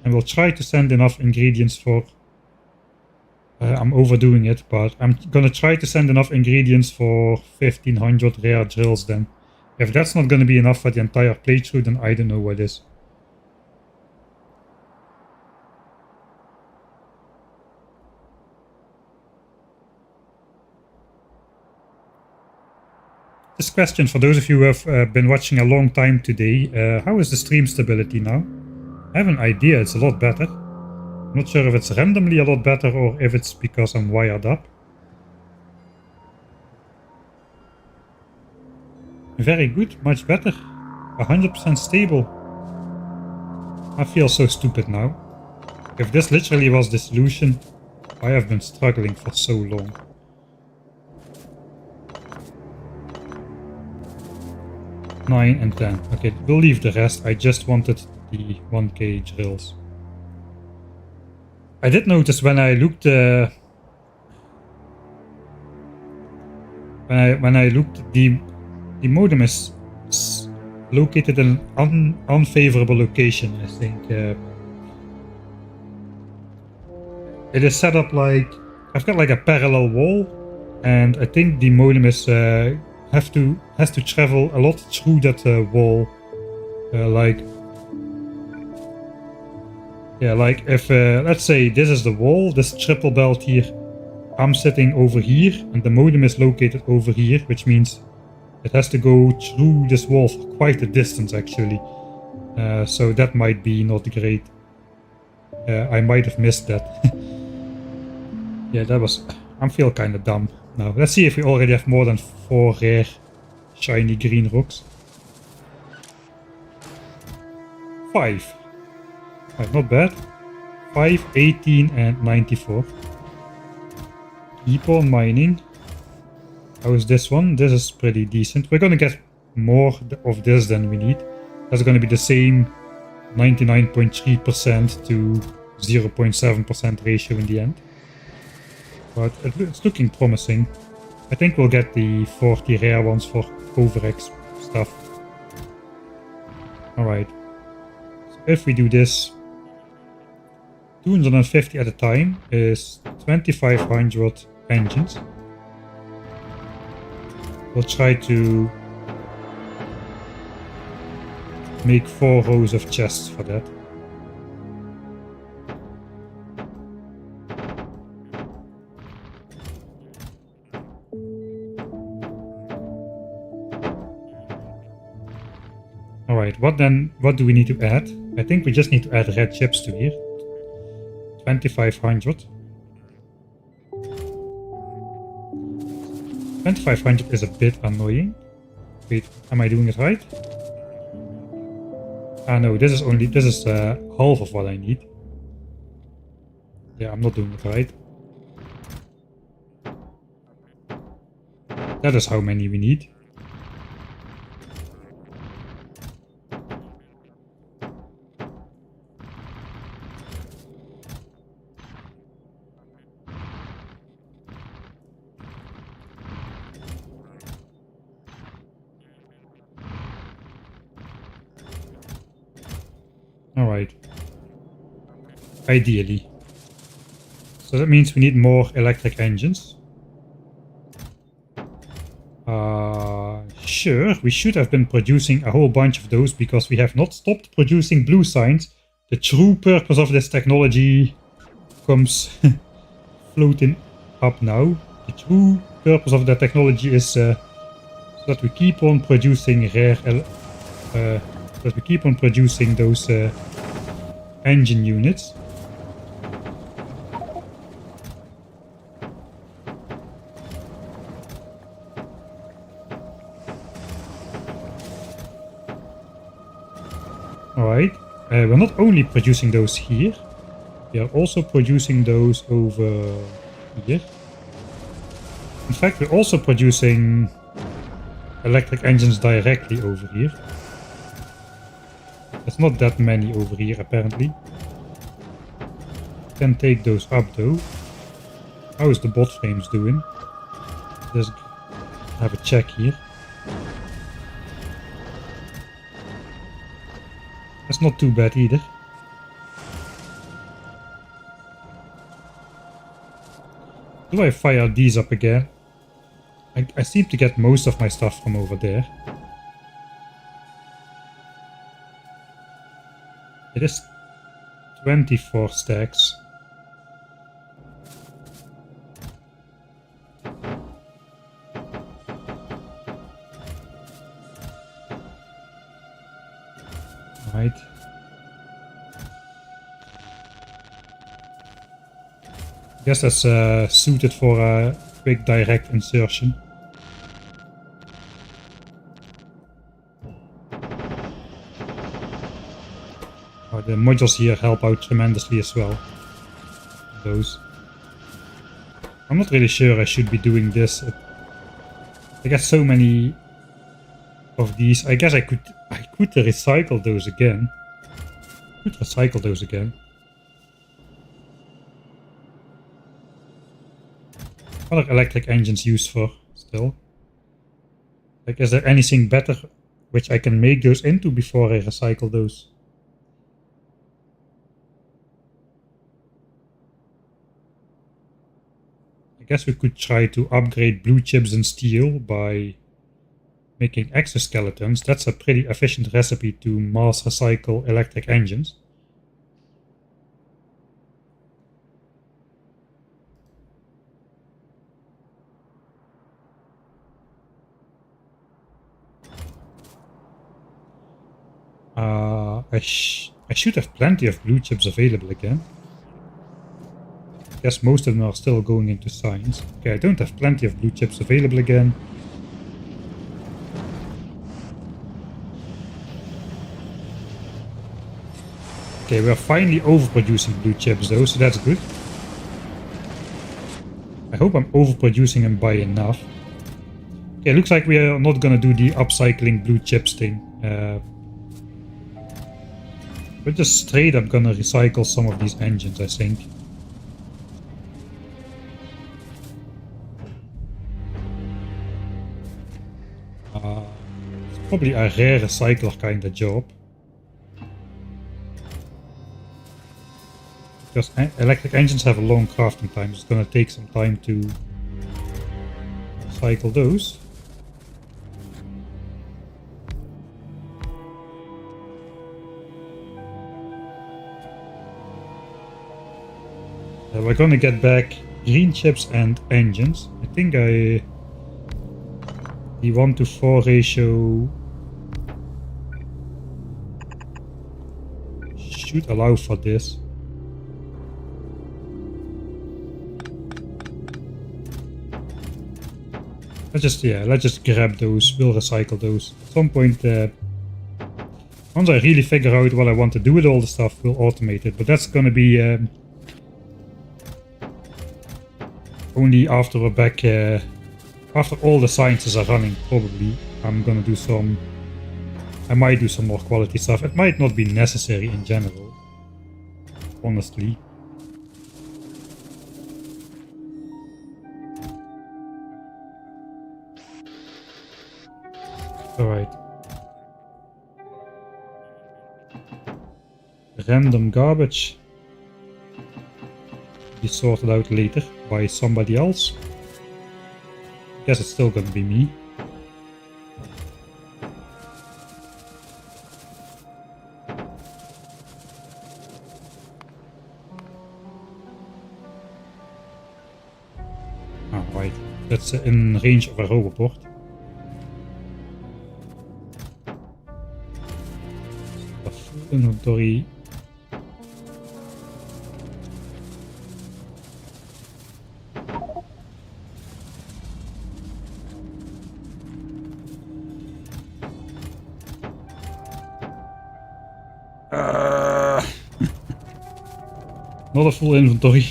And we'll try to send enough ingredients for... I'm overdoing it, but I'm gonna try to send enough ingredients for 1,500 rare drills then. If that's not gonna be enough for the entire playthrough, then I don't know what is. This question, for those of you who have been watching a long time today, how is the stream stability now? I have an idea, it's a lot better. I'm not sure if it's randomly a lot better or if it's because I'm wired up. Very good, much better. 100% stable. I feel so stupid now. If this literally was the solution, I have been struggling for so long. Nine and 10. Okay, we'll leave the rest. I just wanted the 1k drills. I did notice when I looked when I looked, the modem is located in an unfavorable location, I think. It is set up like... I've got like a parallel wall, and I think the modem is has to travel a lot through that wall. Like if let's say this is the wall, this triple belt here, I'm sitting over here, and the modem is located over here, which means it has to go through this wall for quite a distance actually. So that might be not great. I might have missed that. Yeah, that was... I feel kind of dumb now. Let's see if we already have more than 4 rare shiny green rocks. 5. Not bad. 5, 18 and 94. Keep on mining. How is this one? This is pretty decent. We're gonna get more of this than we need. That's gonna be the same 99.3% to 0.7% ratio in the end. But it's looking promising. I think we'll get the 40 rare ones for overx stuff. Alright. So if we do this, 250 at a time is 2,500 engines. We'll try to make 4 rows of chests for that. Alright, what do we need to add? I think we just need to add red chips to here. 2,500. 2,500 is a bit annoying. Wait, am I doing it right? Ah no, this is half of what I need. Yeah, I'm not doing it right. That is how many we need. Alright. Ideally. So that means we need more electric engines. Sure, we should have been producing a whole bunch of those because we have not stopped producing blue signs. The true purpose of this technology comes floating up now. The true purpose of that technology is so that we keep on producing those engine units. Alright, we're not only producing those here, we are also producing those over here. In fact, we're also producing electric engines directly over here. There's not that many over here, apparently. Can take those up, though. How is the bot frames doing? Let's have a check here. That's not too bad either. Do I fire these up again? I seem to get most of my stuff from over there. It is 24 stacks. Right. Guess that's suited for a quick direct insertion. The modules here help out tremendously as well. Those. I'm not really sure I should be doing this. I got so many of these. I guess I could recycle those again. What are electric engines used for still? Like, is there anything better which I can make those into before I recycle those? I guess we could try to upgrade blue chips and steel by making exoskeletons. That's a pretty efficient recipe to mass recycle electric engines. I should have plenty of blue chips available again. I guess most of them are still going into science. Okay, I don't have plenty of blue chips available again. Okay, we're finally overproducing blue chips though, so that's good. I hope I'm overproducing them by enough. Okay, looks like we are not gonna do the upcycling blue chips thing. We're just straight up gonna recycle some of these engines, I think. It's probably a rare recycler kind of job. Because electric engines have a long crafting time, so it's gonna take some time to recycle those. We're gonna get back green chips and engines. I think the 1:4 ratio should allow for this. Let's just grab those. We'll recycle those at some point. Once I really figure out what I want to do with all the stuff, we'll automate it. But that's gonna be only after we're back. After all the sciences are running, probably I'm gonna do some. I might do some more quality stuff. It might not be necessary in general, honestly. Alright. Random garbage. Be sorted out later by somebody else. Guess it's still gonna be me. That's in range of a roboport. Full inventory. Not a full inventory.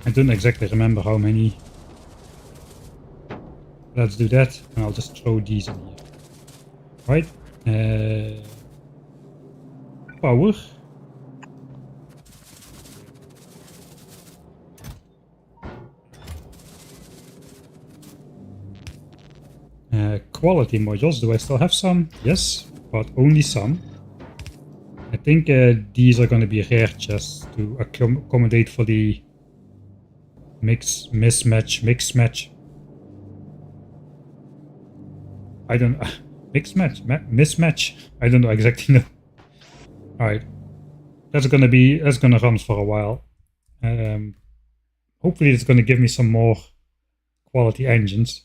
I don't exactly remember how many. Let's do that, and I'll just throw these in here. Right. Power. Quality modules, do I still have some? Yes, but only some. I think these are going to be rare chests to accommodate for the mix-match. I don't know. Mismatch? I don't know exactly know. Alright. That's gonna run for a while. Hopefully it's gonna give me some more quality engines.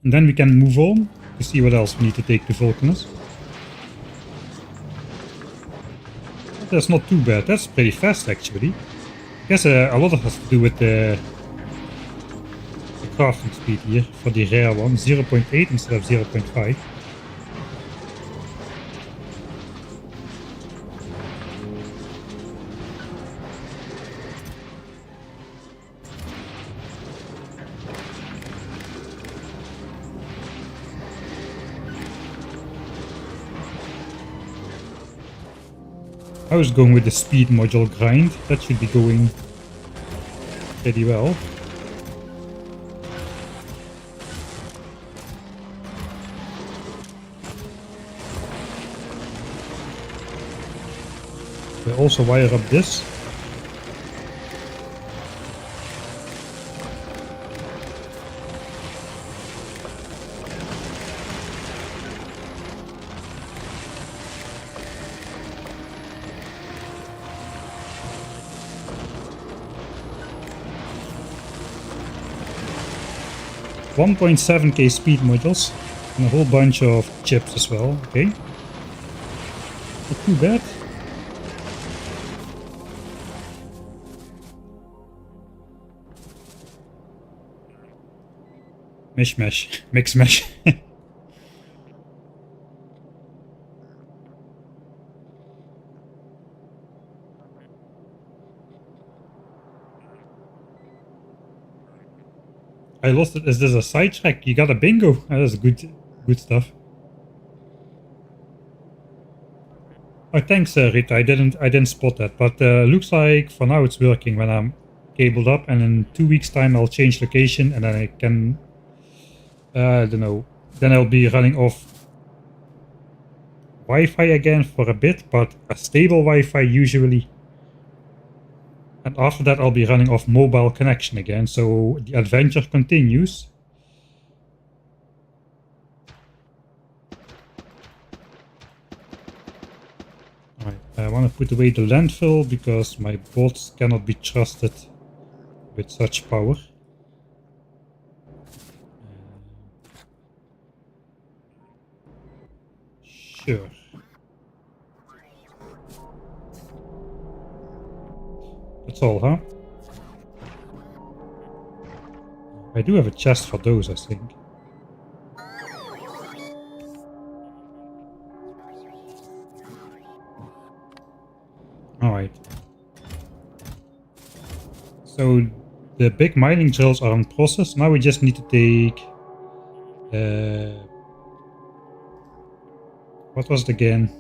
And then we can move on to see what else we need to take to Vulcanus. That's not too bad. That's pretty fast actually. I guess a lot of it has to do with the crafting speed here for the rare one. 0.8 instead of 0.5. I was going with the speed module grind. That should be going pretty well. We also wire up this. $1.7K speed modules and a whole bunch of chips as well. Okay, not too bad. Mix mash. I lost it. Is this a sidetrack? You got a bingo. That's good stuff. Oh, thanks, Rita. I didn't spot that, but looks like for now it's working when I'm cabled up, and in 2 weeks' time I'll change location, and then I can. I don't know. Then I'll be running off Wi-Fi again for a bit, but a stable Wi-Fi usually. And after that I'll be running off mobile connection again, so the adventure continues. Alright, I want to put away the landfill because my bots cannot be trusted with such power. Sure. That's all, huh? I do have a chest for those, I think. Alright. So the big mining drills are in process. Now we just need to take... what was it again?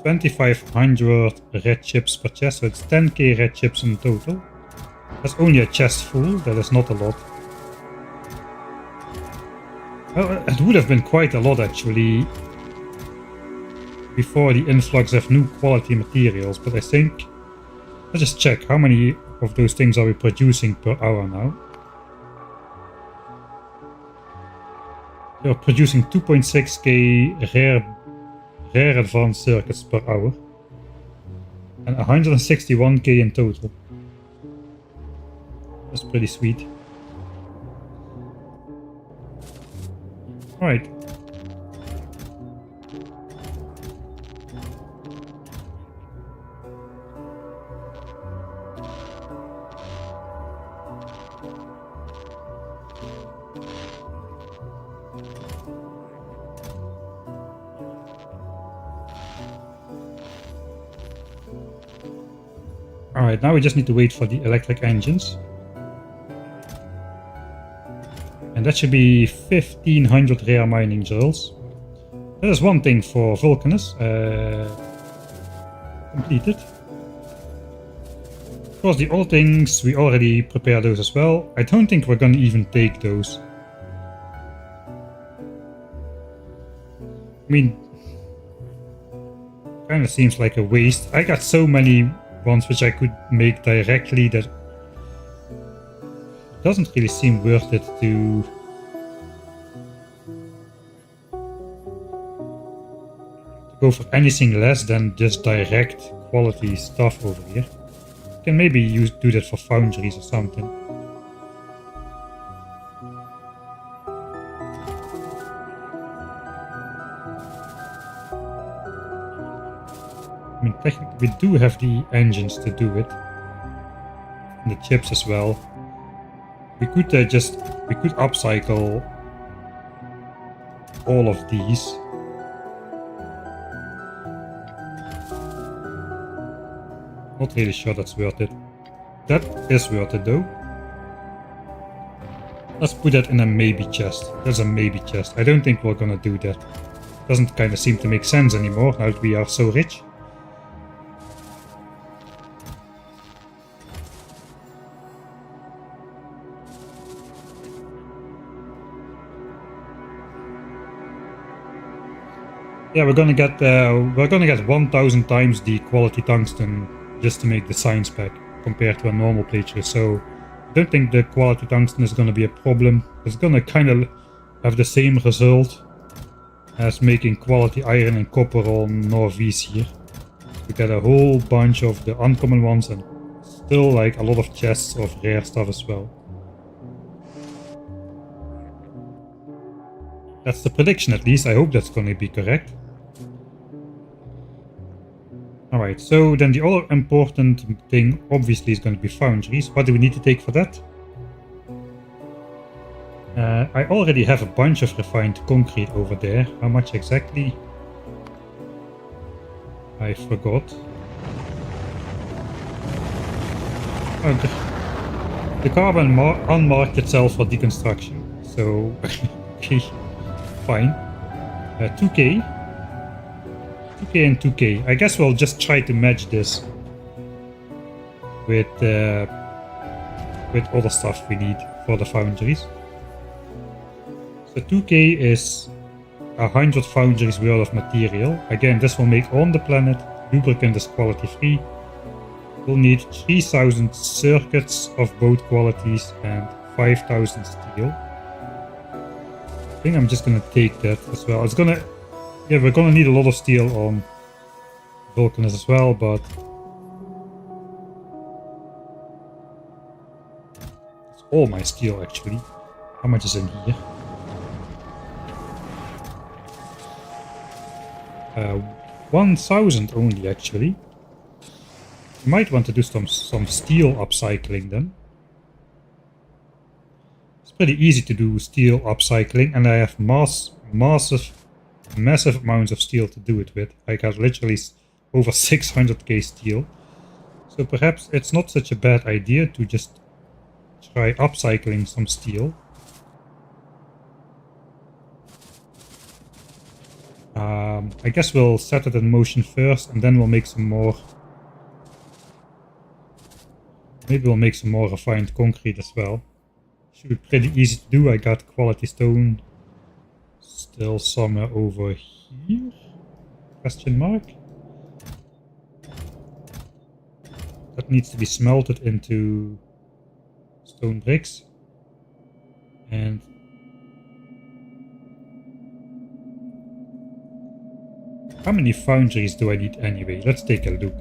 2,500 red chips per chest, so it's 10k red chips in total. That's only a chest full, that is not a lot. Well, it would have been quite a lot actually before the influx of new quality materials, but I think... Let's just check how many of those things are we producing per hour now. We are producing 2.6k rare advanced circuits per hour. And 161k in total. That's pretty sweet. Alright. Alright, now we just need to wait for the electric engines. And that should be 1500 rare mining drills. That is one thing for Vulcanus. Completed. Of course, the other things, we already prepared those as well. I don't think we're gonna even take those. I mean, kind of seems like a waste. I got so many ones which I could make directly that it doesn't really seem worth it to go for anything less than just direct quality stuff over here. You can maybe do that for foundries or something. I mean, technically we do have the engines to do it, and the chips as well. We could upcycle all of these. Not really sure that's worth it. That is worth it though. Let's put that in a maybe chest. That's a maybe chest. I don't think we're gonna do that. Doesn't kind of seem to make sense anymore now that we are so rich. Yeah, we're gonna get 1000 times the quality tungsten just to make the science pack compared to a normal plagiary. So I don't think the quality tungsten is gonna be a problem. It's gonna kind of have the same result as making quality iron and copper on Norvese here. We get a whole bunch of the uncommon ones and still like a lot of chests of rare stuff as well. That's the prediction at least. I hope that's gonna be correct. Alright, so then the other important thing obviously is going to be foundries. What do we need to take for that? I already have a bunch of refined concrete over there. How much exactly? I forgot. Oh, the carbon unmarked itself for deconstruction. So, okay, fine. 2k. 2k and 2k. I guess we'll just try to match this with other stuff we need for the foundries. So 2k is 100 foundries worth of material. Again, this will make on the planet. Lubricant is quality free. We'll need 3000 circuits of both qualities and 5000 steel. I think I'm just gonna take that as well. It's gonna... Yeah, we're gonna need a lot of steel on Vulcanus as well, but it's all my steel actually. How much is in here? 1000 only actually. You might want to do some steel upcycling then. It's pretty easy to do steel upcycling, and I have massive amounts of steel to do it with. I got literally over 600k steel. So perhaps it's not such a bad idea to just try upcycling some steel. I guess we'll set it in motion first and then we'll make some more. Maybe we'll make some more refined concrete as well. Should be pretty easy to do. I got quality stone still somewhere over here. Question mark? That needs to be smelted into stone bricks. And how many foundries do I need anyway? Let's take a look.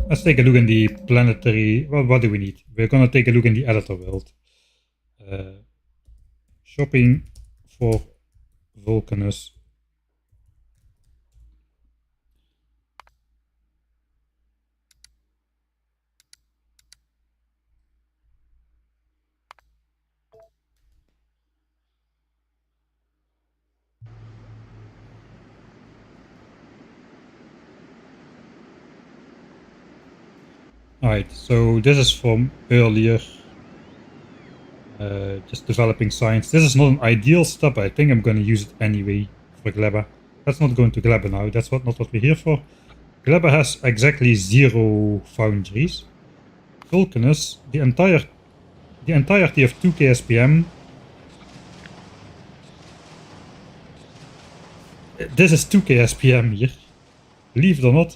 Let's take a look in the planetary... Well, what do we need? We're gonna take a look in the editor world. Shopping for Vulcanus. Alright, so this is from earlier. Just developing science. This is not an ideal step, but I think I'm going to use it anyway for Gleba. Let's not go into Gleba now, that's not what we're here for. Gleba has exactly 0 foundries. Vulcanus, the entirety of 2 KSPM. This is 2 KSPM here, believe it or not.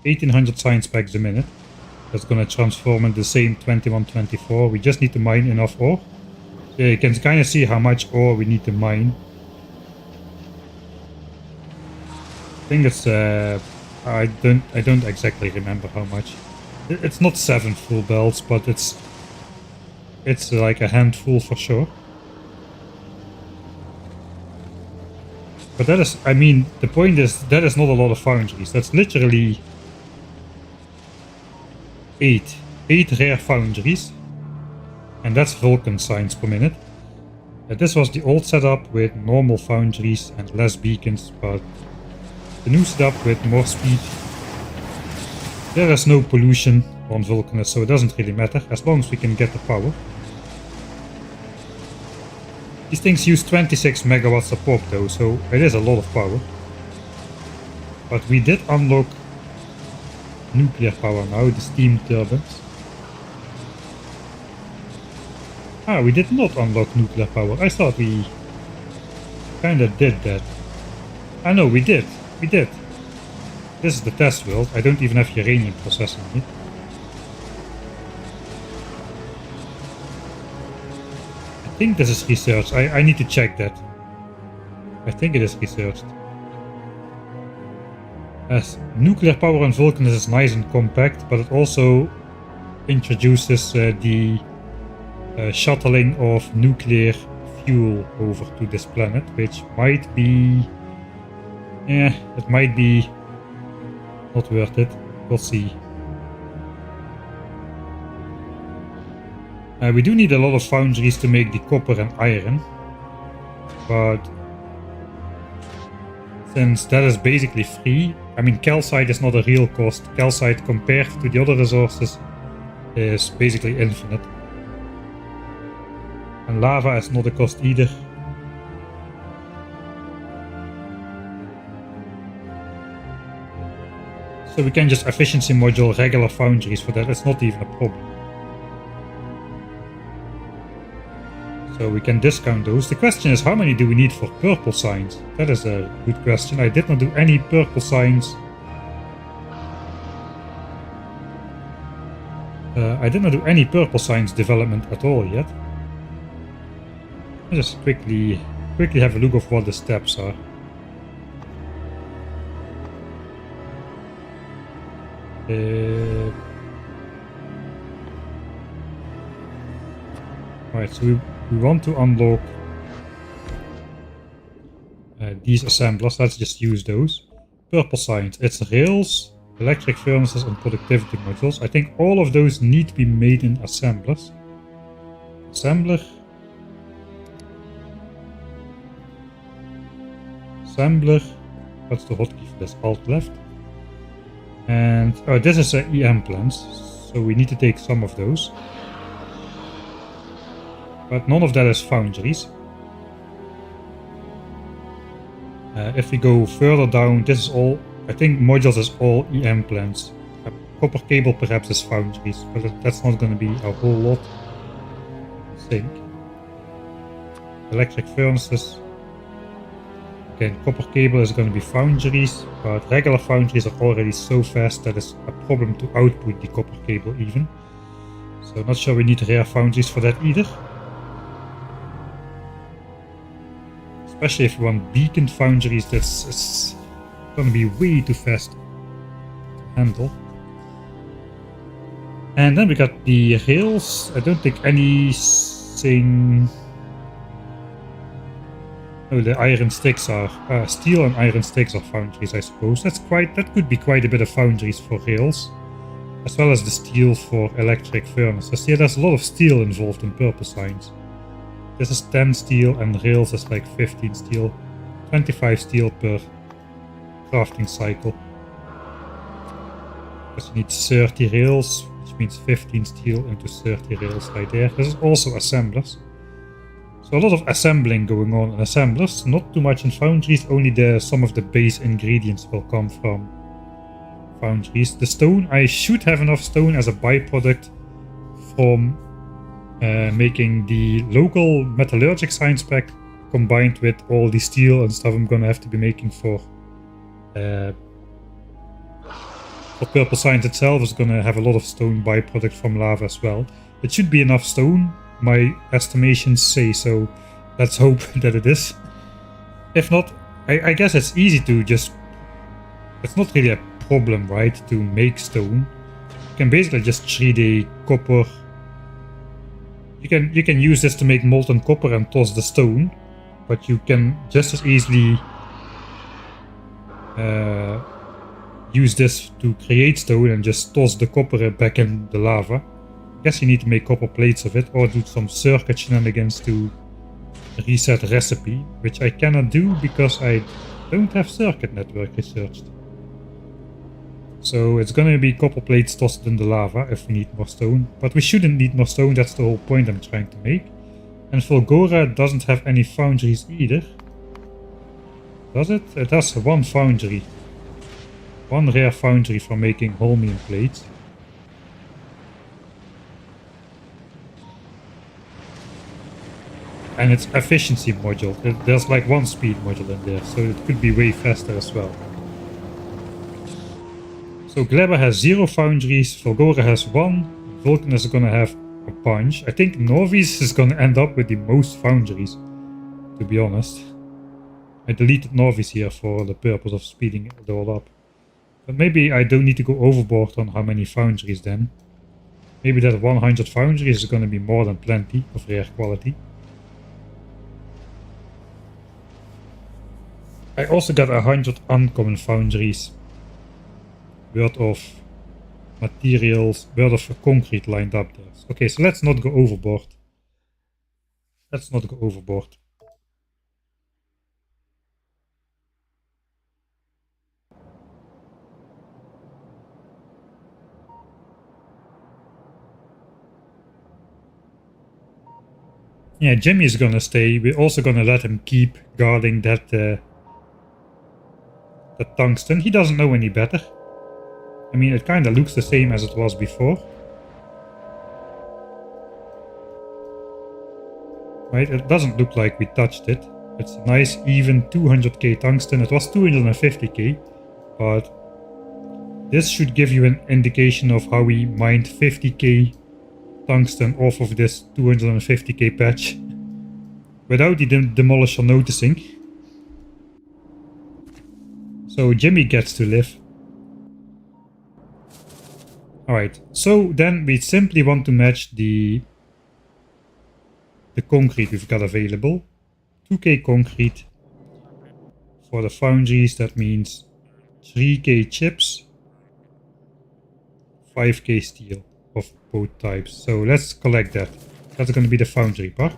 1800 science packs a minute. That's gonna transform into the same 2124. We just need to mine enough ore. Yeah, you can kind of see how much ore we need to mine. I think it's I don't exactly remember how much. It's not 7 full belts, but it's like a handful for sure. But that is, I mean, the point is that is not a lot of foundries. That's literally 8 rare foundries, and that's Vulcan science per minute. This was the old setup with normal foundries and less beacons, but the new setup with more speed. There is no pollution on Vulcanus, so it doesn't really matter as long as we can get the power. These things use 26 megawatts a pop though, so it is a lot of power. But we did unlock nuclear power now, the steam turbines. Ah, we did not unlock nuclear power. I thought we kinda did that. Ah no, we did. We did. This is the test world. I don't even have uranium processing here. I think this is researched. I need to check that. I think it is researched. As nuclear power on Vulcanus is nice and compact, but it also introduces the shuttling of nuclear fuel over to this planet, which might be... yeah, it might be not worth it. We'll see. We do need a lot of foundries to make the copper and iron, but since that is basically free, I mean calcite is not a real cost. Calcite compared to the other resources is basically infinite. And lava is not a cost either. So we can just efficiency module regular foundries for that, it's not even a problem. So we can discount those. The question is, how many do we need for purple signs? That is a good question. I did not do any purple signs. I did not do any purple signs development at all yet. I'll just quickly have a look of what the steps are. Alright, so we want to unlock these assemblers. Let's just use those. Purple signs. It's rails, electric furnaces, and productivity modules. I think all of those need to be made in assemblers. Assembler. Assembler. What's the hotkey for this? Alt left. And oh, this is EM plants, so we need to take some of those. But none of that is foundries. If we go further down, this is all, I think modules is all EM plants. Copper cable perhaps is foundries, but that's not going to be a whole lot. think. Electric furnaces. Again, copper cable is going to be foundries, but regular foundries are already so fast that it's a problem to output the copper cable even. So not sure we need rare foundries for that either. Especially if you want beacon foundries, that's going to be way too fast to handle. And then we got the rails. I don't think anything... Oh, the iron sticks are steel and iron sticks are foundries, I suppose. That could be quite a bit of foundries for rails, as well as the steel for electric furnaces. Yeah, there's a lot of steel involved in purple signs. This is 10 steel and rails is like 15 steel, 25 steel per crafting cycle. Because you need 30 rails, which means 15 steel into 30 rails right there. This is also assemblers. So a lot of assembling going on in assemblers, not too much in foundries, only some of the base ingredients will come from foundries. The stone, I should have enough stone as a byproduct from making the local metallurgic science pack combined with all the steel and stuff I'm gonna have to be making for purple science itself. Is gonna have a lot of stone byproduct from lava as well. It should be enough stone. My estimations say so. Let's hope that it is. If not, I guess it's easy to just... It's not really a problem, right, to make stone. You can basically just treat a copper... You can use this to make molten copper and toss the stone. But you can just as easily use this to create stone and just toss the copper back in the lava. I guess you need to make copper plates of it or do some circuit shenanigans to reset recipe, which I cannot do because I don't have circuit network researched. So it's gonna be copper plates tossed in the lava if we need more stone, but we shouldn't need more stone, that's the whole point I'm trying to make. And Vulgora doesn't have any foundries either. Does it? It has one foundry. One rare foundry for making holmium plates. And it's efficiency module. There's like one speed module in there, so it could be way faster as well. So Glebber has 0 foundries, Vulgora has 1, Vulcanus is gonna have a bunch. I think Norvis is gonna end up with the most foundries, to be honest. I deleted Norvis here for the purpose of speeding it all up. But maybe I don't need to go overboard on how many foundries then. Maybe that 100 foundries is gonna be more than plenty of rare quality. I also got 100 uncommon foundries worth of materials, worth of concrete lined up there. Okay, so let's not go overboard. Let's not go overboard. Yeah, Jimmy is gonna stay. We're also gonna let him keep guarding that tungsten. He doesn't know any better. I mean, it kind of looks the same as it was before. Right, it doesn't look like we touched it. It's a nice even 200k tungsten. It was 250k, but this should give you an indication of how we mined 50k tungsten off of this 250k patch without the demolisher noticing. So Jimmy gets to live. Alright, so then we simply want to match the concrete we've got available. 2k concrete for the foundries, that means 3k chips, 5k steel of both types. So let's collect that. That's going to be the foundry part.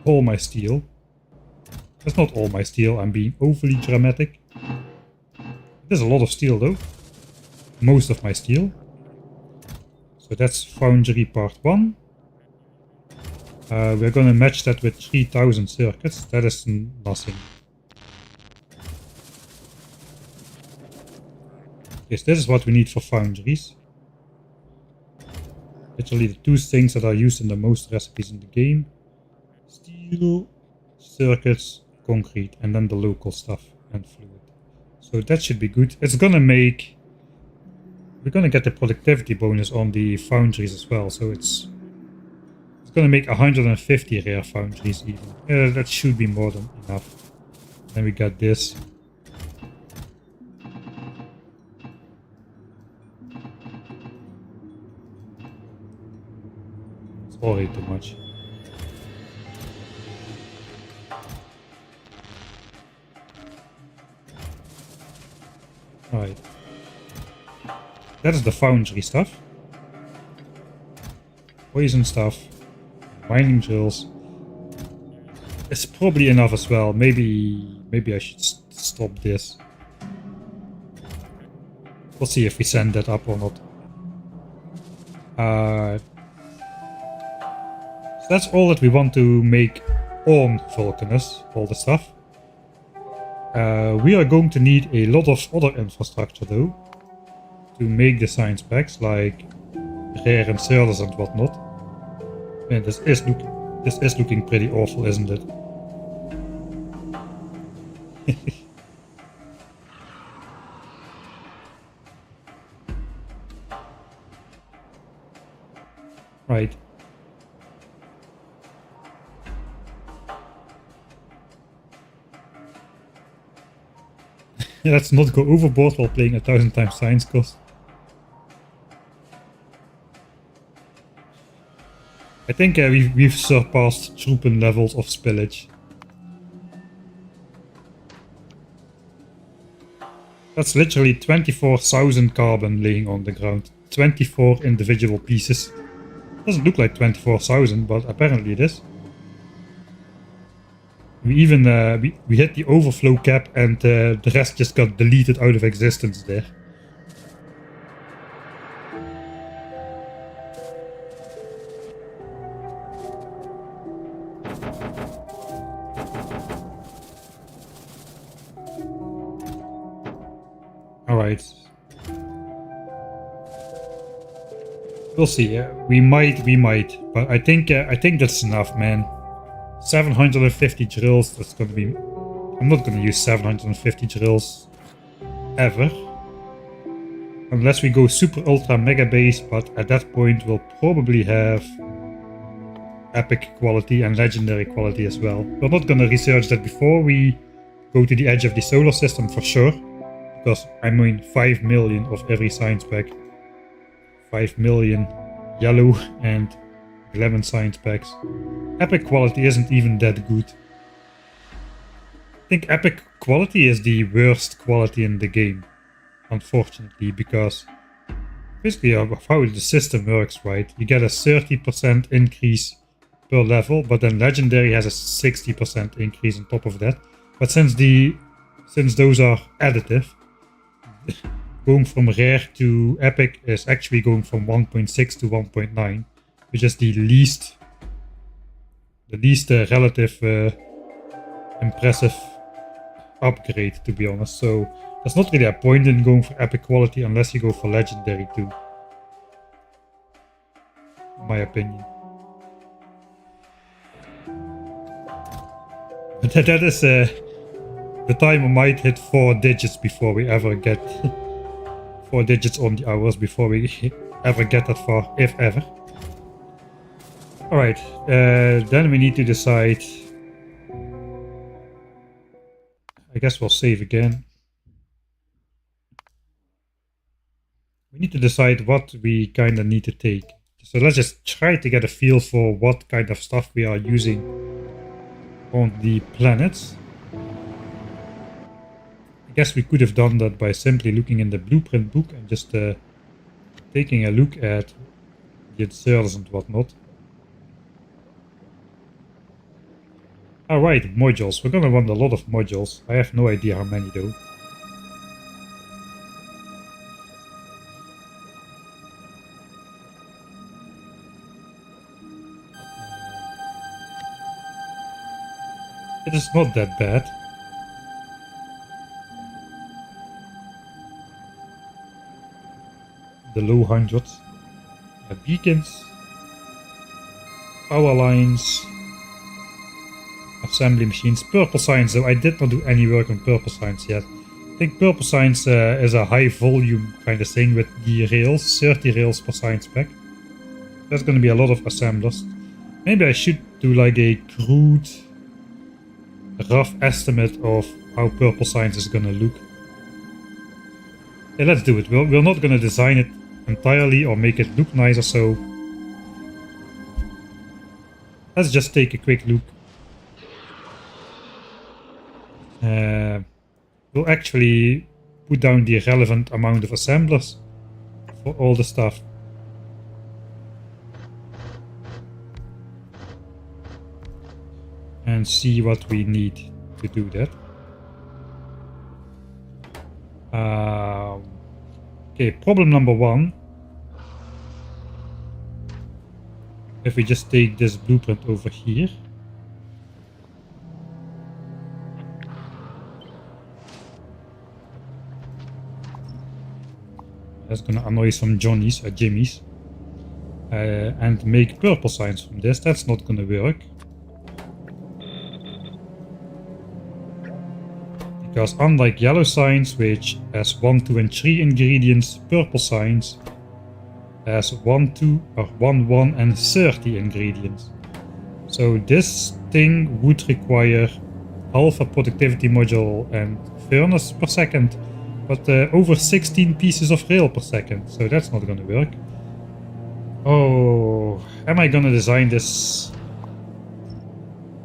All my steel. That's not all my steel, I'm being overly dramatic. There's a lot of steel though. Most of my steel. So that's foundry part 1. We're gonna match that with 3000 circuits. That is nothing. Yes, this is what we need for foundries. Literally the two things that are used in the most recipes in the game. Steel, circuits, concrete, and then the local stuff and fluid. So that should be good. It's gonna make... We're gonna get the productivity bonus on the foundries as well, so it's gonna make 150 rare foundries even. That should be more than enough. Then we got this. It's already too much. Alright. That is the foundry stuff. Poison stuff. Mining drills. It's probably enough as well. Maybe I should stop this. We'll see if we send that up or not. So that's all that we want to make on Vulcanus, all the stuff. We are going to need a lot of other infrastructure though, to make the science packs, like rare inserters and whatnot. Man, this is looking pretty awful, isn't it? Right. Let's not go overboard while playing 1000 times science cost. I think we've surpassed Troopen levels of spillage. That's literally 24,000 carbon laying on the ground. 24 individual pieces. Doesn't look like 24,000, but apparently it is. We even we hit the overflow cap, and the rest just got deleted out of existence there. Alright. We'll see. We might, but I think that's enough, man. 750 drills. That's gonna be. I'm not gonna use 750 drills ever, unless we go super ultra mega base. But at that point, we'll probably have epic quality and legendary quality as well. We're not gonna research that before we go to the edge of the solar system for sure, because I mean 5 million of every science pack. 5 million yellow and 11 science packs. Epic quality isn't even that good. I think epic quality is the worst quality in the game, unfortunately, because basically of how the system works, right? You get a 30% increase per level, but then legendary has a 60% increase on top of that. But since those are additive, going from rare to epic is actually going from 1.6 to 1.9, which is the least relative impressive upgrade, to be honest. So there's not really a point in going for epic quality unless you go for legendary too, in my opinion. But that is the timer might hit 4 digits before we ever get 4 digits on the hours before we ever get that far, if ever. Alright, then we need to decide. I guess we'll save again. We need to decide what we kind of need to take. So let's just try to get a feel for what kind of stuff we are using on the planets. I guess we could have done that by simply looking in the blueprint book and just taking a look at the inserters and whatnot. Alright, modules. We're gonna want a lot of modules. I have no idea how many though. It is not that bad. The low hundreds. Beacons. power lines, assembly machines, purple science. Though I did not do any work on purple science yet. I think purple science is a high volume kind of thing with the rails, 30 rails per science pack. There's going to be a lot of assemblers. Maybe I should do like a crude, rough estimate of how purple science is going to look. Yeah, let's do it. We're not going to design it entirely or make it look nicer, so let's just take a quick look. We'll actually put down the relevant amount of assemblers for all the stuff. And see what we need to do that. Okay, problem number one. If we just take this blueprint over here. That's gonna annoy some Johnnies or Jimmies. And make purple signs from this. That's not gonna work. Because unlike yellow signs, which has 1, 2 and 3 ingredients, purple signs has 1, 2 or 1, 1 and 30 ingredients. So this thing would require half a productivity module and furnace per second, but over 16 pieces of rail per second, so that's not gonna work. Oh, am I gonna design this?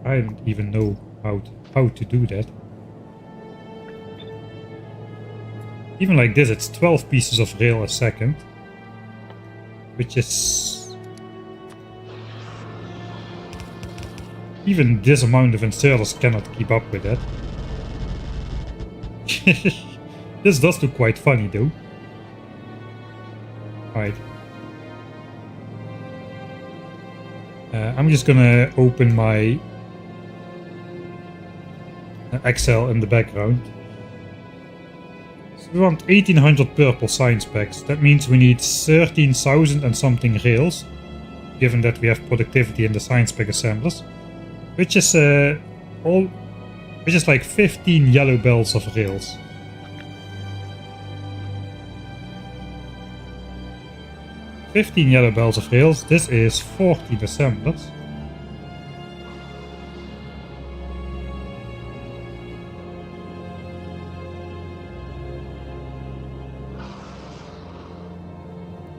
I don't even know how to do that. Even like this, it's 12 pieces of rail a second, which is... Even this amount of inserters cannot keep up with that. This does look quite funny though. Right. I'm just gonna open my Excel in the background. We want 1800 purple science packs. That means we need 13,000 and something rails, given that we have productivity in the science pack assemblers, which is like 15 yellow bells of rails. "15 yellow bells of rails, this is 14 assemblers.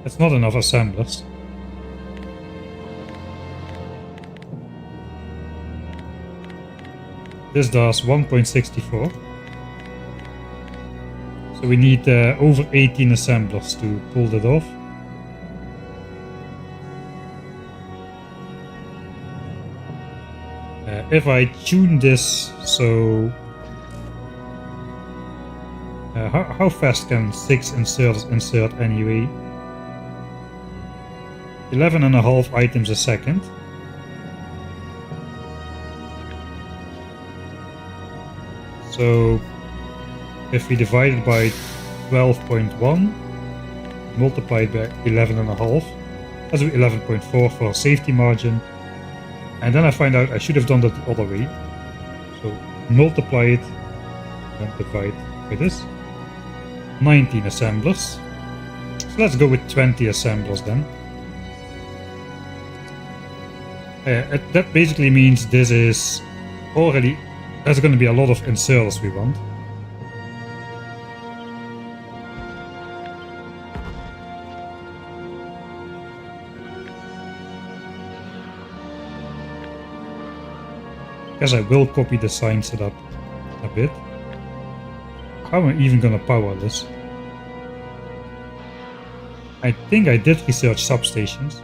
That's not enough assemblers. This does 1.64. So we need over 18 assemblers to pull that off. If I tune this, so how fast can 6 inserters insert anyway? 11.5 items a second. So if we divide it by 12.1, multiply it by 11.5, let's do 11.4 for a safety margin. And then I find out I should have done that the other way. So multiply it and divide by this. 19 assemblers. So let's go with 20 assemblers then. That basically means this is already... There's going to be a lot of inserters we want. Guess I will copy the sign setup a bit. How am I even gonna power this? I think I did research substations.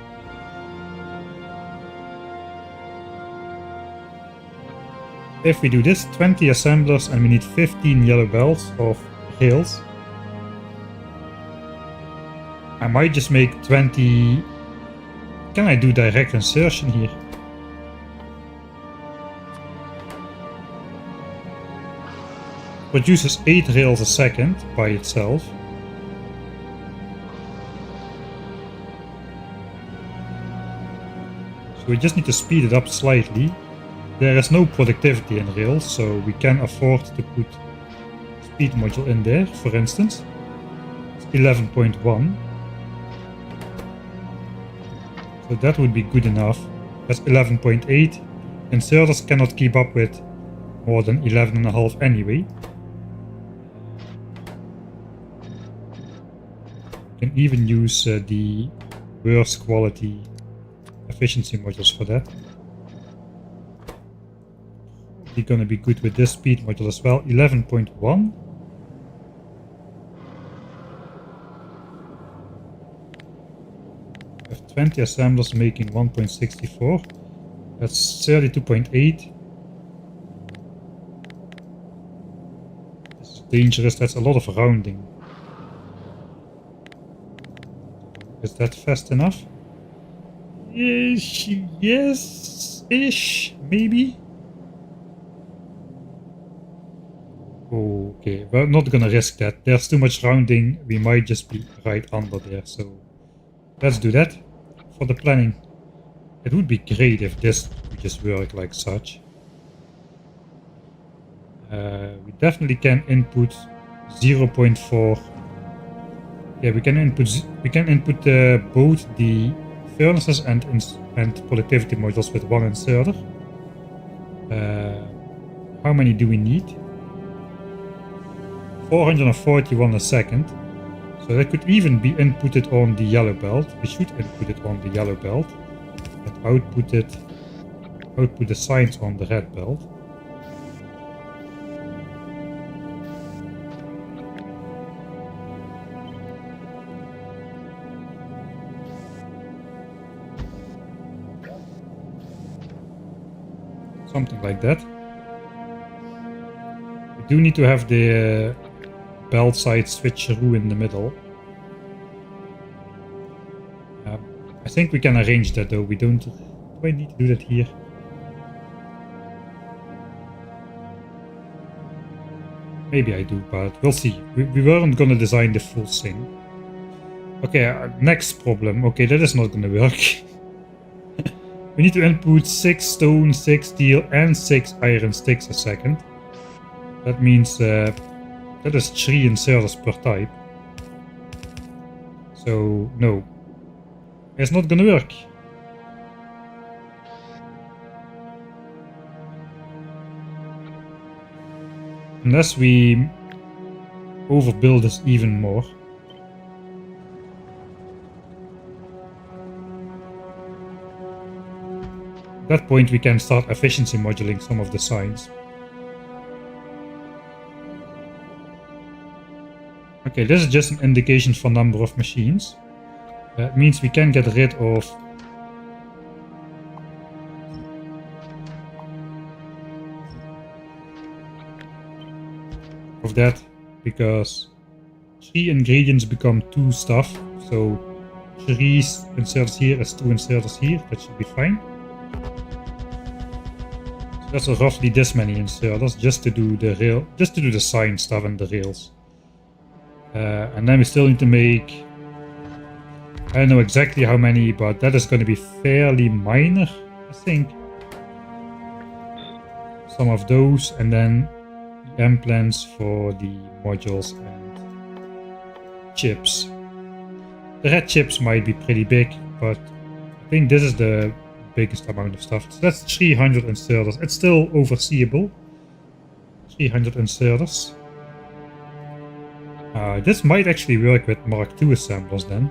If we do this, 20 assemblers and we need 15 yellow bells of rails. I might just make 20... Can I do direct insertion here? Produces 8 rails a second by itself. So we just need to speed it up slightly. There is no productivity in Rails, so we can afford to put speed module in there, for instance. It's 11.1. So that would be good enough. That's 11.8. Inserters cannot keep up with more than 11.5 anyway. You can even use the worse quality efficiency modules for that. Probably gonna be good with this speed module as well. 11.1. We have 20 assemblers making 1.64. That's 32.8. This is dangerous. That's a lot of rounding. Is that fast enough? Yes-ish, maybe. Okay, we're not gonna risk that. There's too much rounding. We might just be right under there, so let's do that for the planning. It would be great if this would just work like such. We definitely can input 0.4. Yeah, we can input both the furnaces and productivity modules with one inserter. How many do we need? 441 a second. So that could even be inputted on the yellow belt. We should input it on the yellow belt and output the signs on the red belt. Something like that. We do need to have the belt side switcheroo in the middle. I think we can arrange that though. We don't. Do I need to do that here? Maybe I do, but we'll see. We weren't gonna design the full thing. Okay, next problem. Okay, that is not gonna work. We need to input 6 stone, 6 steel, and 6 iron sticks a second. That means that is 3 inserters per type. So, no. It's not gonna work. Unless we overbuild this even more. At that point we can start efficiency moduling some of the signs. Okay, this is just an indication for number of machines. That means we can get rid of that, because 3 ingredients become 2 stuff. So 3 inserters here is 2 inserters here. That should be fine. So that's roughly this many inserters just to do the sign stuff and the rails. And then we still need to make, I don't know exactly how many, but that is going to be fairly minor, I think. Some of those, and then implants for the modules and chips. The red chips might be pretty big, but I think this is the biggest amount of stuff. So that's 300 inserters. It's still overseeable. 300 inserters. This might actually work with Mark II assemblers then,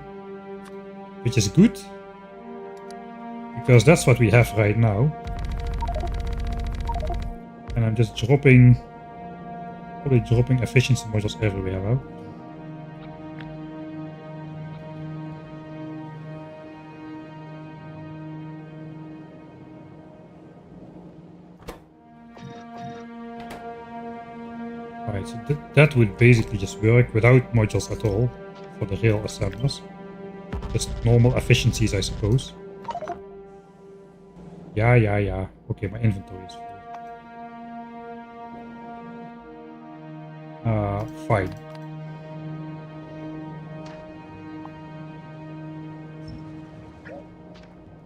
which is good, because that's what we have right now. And I'm just probably dropping efficiency modules everywhere now. Alright, so that would basically just work without modules at all for the rail assemblers. Just normal efficiencies, I suppose. Yeah. Okay, my inventory is full. Fine.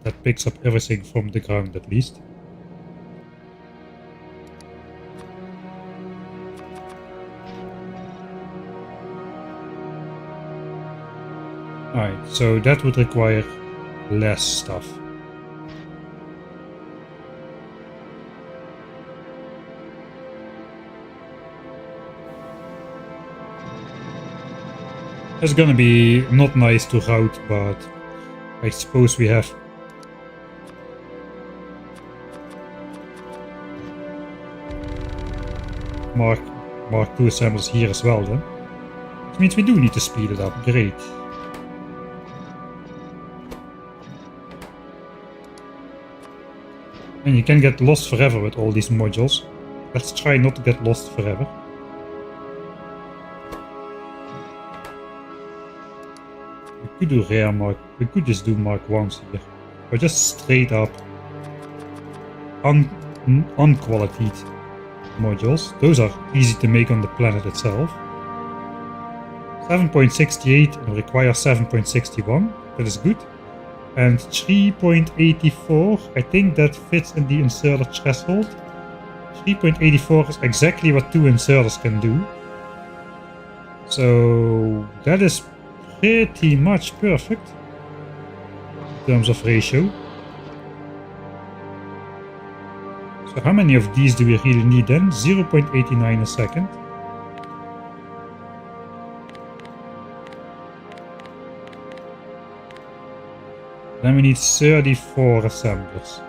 that picks up everything from the ground at least. Alright, so that would require less stuff. It's gonna be not nice to route, but I suppose we have Mark II assemblers here as well then. Which means we do need to speed it up, great. And you can get lost forever with all these modules. Let's try not to get lost forever. We could do rare Mark, we could just do Mark 1s here. Or just straight up unqualified modules. Those are easy to make on the planet itself. 7.68 and require 7.61, that is good. And 3.84, I think that fits in the inserter threshold. 3.84 is exactly what 2 inserters can do. So that is pretty much perfect in terms of ratio. So how many of these do we really need then? 0.89 a second. Then we need 34 assemblers.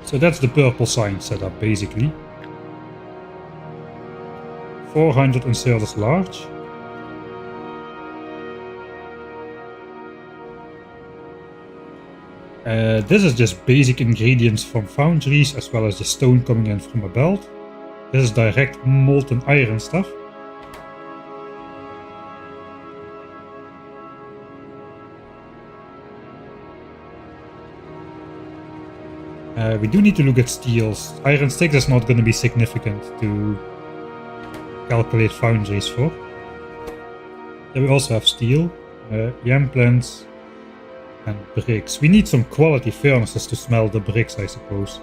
So that's the purple sign setup basically. 400 inserters large. This is just basic ingredients from foundries as well as the stone coming in from a belt. This is direct molten iron stuff. We do need to look at steels. Iron sticks is not going to be significant to calculate foundries for. Then we also have steel, EM plants, and bricks. We need some quality furnaces to smelt the bricks, I suppose.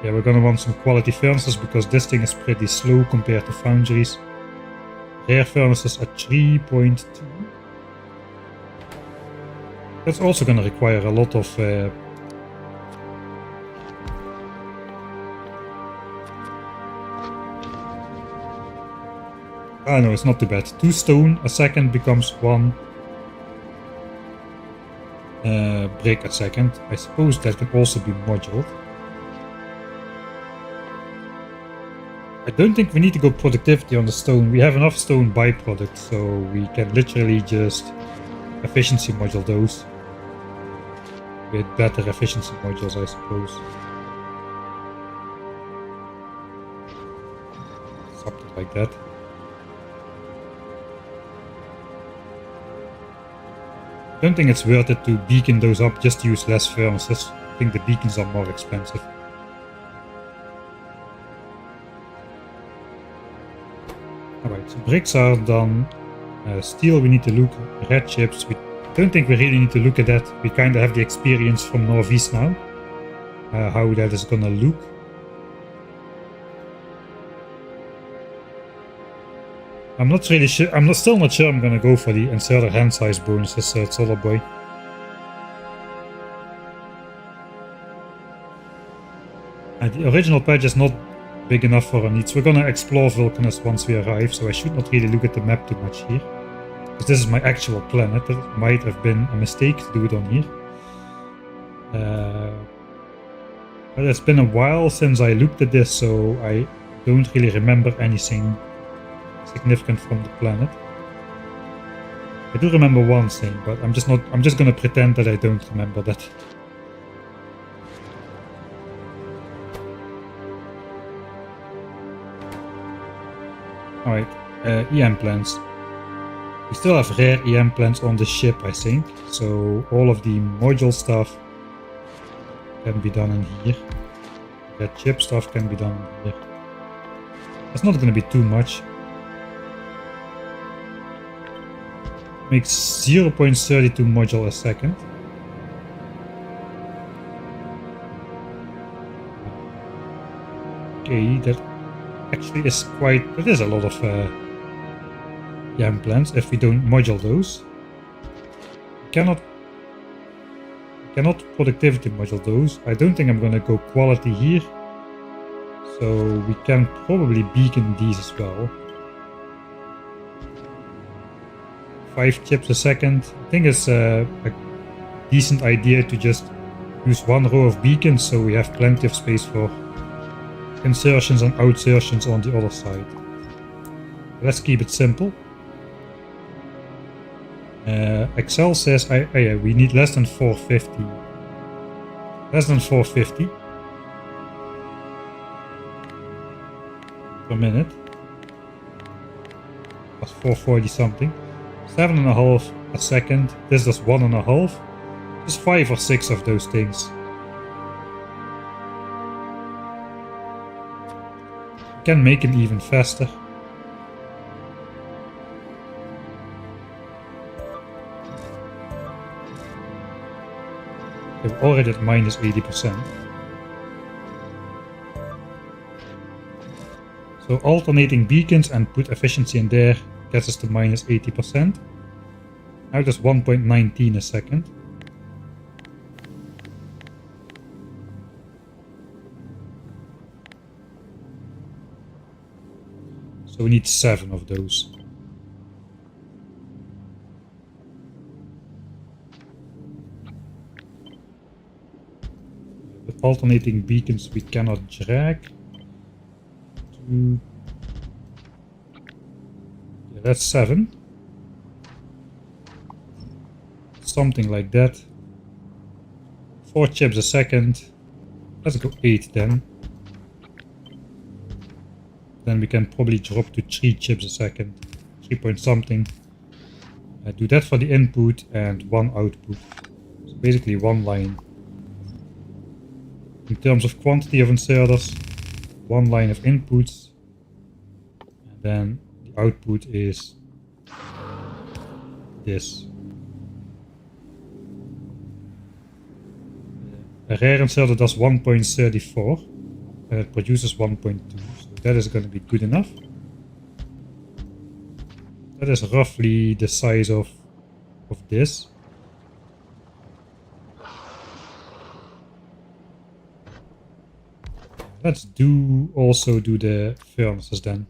Yeah, we're gonna want some quality furnaces because this thing is pretty slow compared to foundries. Rare furnaces at 3.2. That's also gonna require a lot of no, it's not too bad. 2 stone a second becomes 1 brick a second. I suppose that can also be moduled. I don't think we need to go productivity on the stone. We have enough stone byproduct, so we can literally just efficiency module those with better efficiency modules, I suppose. Something like that. I don't think it's worth it to beacon those up, just to use less furnaces. I think the beacons are more expensive. Alright, so bricks are done. Steel we need to look. Red chips, we don't think we really need to look at that. We kind of have the experience from Northeast now. How that is gonna look. I'm not really sure, still not sure I'm gonna go for the inserter hand size bonuses, so it's all a boy. The original patch is not big enough for our needs. We're gonna explore Vulcanus once we arrive, so I should not really look at the map too much here. Because this is my actual planet. It might have been a mistake to do it on here. But it's been a while since I looked at this, so I don't really remember anything significant from the planet. I do remember one thing, but I'm just gonna pretend that I don't remember that. Alright, EM plants. We still have rare EM plants on the ship, I think. So all of the module stuff can be done in here. Red chip stuff can be done in here. It's not going to be too much. Makes 0.32 module a second. Okay, that actually is that is a lot of YAM plans if we don't module those. We cannot productivity module those. I don't think I'm gonna go quality here. So we can probably beacon these as well. 5 chips a second. I think it's a decent idea to just use one row of beacons so we have plenty of space for insertions and outsertions on the other side. Let's keep it simple. Excel says we need less than 450. Less than 450 per minute. That's 440 something. 7.5 a second. This does 1.5. Just 5 or 6 of those things. You can make it even faster. We're already at minus 80%. So alternating beacons and put efficiency in there gets us to minus 80%. Now just 1.19 a second. So we need 7 of those. With alternating beacons we cannot drag. Yeah, that's 7. Something like that. 4 chips a second. Let's go 8 then. Then we can probably drop to 3 chips a second. 3 point something. Do that for the input and 1 output. So basically 1 line. In terms of quantity of inserters, 1 line of inputs. And then the output is this. A rare inserter does 1.34 and it produces 1.2. So that is going to be good enough. That is roughly the size of this. Let's also do the furnaces then.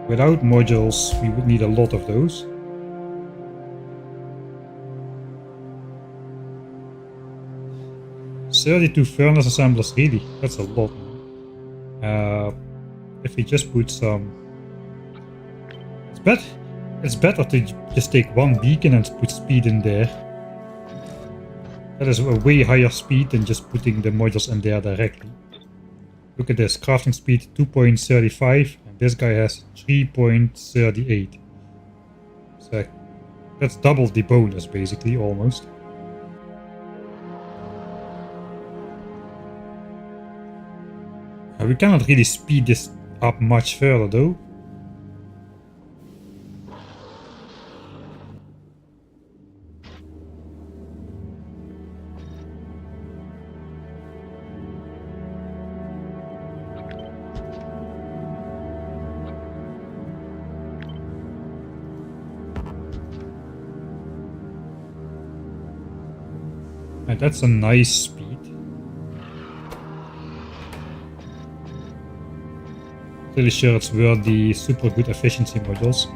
Without modules, we would need a lot of those. "32 furnace assemblers, really? That's a lot. If we just put some... It's better to just take 1 beacon and put speed in there. That is a way higher speed than just putting the modules in there directly. Look at this, crafting speed 2.35 and this guy has 3.38. So that's double the bonus basically, almost. We cannot really speed this up much further though. And that's a nice speed. Really sure it's worth the super good efficiency modules.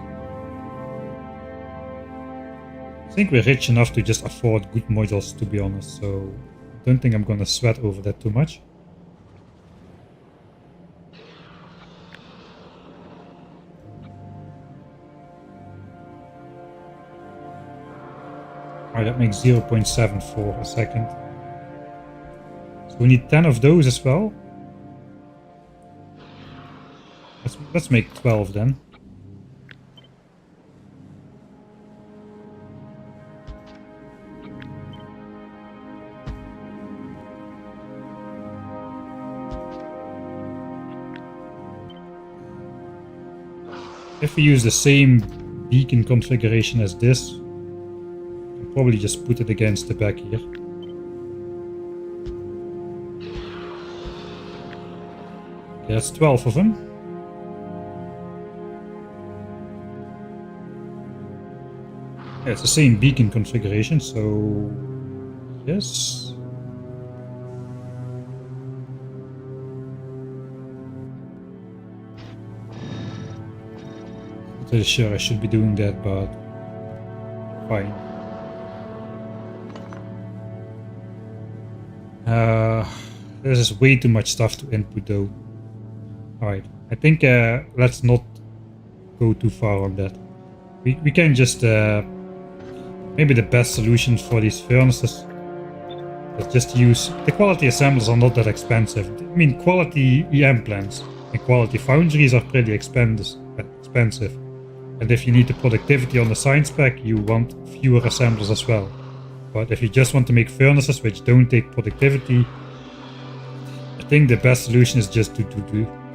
I think we're rich enough to just afford good modules, to be honest, so I don't think I'm gonna sweat over that too much. Alright, that makes 0.74 a second. So we need 10 of those as well. Let's make 12 then. If we use the same beacon configuration as this, I'll probably just put it against the back here. Okay, that's 12 of them. Yeah, it's the same beacon configuration, so yes. Not really sure I should be doing that, but fine. This is way too much stuff to input though. Alright, I think let's not go too far on that. We can just maybe the best solution for these furnaces is just use the quality assemblers. Are not that expensive. I mean, quality EM plants and quality foundries are pretty expensive. And if you need the productivity on the science spec, you want fewer assemblers as well. But if you just want to make furnaces which don't take productivity, I think the best solution is just to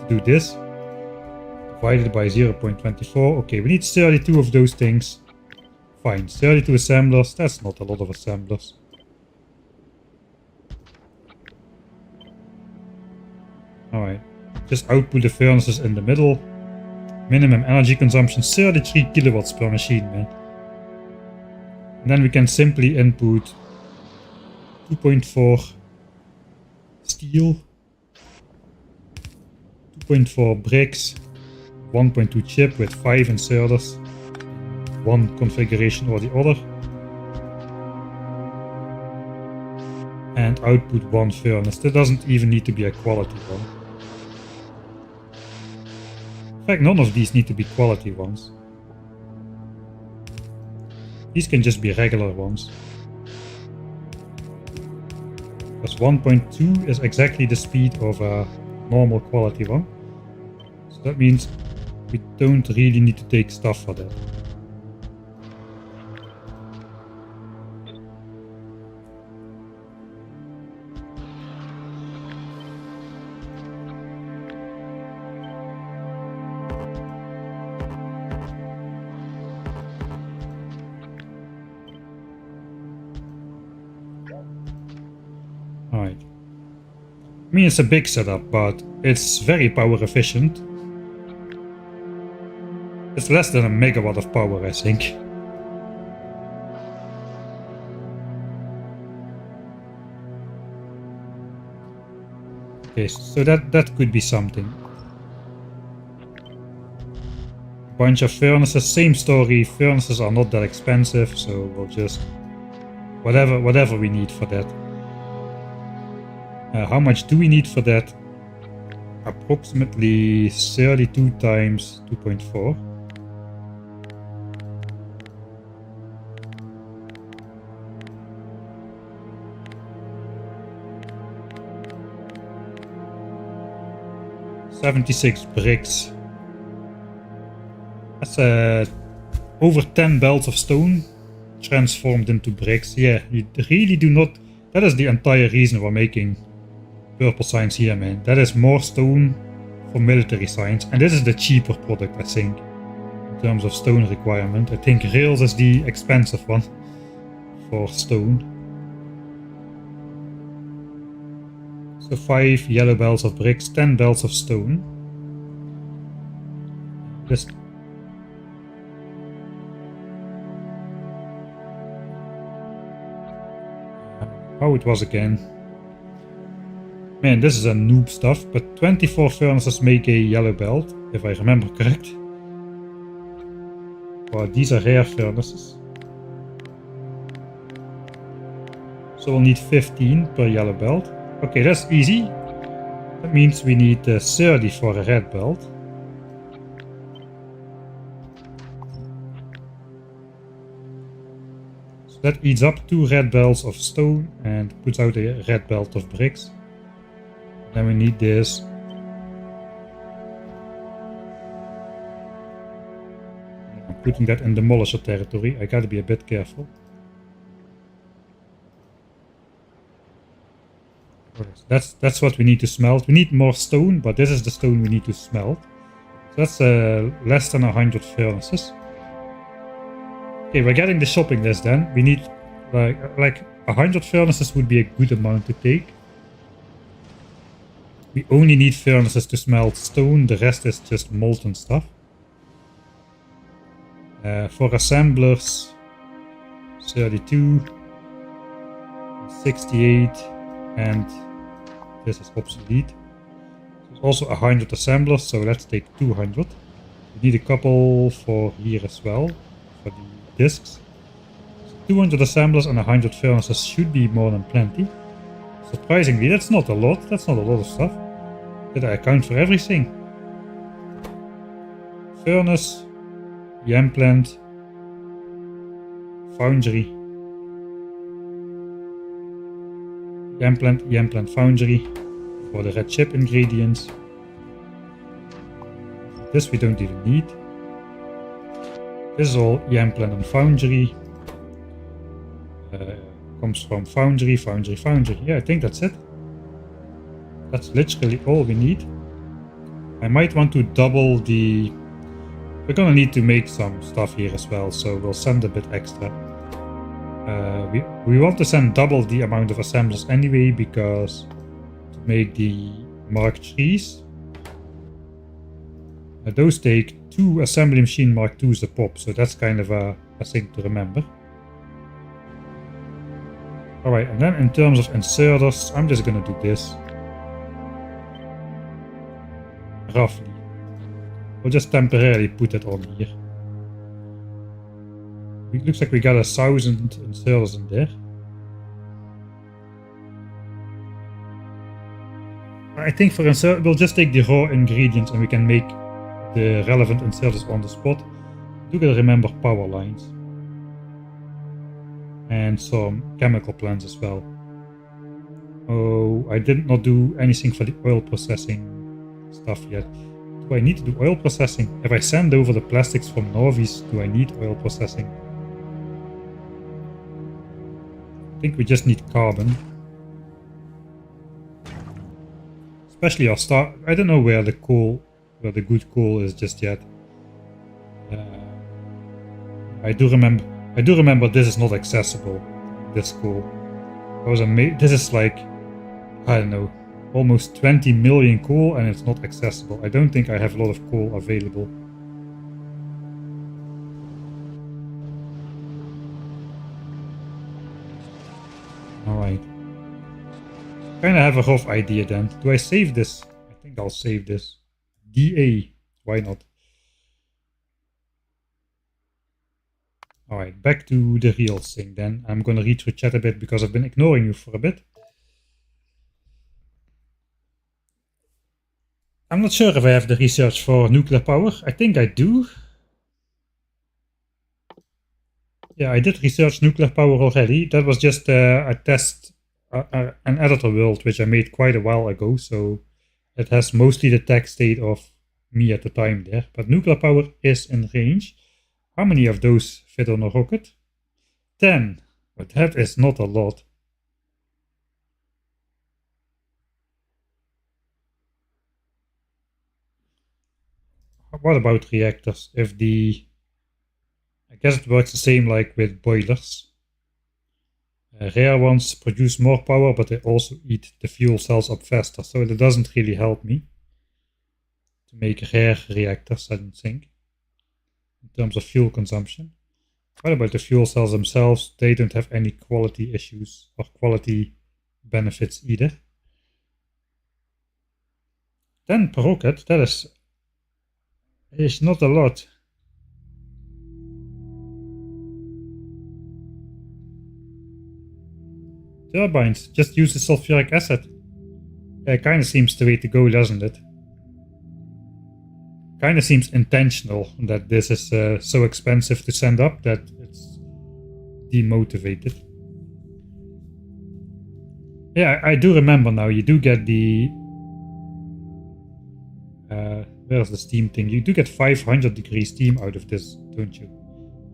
do this. Divided by 0.24. Okay, we need 32 of those things. Fine, 32 assemblers. That's not a lot of assemblers. Alright, just output the furnaces in the middle. Minimum energy consumption 33 kilowatts per machine, man. And then we can simply input 2.4 steel, 2.4 bricks, 1.2 chip with 5 inserters, one configuration or the other, and output one furnace. That doesn't even need to be a quality one. In fact, none of these need to be quality ones. These can just be regular ones. Because 1.2 is exactly the speed of a normal quality one. So that means we don't really need to take stuff for that. Alright. I mean, it's a big setup, but it's very power efficient. It's less than a megawatt of power, I think. Okay, so that could be something. A bunch of furnaces, same story. Furnaces are not that expensive, so we'll just whatever we need for that. How much do we need for that? Approximately 32 times 2.4. $76 bricks. That's over 10 belts of stone transformed into bricks. Yeah, you really do not. That is the entire reason we're making purple science here, man. That is more stone for military science, and this is the cheaper product, I think, in terms of stone requirement. I think rails is the expensive one for stone. So 5 yellow belts of bricks, 10 belts of stone. Just how it was again. Man, this is a noob stuff, but 24 furnaces make a yellow belt, if I remember correct. Well, these are rare furnaces. So we'll need 15 per yellow belt. Okay, that's easy. That means we need 30 for a red belt. So that eats up 2 red belts of stone and puts out a red belt of bricks. Then we need this. I'm putting that in demolisher territory. I gotta be a bit careful. That's what we need to smelt. We need more stone, but this is the stone we need to smelt. So that's less than 100 furnaces. Okay, we're getting the shopping list then. We need like 100 furnaces would be a good amount to take. We only need furnaces to smelt stone, the rest is just molten stuff. For assemblers, 32, 68, and this is obsolete. There's also 100 assemblers, so let's take 200. We need a couple for here as well, for the discs. So 200 assemblers and 100 furnaces should be more than plenty. Surprisingly, that's not a lot. That's not a lot of stuff. Did I account for everything? Furnace, yam plant, foundry, yam plant, foundry for the red chip ingredients. This we don't even need. This is all yam plant and foundry. Comes from foundry. Yeah, I think that's it. That's literally all we need. I might want to double the... We're gonna need to make some stuff here as well, so we'll send a bit extra. We want to send double the amount of assemblers anyway, because to make the Mark IIIs, those take 2 assembly machine Mark IIs a pop, so that's kind of a thing to remember. Alright, and then in terms of inserters, I'm just gonna do this. Roughly. We'll just temporarily put it on here. It looks like we got 1,000 inserters in there. I think for insert, we'll just take the raw ingredients and we can make the relevant inserters on the spot. Do gotta remember power lines. And some chemical plants as well. Oh, I did not do anything for the oil processing stuff yet. Do I need to do oil processing? If I send over the plastics from Norvis, do I need oil processing? I think we just need carbon. Especially our star. I don't know where the good coal is just yet. I do remember this is not accessible. This coal. This is like, I don't know, almost 20 million coal and it's not accessible. I don't think I have a lot of coal available. Alright. Kind of have a rough idea then. Do I save this? I think I'll save this. DA. Why not? Alright, back to the real thing then. I'm gonna read through chat a bit because I've been ignoring you for a bit. I'm not sure if I have the research for nuclear power. I think I do. Yeah, I did research nuclear power already. That was just a test, an editor world, which I made quite a while ago. So it has mostly the text state of me at the time there. But nuclear power is in range. How many of those fit on a rocket? 10. But that is not a lot. What about reactors? I guess it works the same like with boilers. Rare ones produce more power, but they also eat the fuel cells up faster, so it doesn't really help me to make rare reactors, I don't think, in terms of fuel consumption. What about the fuel cells themselves? They don't have any quality issues or quality benefits either. Then per rocket, that is not a lot. Turbines, just use the sulfuric acid. It kind of seems the way to go, doesn't it? Kind of seems intentional that this is so expensive to send up that it's demotivated. Yeah, I do remember now, you do get the... where's the steam thing? You do get 500 degrees steam out of this, don't you?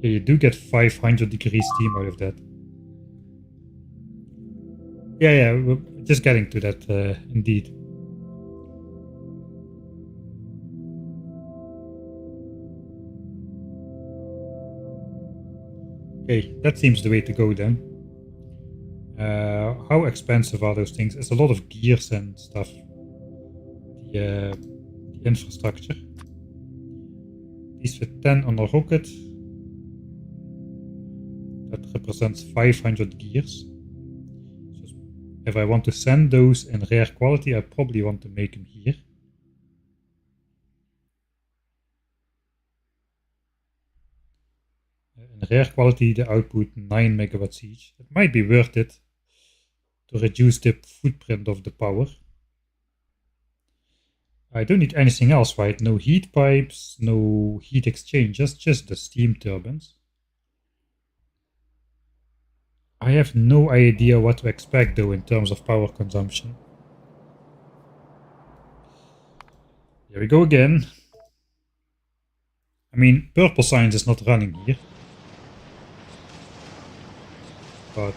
Yeah, you do get 500 degrees steam out of that. Yeah, we're just getting to that, indeed. Okay, that seems the way to go then. How expensive are those things? It's a lot of gears and stuff. The infrastructure. These fit 10 on a rocket. That represents 500 gears. So if I want to send those in rare quality, I probably want to make them here. In rare quality, the output 9 megawatts each. It might be worth it to reduce the footprint of the power. I don't need anything else, right? No heat pipes, no heat exchangers, just the steam turbines. I have no idea what to expect though in terms of power consumption. Here we go again. I mean, purple science is not running here. But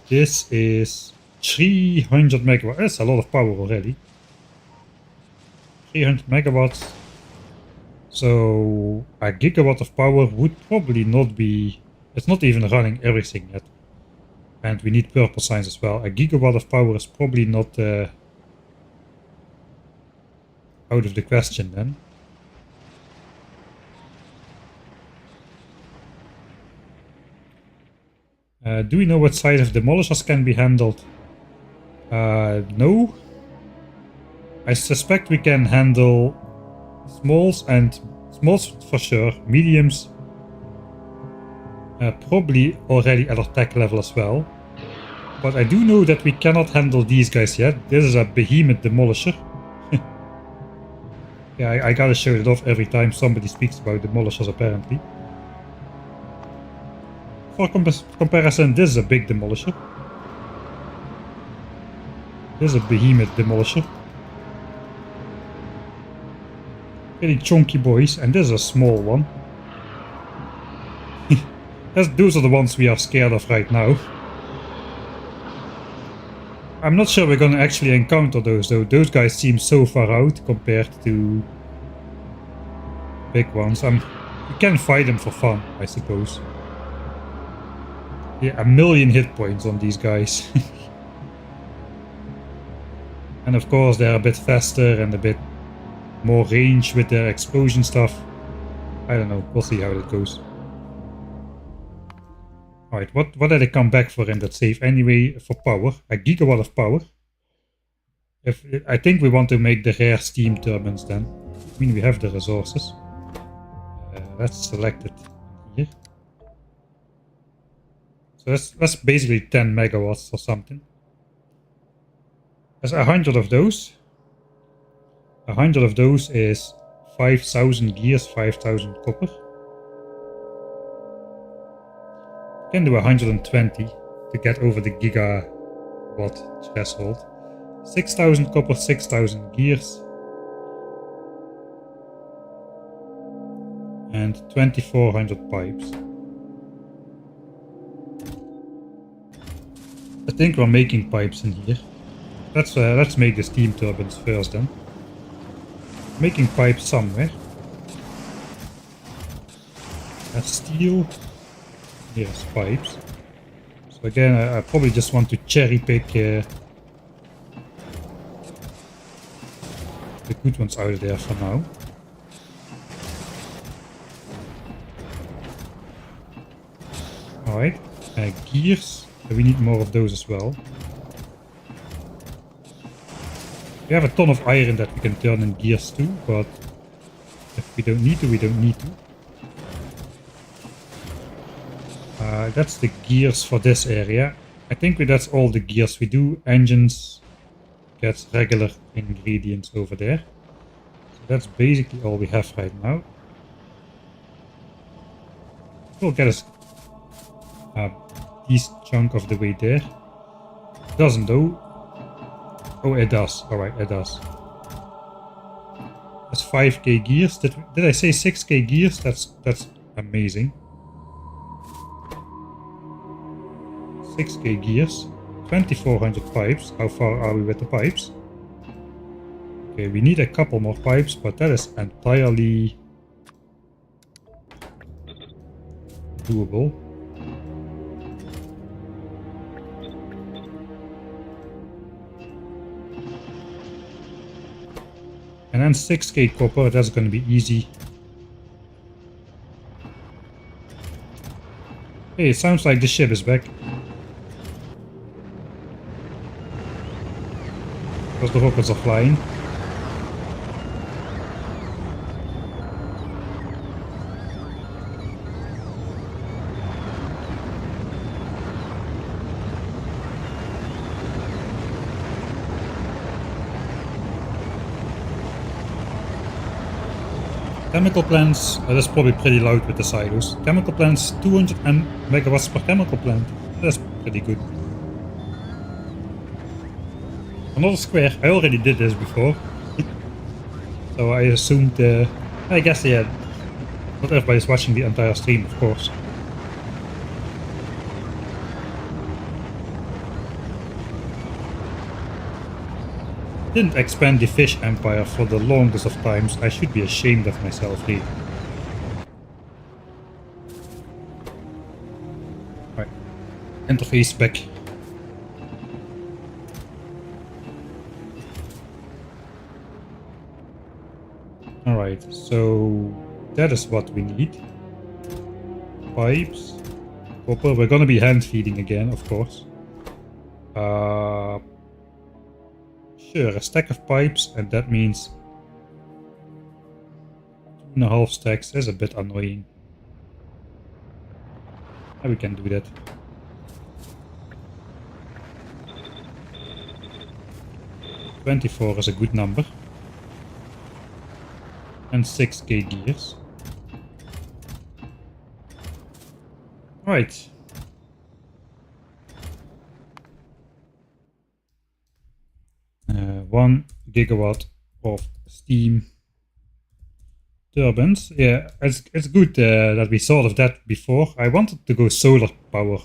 this is 300 megawatts. That's a lot of power already. 300 megawatts. So a gigawatt of power would probably not be... It's not even running everything yet. And we need purple science as well. A gigawatt of power is probably not out of the question then. Do we know what size of demolishers can be handled? No. I suspect we can handle smalls for sure, mediums probably already at our tech level as well. But I do know that we cannot handle these guys yet. This is a behemoth demolisher. Yeah, I gotta show it off every time somebody speaks about demolishers apparently. For comparison, this is a big demolisher. This is a behemoth demolisher. Pretty chunky boys, and this is a small one. Those are the ones we are scared of right now. I'm not sure we're gonna actually encounter those though. Those guys seem so far out compared to big ones. We can fight them for fun, I suppose. Yeah, 1,000,000 hit points on these guys. And of course they're a bit faster and a bit more range with their explosion stuff. I don't know, we'll see how it goes. Alright, what did I come back for in that save anyway for power? A gigawatt of power. I think we want to make the rare steam turbines then. I mean, we have the resources. Let's select it here. So that's basically 10 megawatts or something. There's 100 of those. 100 of those is 5,000 gears, 5,000 copper. Can do 120 to get over the gigawatt threshold. 6,000 copper, 6,000 gears. And 2,400 pipes. I think we're making pipes in here. Let's make the steam turbines first then. Making pipes somewhere. That's steel. Here's pipes. So again, I probably just want to cherry pick the good ones out of there for now. Alright, gears. We need more of those as well. We have a ton of iron that we can turn in gears too, but if we don't need to, we don't need to. That's the gears for this area. I think that's all the gears we do. Engines gets regular ingredients over there. So that's basically all we have right now. We'll get us a decent chunk of the way there. Doesn't though. Oh, it does. Alright, it does. That's 5k gears. Did I say 6k gears? That's amazing. 6k gears, 2,400 pipes. How far are we with the pipes? Okay, we need a couple more pipes, but that is entirely doable. And then 6k copper, that's gonna be easy. Hey, it sounds like the ship is back. Because the rockets are flying. Chemical plants, that's probably pretty loud with the silos. Chemical plants, 200 megawatts per chemical plant. That's pretty good. Another square. I already did this before. So I assumed, I guess, yeah, not everybody's watching the entire stream, of course. Didn't expand the fish empire for the longest of times. I should be ashamed of myself here. Right. Interface back. Alright, so that is what we need. Pipes. Copper. We're gonna be hand feeding again, of course. Sure, a stack of pipes, and that means 2.5 stacks is a bit annoying. And we can do that. $24 is a good number. And 6k gears. Right. Uh, 1 gigawatt of steam turbines. Yeah, it's good that we thought of that before. I wanted to go solar power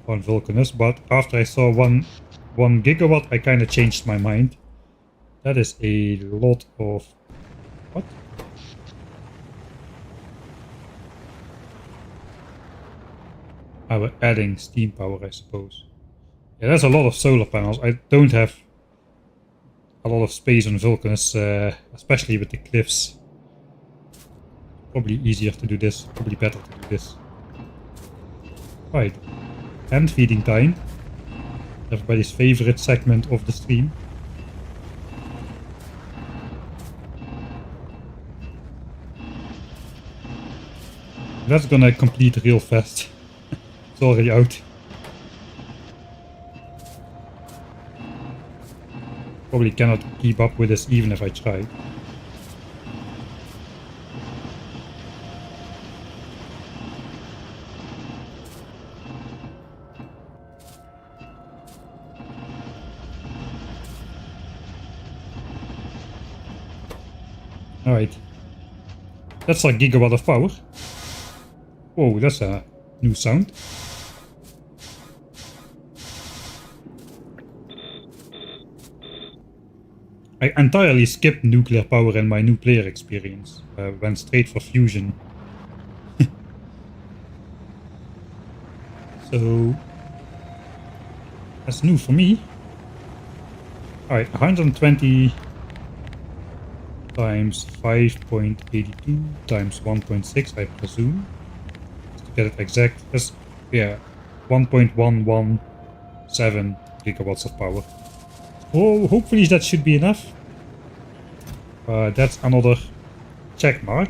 on Vulcanus, but after I saw 1 gigawatt, I kind of changed my mind. That is a lot of... What? We're adding steam power, I suppose. Yeah, that's a lot of solar panels. I don't have a lot of space on Vulcanus, especially with the cliffs. Probably easier to do this, probably better to do this. Right, hand feeding time. Everybody's favorite segment of the stream. That's gonna complete real fast. It's already out. Probably cannot keep up with this even if I try. Alright. That's a gigawatt of power. Whoa, that's a new sound. I entirely skipped nuclear power in my new player experience. Went straight for fusion. So that's new for me. Alright, 120 times 5.82 times 1.6, I presume. Just to get it exact. That's, yeah, 1.117 gigawatts of power. Oh, hopefully that should be enough. That's another check mark.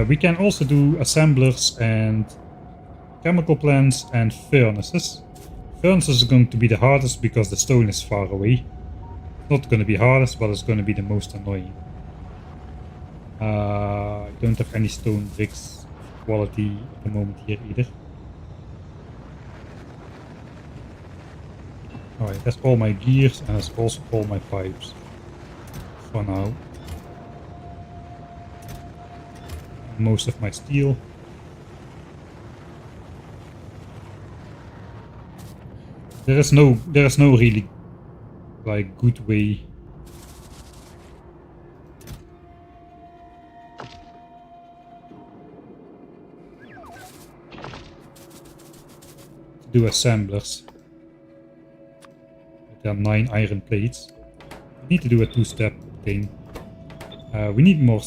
We can also do assemblers and chemical plants and furnaces. Furnaces is going to be the hardest because the stone is far away. Not going to be hardest, but it's going to be the most annoying. I don't have any stone bricks quality at the moment here either. Alright, that's all my gears and that's also all my pipes. For now. Most of my steel. There is no really like good way to do assemblers. There are 9 iron plates. We need to do a 2-step thing. We need more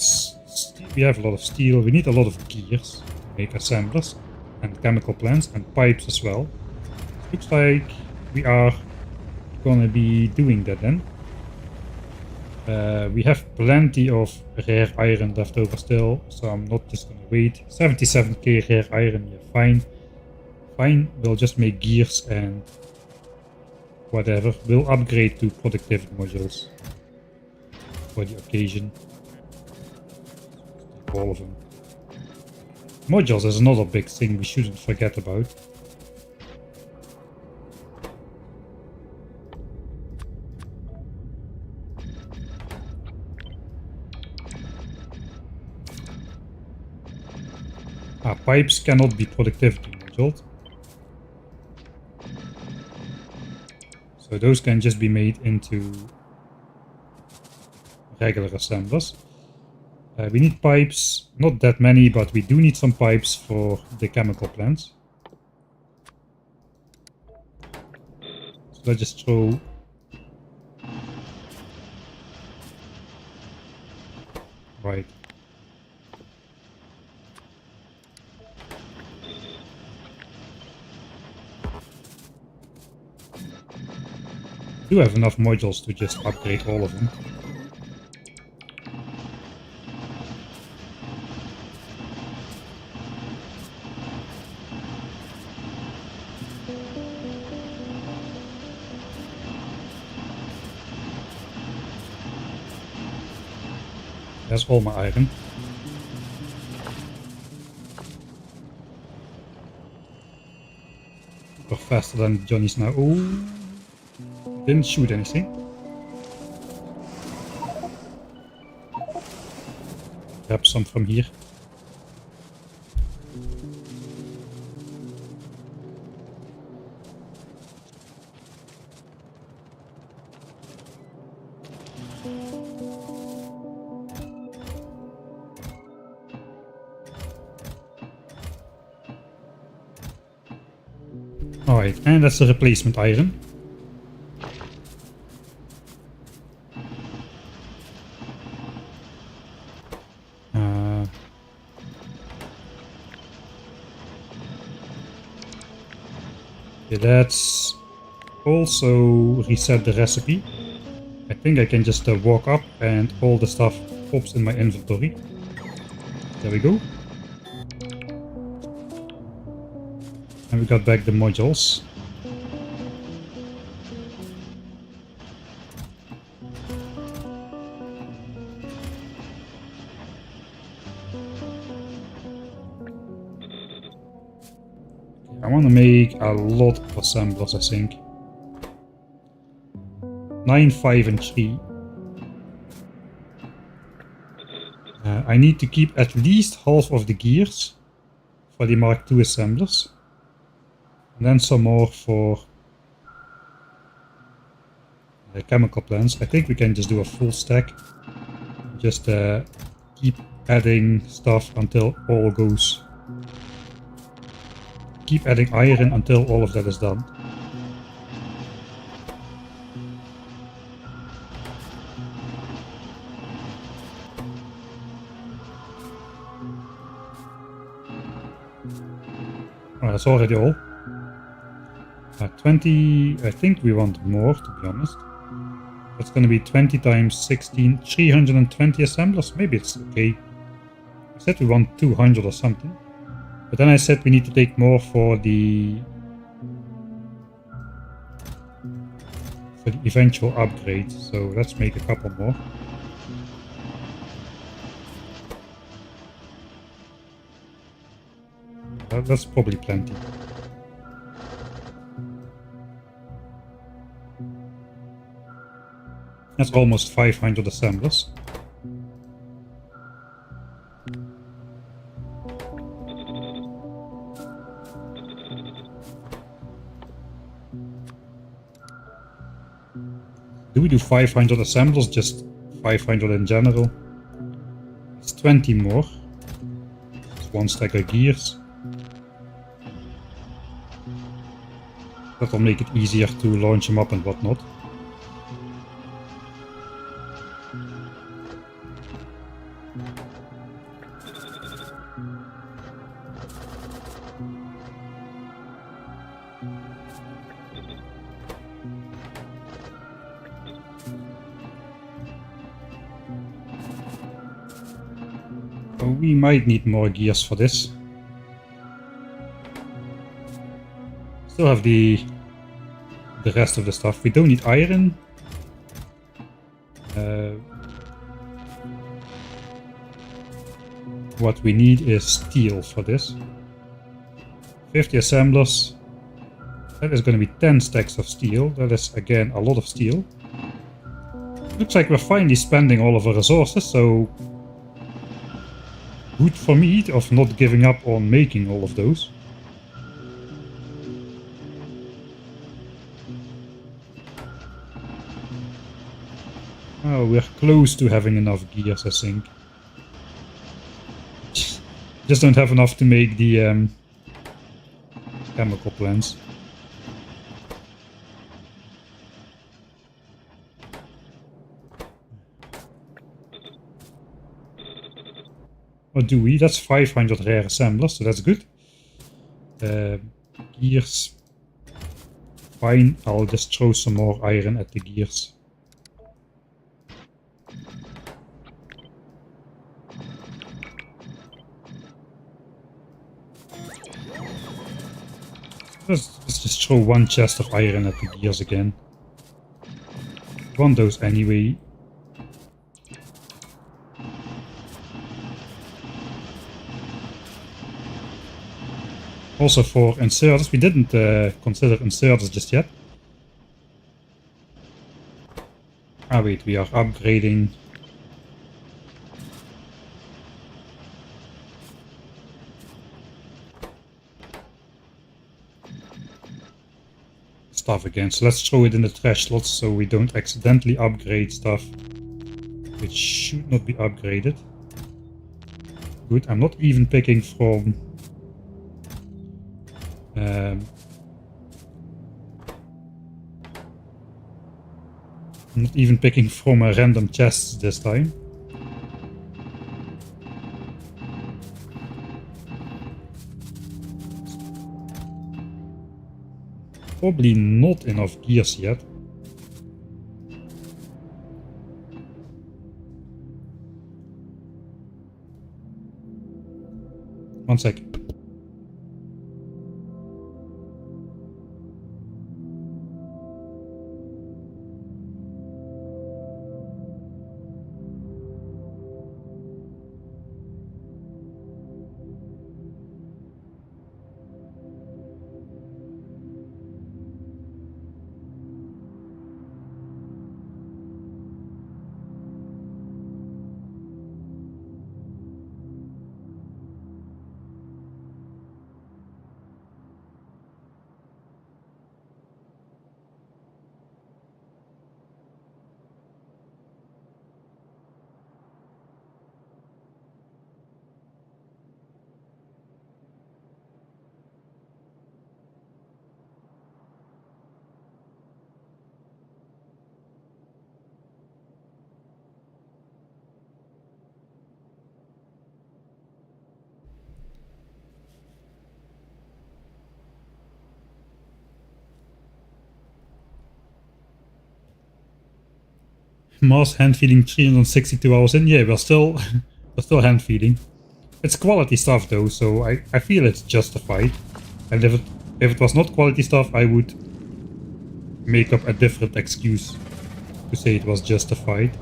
we have a lot of steel, we need a lot of gears to make assemblers and chemical plants and pipes as well. Looks like we are gonna be doing that then. We have plenty of rare iron left over still, so I'm not just gonna wait. 77k rare iron, yeah, fine. Fine, we'll just make gears and whatever. We'll upgrade to productivity modules for the occasion. All of them. Modules is another big thing we shouldn't forget about. Pipes cannot be productivity modules. So those can just be made into regular assemblers. We need pipes, not that many, but we do need some pipes for the chemical plants. So let's just throw... Right. Do have enough modules to just upgrade all of them. That's all my iron. Super faster than Johnny's now. Oh, didn't shoot anything. Grab some from here. Alright, and that's the replacement iron. Okay, that's also reset the recipe. I think I can just walk up and all the stuff pops in my inventory. There we go. And we got back the modules. I want to make a lot of assemblers, I think. 9, 5 and 3. I need to keep at least half of the gears for the Mark II assemblers. And then some more for the chemical plants. I think we can just do a full stack. Just keep adding stuff until all goes. Keep adding iron until all of that is done. Oh, that's already all. 20, I think we want more, to be honest. That's going to be 20 times 16, 320 assemblers. Maybe it's okay. I said we want 200 or something. But then I said we need to take more for the eventual upgrade. So let's make a couple more. That's probably plenty. That's almost 500 assemblers. Do we do 500 assemblers? Just 500 in general? It's 20 more. It's one stack of gears. That'll make it easier to launch them up and whatnot. We might need more gears for this. Still have the rest of the stuff. We don't need iron. What we need is steel for this. 50 assemblers. That is going to be 10 stacks of steel. That is again a lot of steel. Looks like we're finally spending all of our resources, so good for me of not giving up on making all of those. Oh, we're close to having enough gears, I think. Just don't have enough to make the chemical plants. What do we? That's 500 rare assemblers, so that's good. Gears. Fine, I'll just throw some more iron at the gears. Let's just throw one chest of iron at the gears again. Want those anyway. Also for inserters, we didn't consider inserters just yet. Ah wait, we are upgrading. Stuff again, so let's throw it in the trash slots so we don't accidentally upgrade stuff which should not be upgraded. Good, I'm not even picking from a random chest this time. Probably not enough gears yet. One sec. Mass hand feeding 362 hours in. Yeah, we're still hand feeding. It's quality stuff though, so I feel it's justified. And if it was not quality stuff, I would make up a different excuse to say it was justified.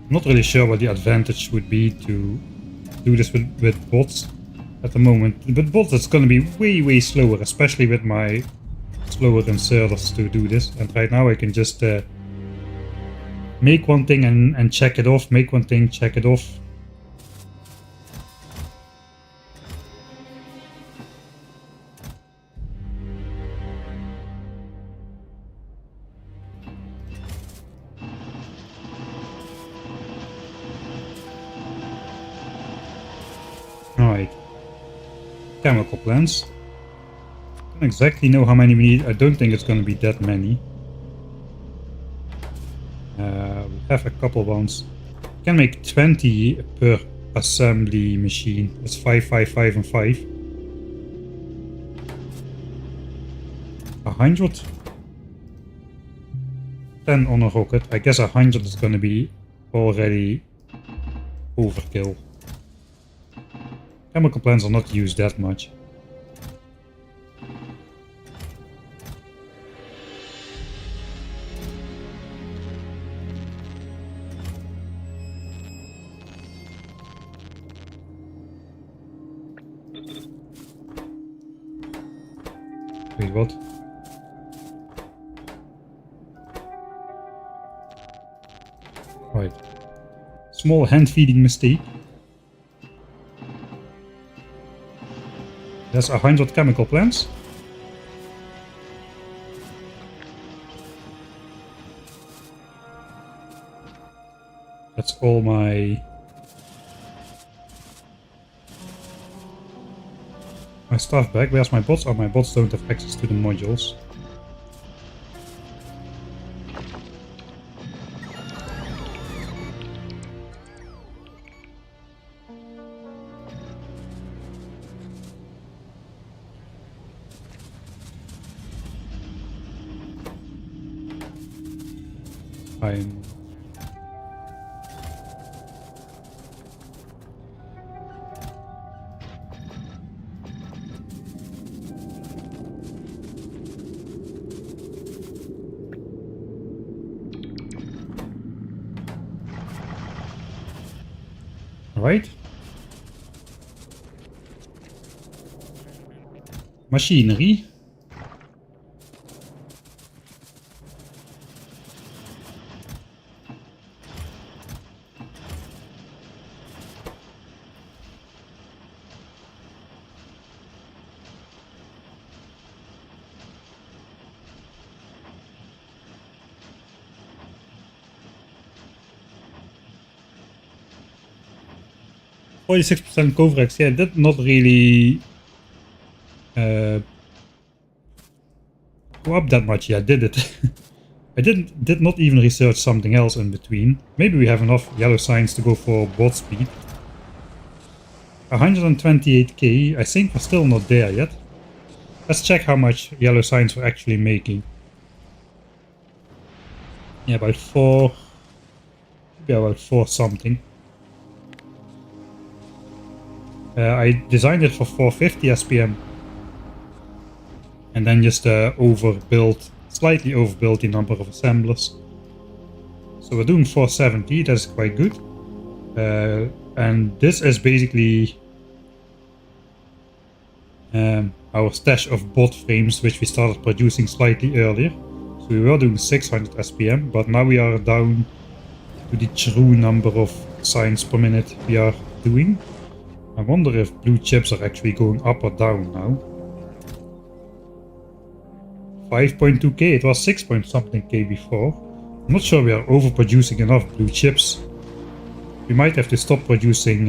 I'm not really sure what the advantage would be to do this with bots at the moment. With bots it's going to be way slower, especially with my slower inserters to do this. And right now I can just make one thing and check it off, make one thing, check it off. Alright, chemical plants. Don't exactly know how many we need. I don't think it's going to be that many. We have a couple ones. We can make 20 per assembly machine. It's 5, 5, 5, and 5. 100. 10 on a rocket. I guess 100 is gonna be already overkill. Chemical plants are not used that much. Wait, what? Right. Small hand-feeding mistake. There's 100 chemical plants. That's all my stuff back. Where's my bots? Oh, my bots don't have access to the modules. Fine. Right. Machinery. %46% coverage. Yeah, that not really go up that much. Yeah, did it? I did not even research something else in between. Maybe we have enough yellow signs to go for bot speed. 128k. I think we're still not there yet. Let's check how much yellow signs we're actually making. Yeah, about 4. Yeah, about 4 something. I designed it for 450 SPM. And then just slightly overbuilt the number of assemblers. So we're doing 470, that's quite good. And this is basically our stash of bot frames, which we started producing slightly earlier. So we were doing 600 SPM, but now we are down to the true number of signs per minute we are doing. I wonder if blue chips are actually going up or down now. 5.2k, it was 6 point something k before. I'm not sure we are overproducing enough blue chips. We might have to stop producing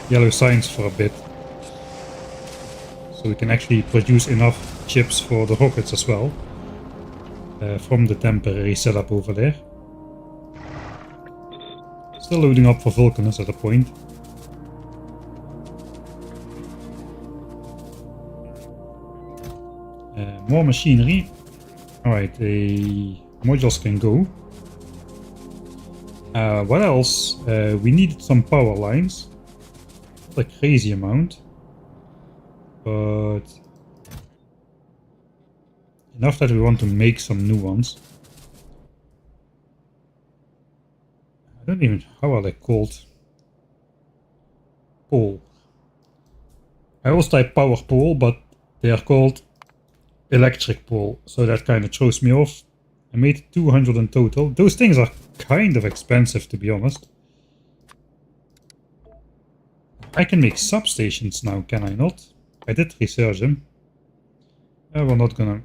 yellow signs for a bit. So we can actually produce enough chips for the rockets as well. From the temporary setup over there. Still loading up for Vulcanus at a point. More machinery. Alright, the modules can go. What else? We needed some power lines. Not a crazy amount. But enough that we want to make some new ones. I don't even... How are they called? Pole. I always type power pole, but they are called electric pole, so that kind of throws me off. I made 200 in total. Those things are kind of expensive, to be honest. I can make substations now, can I not? I did research them. We're not gonna...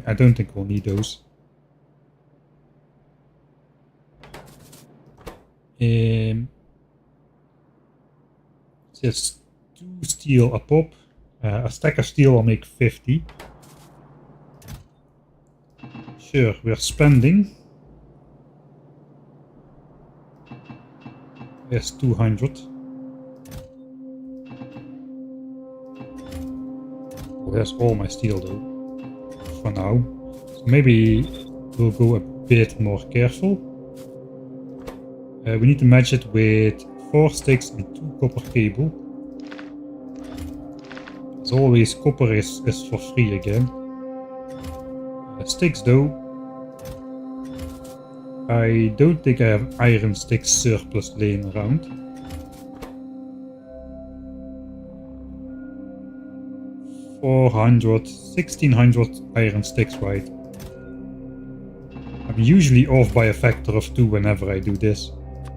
I don't think we'll need those. Just 2 steel a pop. A stack of steel will make 50. Sure, we're spending. There's 200. Oh, there's all my steel though, for now. So maybe we'll go a bit more careful. We need to match it with 4 sticks and 2 copper cable. As always, copper is for free again. Sticks though. I don't think I have iron sticks surplus laying around. $400, 1600 iron sticks, right? I'm usually off by a factor of 2 whenever I do this.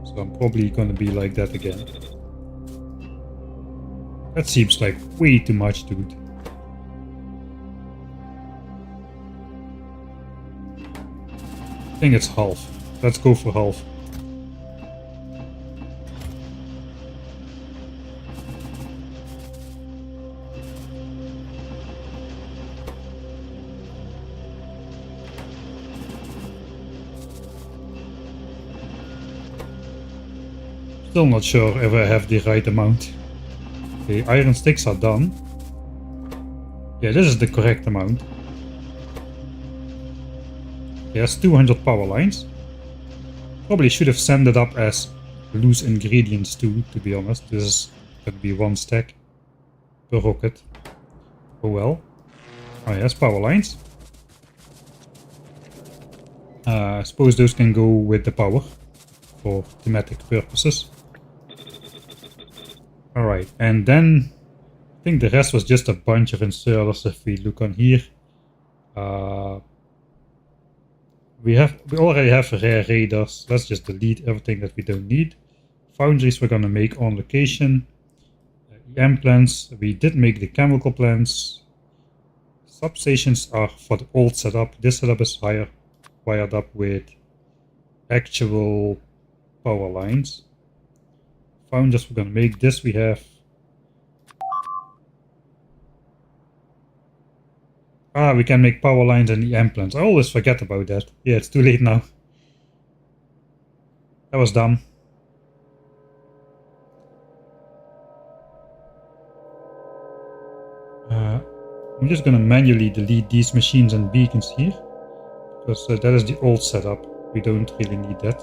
So I'm probably gonna be like that again. That seems like way too much, dude. I think it's half. Let's go for half. Still not sure if I have the right amount. Okay, iron sticks are done. Yeah, this is the correct amount. There's 200 power lines. Probably should have sent it up as loose ingredients too, to be honest. This is gonna be 1 stack per rocket. Oh well. Oh yes, power lines. I suppose those can go with the power for thematic purposes. Alright, and then I think the rest was just a bunch of inserters if we look on here. We already have rare radars. Let's just delete everything that we don't need. Foundries we're gonna make on location. EM plants, we did make the chemical plants. Substations are for the old setup. This setup is wired up with actual power lines. Foundries we're gonna make. This we have. Ah, we can make power lines and EM plants. I always forget about that. Yeah, it's too late now. That was dumb. I'm just gonna manually delete these machines and beacons here, because that is the old setup. We don't really need that.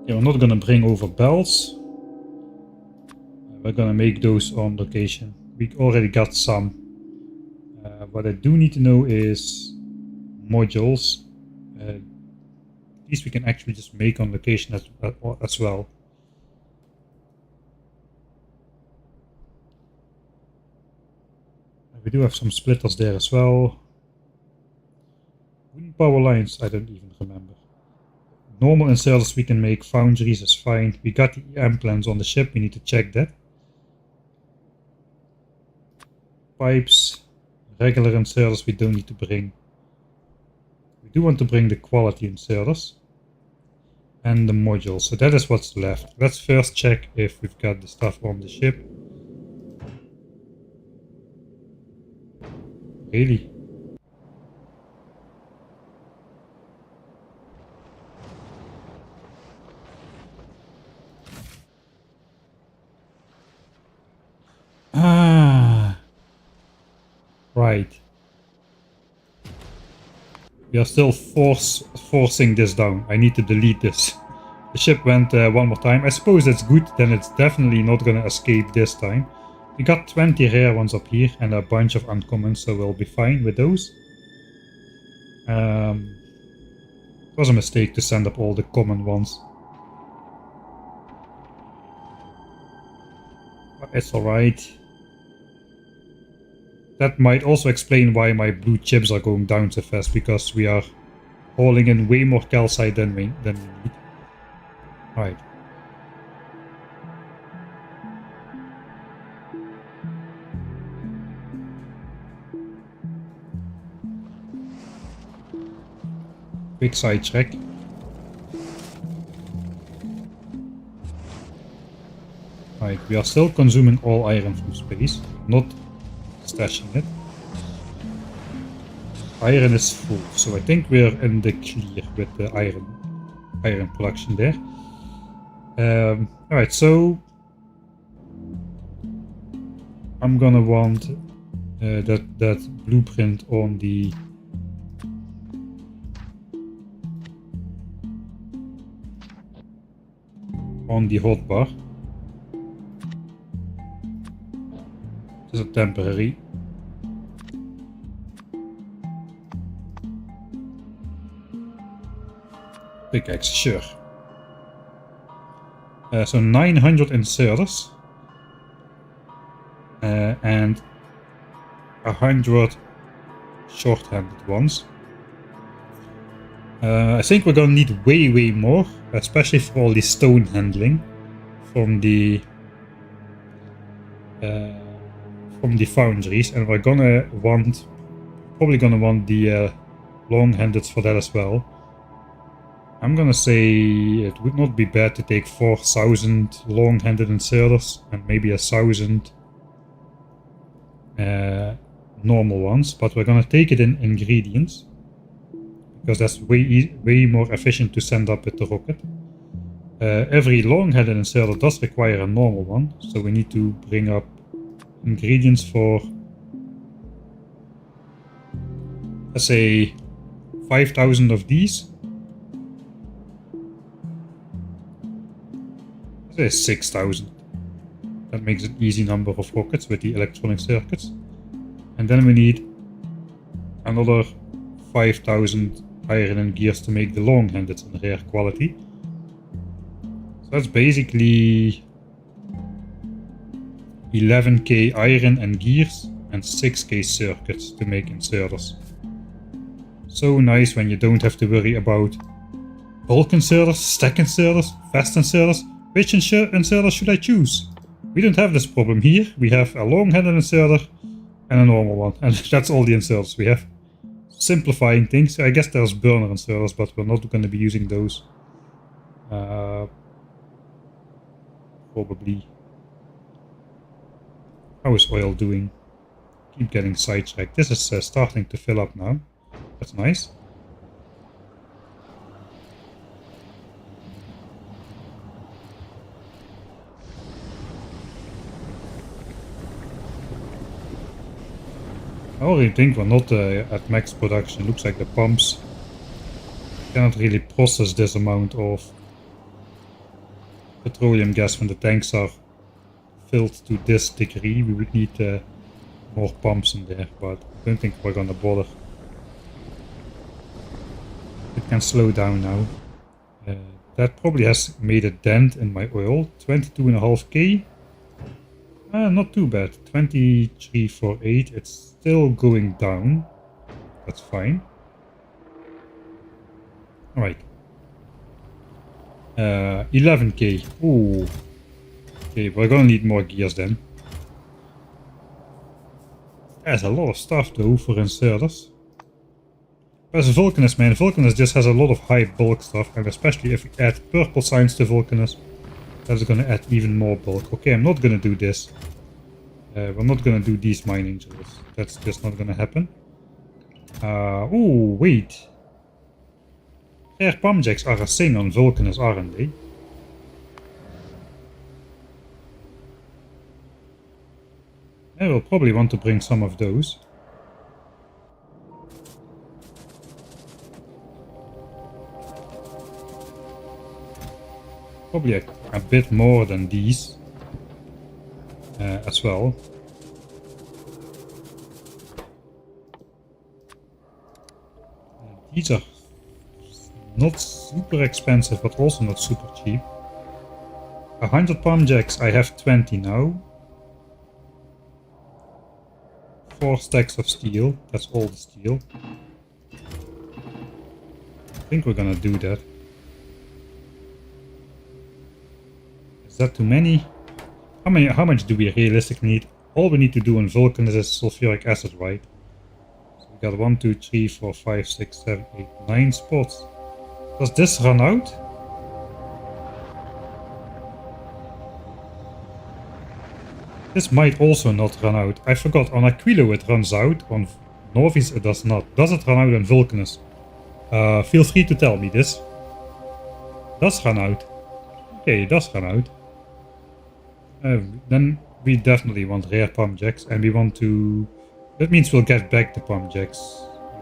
Yeah, we're not gonna bring over bells. We're gonna make those on location. We already got some. What I do need to know is modules. These we can actually just make on location as well. We do have some splitters there as well. Wooden power lines, I don't even remember. Normal inserters we can make, foundries is fine. We got the EM plans on the ship, we need to check that. Pipes, regular inserters we don't need to bring. We do want to bring the quality inserters and the modules, so that is what's left. Let's first check if we've got the stuff on the ship. Really? Ah, right. We are still forcing this down. I need to delete this. The ship went one more time. I suppose that's good, then it's definitely not gonna escape this time. We got 20 rare ones up here and a bunch of uncommons, so we'll be fine with those. It was a mistake to send up all the common ones. But it's alright. That might also explain why my blue chips are going down so fast, because we are hauling in way more calcite than we need. Right. Quick side check. Right, we are still consuming all iron from space. Not stashing it. Iron is full, so I think we're in the clear with the iron production there. Alright, so I'm gonna want that blueprint on the hotbar. This is a temporary. Pickaxe, sure. So 900 inserters. And 100 short-handed ones. I think we're gonna need way more, especially for all the stone handling from the foundries, and we're probably gonna want the long-handeds for that as well. I'm gonna say it would not be bad to take 4,000 long-handed inserters and maybe 1,000 normal ones, but we're gonna take it in ingredients because that's way more efficient to send up with the rocket. Every long-headed inserter does require a normal one, so we need to bring up ingredients for, let's say, 5,000 of these. Let's say 6,000. That makes an easy number of rockets with the electronic circuits. And then we need another 5,000 iron and gears to make the long-handed in rare quality. So that's basically 11k iron and gears and 6k circuits to make inserters. So nice when you don't have to worry about bulk inserters, stack inserters, fast inserters. Which inserter should I choose? We don't have this problem here. We have a long-handed inserter and a normal one, and that's all the inserters we have. Simplifying things. I guess there's burner inserters, but we're not going to be using those. Probably. How is oil doing? Keep getting sidetracked. This is starting to fill up now. That's nice. I already think we're not at max production. Looks like the pumps cannot really process this amount of petroleum gas when the tanks are filled to this degree. We would need more pumps in there, but I don't think we're gonna bother. It can slow down now. That probably has made a dent in my oil. 22.5k. Not too bad. 2348. It's still going down. That's fine. Alright. 11k. Ooh. Okay, we're gonna need more gears then. There's a lot of stuff though for inserters. Where's Vulcanus, man? Vulcanus just has a lot of high bulk stuff, and especially if we add purple signs to Vulcanus, that's gonna add even more bulk. Okay, I'm not gonna do this. We're not gonna do these mining drills. That's just not gonna happen. Oh, wait. Rare pump jacks are a thing on Vulcanus, aren't they? I will probably want to bring some of those. Probably a bit more than these as well. These are not super expensive, but also not super cheap. 100 pump jacks, I have 20 now. 4 stacks of steel, that's all the steel. I think we're gonna do that. Is that too many? How much do we realistically need? All we need to do in Vulcanus is sulfuric acid, right? So we got 1, 2, 3, 4, 5, 6, 7, 8, 9 spots. Does this run out? This might also not run out. I forgot, on Aquilo it runs out, on Novice it does not. Does it run out on Vulcanus? Feel free to tell me this. Does run out. Okay, it does run out. Then we definitely want rare pump jacks, and we want to... That means we'll get back the pump jacks.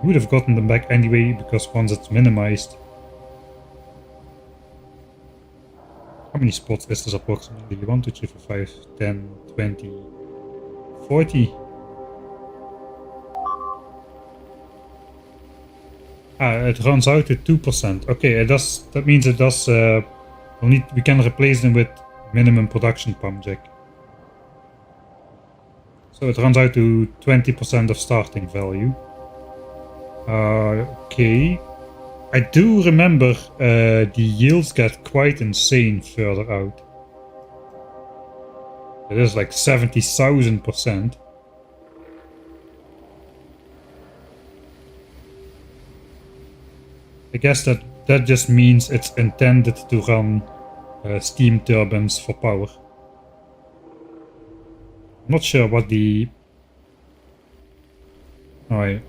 We would have gotten them back anyway, because once it's minimized... How many spots is this approximately? 1, 2, 3, 4, 5, 10, 20, 40. It runs out at 2%. Okay, it does. That means it does. We can replace them with minimum production pump jack. So it runs out to 20% of starting value. Okay. I do remember the yields get quite insane further out. It is like 70,000%. I guess that just means it's intended to run steam turbines for power. I'm not sure what the... Alright.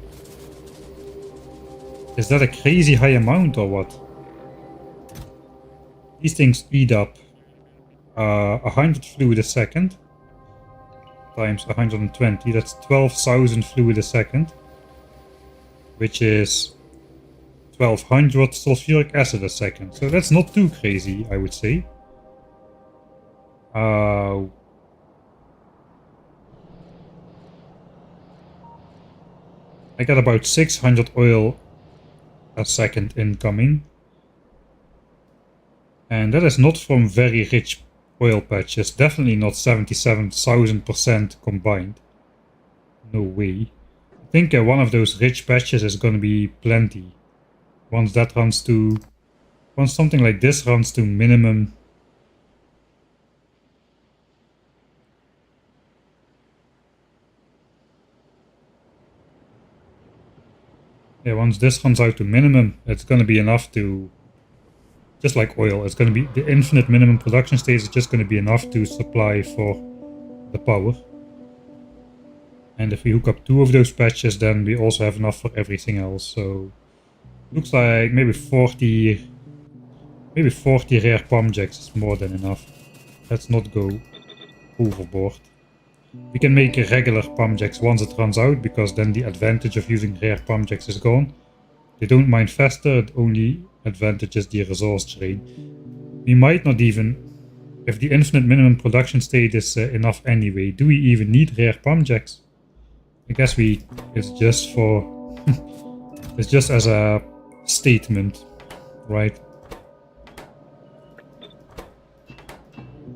Is that a crazy high amount or what? These things eat up 100 fluid a second times 120. That's 12,000 fluid a second, which is 1200 sulfuric acid a second. So that's not too crazy, I would say. I got about 600 oil a second incoming, and that is not from very rich oil patches. Definitely not 77,000% combined. No way. I think one of those rich patches is going to be plenty. Once something like this runs to minimum. Yeah, once this runs out to minimum, it's going to be enough to, just like oil, it's going to be the infinite minimum production stage is just going to be enough to supply for the power. And if we hook up 2 of those patches, then we also have enough for everything else. So looks like maybe 40 rare pump jacks is more than enough. Let's not go overboard. We can make regular pump jacks once it runs out, because then the advantage of using rare pump jacks is gone. They don't mine faster, it only advantages the resource drain. We might not even, if the infinite minimum production state is enough anyway, do we even need rare pump jacks? I guess it's just for, it's just as a statement, right?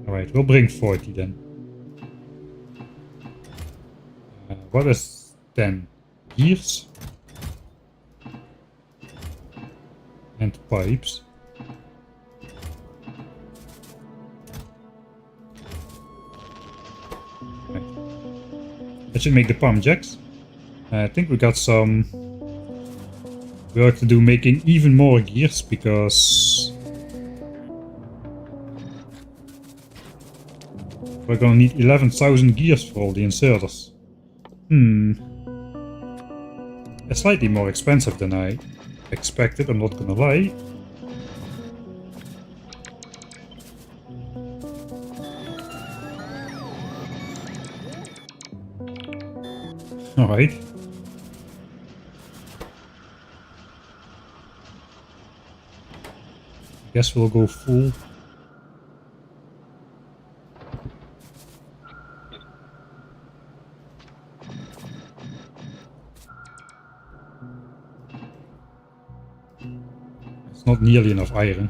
Alright, we'll bring 40 then. What is 10? Gears? And pipes. Right. That should make the pump jacks. I think we got some work to do making even more gears, because we're gonna need 11,000 gears for all the inserters. It's slightly more expensive than I expected, I'm not gonna lie. Alright. Guess we'll go full. It's not nearly enough iron.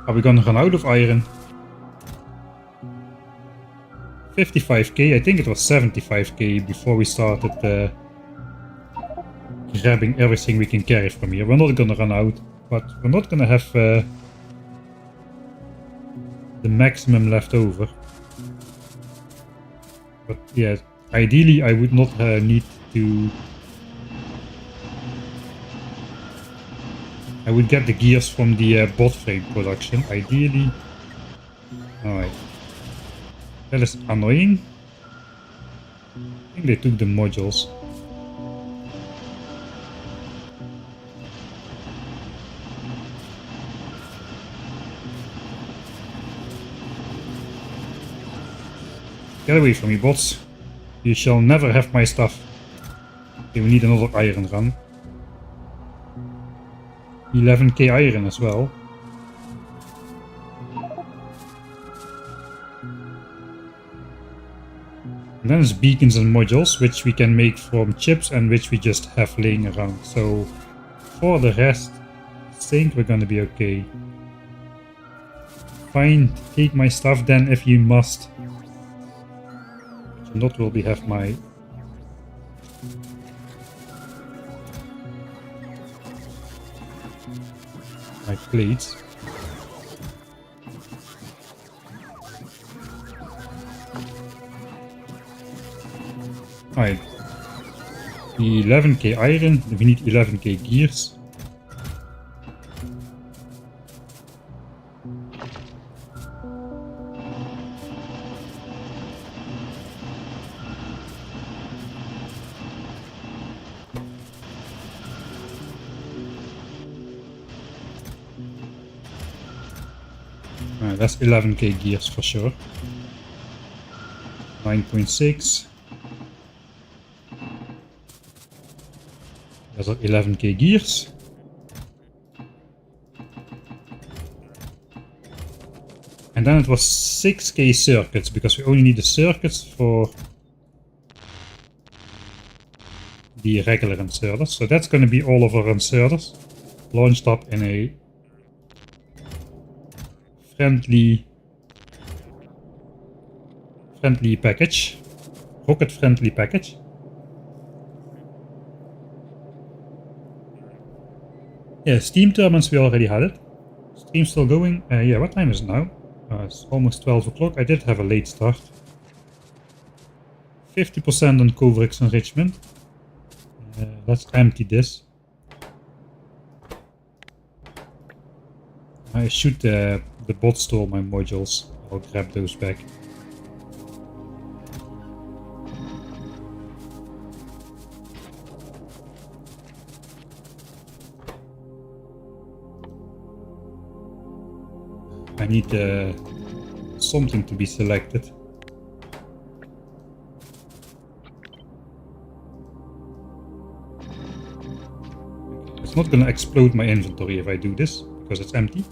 Are we gonna run out of iron? 55k, I think it was 75k before we started grabbing everything we can carry from here. We're not gonna run out. but we're not gonna have the maximum left over. But yeah, ideally I would not need to... I would get the gears from the bot frame production, ideally. Alright. That is annoying. I think they took the modules. Get away from me, bots. You shall never have my stuff. Okay, we need another iron run. 11k iron as well. And then it's beacons and modules, which we can make from chips and which we just have laying around. So for the rest, I think we're gonna be okay. Fine, take my stuff then if you must. But you not will be have my... my plates. Alright. 11k iron, we need 11k gears. That's 11k gears for sure. 9.6. That's 11k gears. And then it was 6k circuits, because we only need the circuits for the regular inserters. So that's going to be all of our inserters launched up in a friendly package, rocket friendly package. Yeah, steam turbines, we already had it. Stream still going. Yeah, what time is it now? It's almost 12 o'clock. I did have a late start. 50% on Coverix enrichment. Let's empty this. I should the bot stole my modules. I'll grab those back. I need something to be selected. It's not gonna explode my inventory if I do this, because it's empty.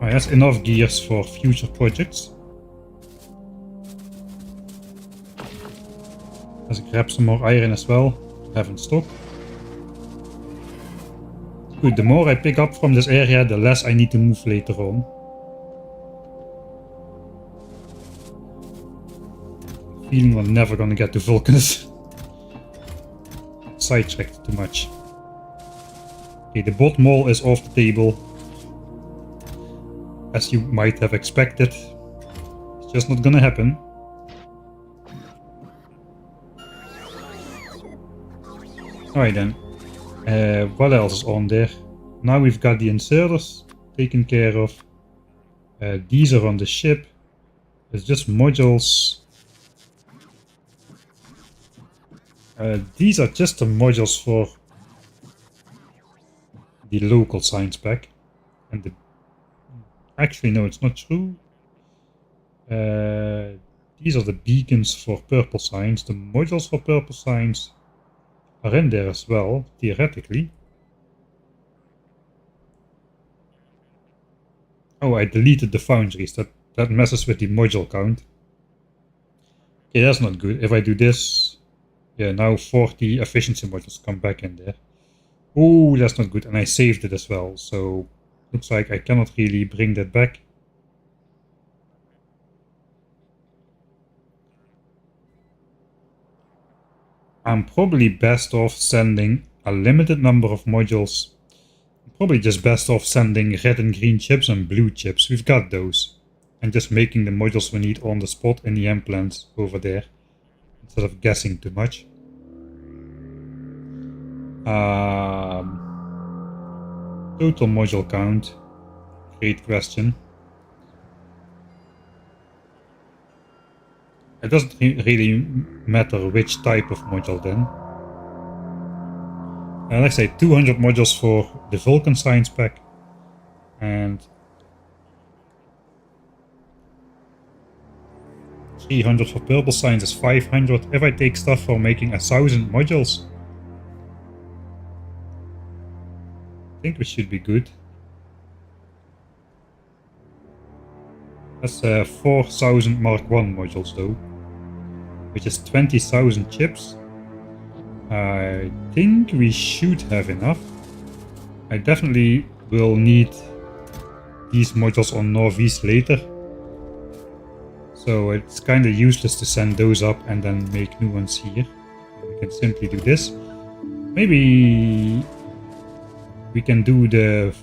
I have enough gears for future projects. Let's grab some more iron as well to have in stock. Good, the more I pick up from this area, the less I need to move later on. Feeling we're never gonna get to Vulcanus. Sidetracked too much. Okay, the bot mall is off the table. As you might have expected. It's just not gonna happen. Alright then. What else is on there? Now we've got the inserters taken care of. These are on the ship. It's just modules. These are just the modules for the local science pack. And the... Actually, no, it's not true. These are the beacons for purple science. The modules for purple science are in there as well, theoretically. Oh, I deleted the foundries. That messes with the module count. Okay, that's not good. If I do this, yeah, now 40 efficiency modules come back in there. Oh, that's not good. And I saved it as well, so looks like I cannot really bring that back. I'm probably best off sending a limited number of modules. Probably just best off sending red and green chips and blue chips. We've got those. And just making the modules we need on the spot in the implants over there. Instead of guessing too much. Total module count. Great question. It doesn't really matter which type of module then. Let's say 200 modules for the Vulcan science pack. And 300 for purple science is 500. If I take stuff for making 1000 modules, I think we should be good. That's 4000 Mark 1 modules though, which is 20,000 chips. I think we should have enough. I definitely will need these modules on Norvis later. So it's kind of useless to send those up and then make new ones here. We can simply do this. Maybe we can do the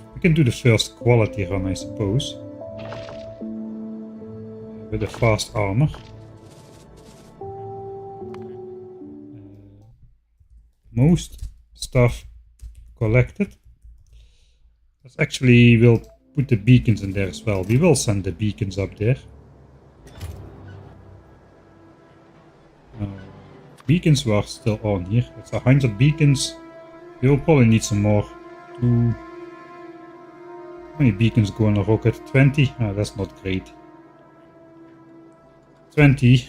first quality run, I suppose, with the fast armor. Most stuff collected. Let's actually, we'll put the beacons in there as well. We will send the beacons up there. Beacons were still on here. It's 100 beacons. We will probably need some more. How many beacons go on a rocket? 20? That's not great. 20.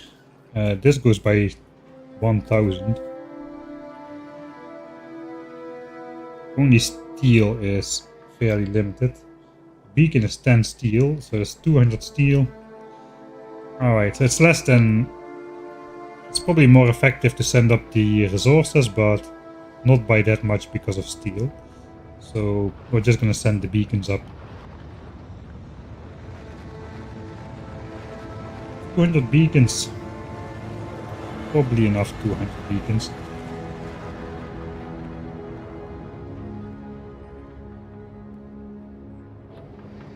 This goes by 1000. Only steel is fairly limited. Beacon is 10 steel, so there's 200 steel. Alright, so it's less than... It's probably more effective to send up the resources, but not by that much because of steel. So we're just gonna send the beacons up. 200 beacons. Probably enough 200 beacons.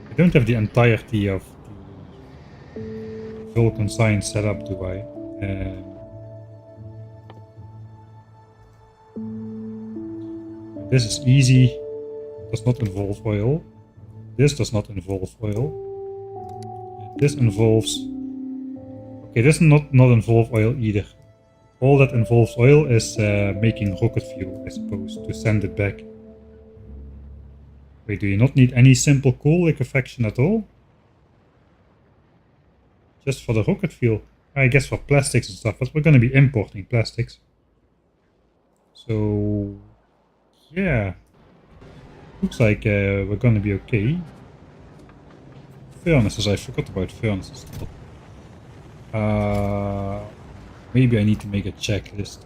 I don't have the entirety of the Vulcan science setup, do I? This is easy. Does not involve oil. This does not involve oil. This involves... Okay, this does not involve oil either. All that involves oil is making rocket fuel, I suppose, to send it back. Wait, do you not need any simple coal liquefaction at all? Just for the rocket fuel? I guess for plastics and stuff, but we're going to be importing plastics. So... yeah. Looks like we're going to be okay. Furnaces, I forgot about furnaces. Maybe I need to make a checklist.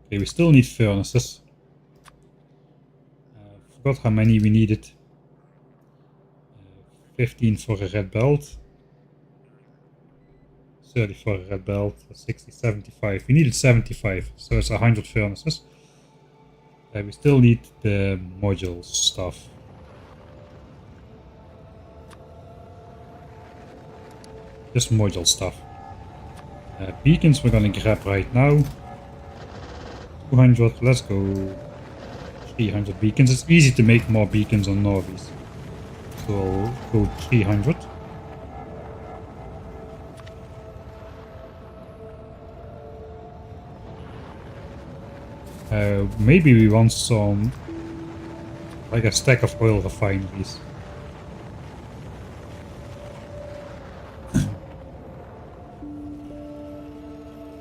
Okay, we still need furnaces. Forgot how many we needed. 15 for a red belt. 30 for a red belt. 60, 75. We needed 75, so it's 100 furnaces. We still need the modules stuff. Just module stuff. Beacons we're gonna grab right now. 200, let's go. 300 beacons. It's easy to make more beacons on Norvis. So I'll go 300. Maybe we want some, like a stack of oil refineries.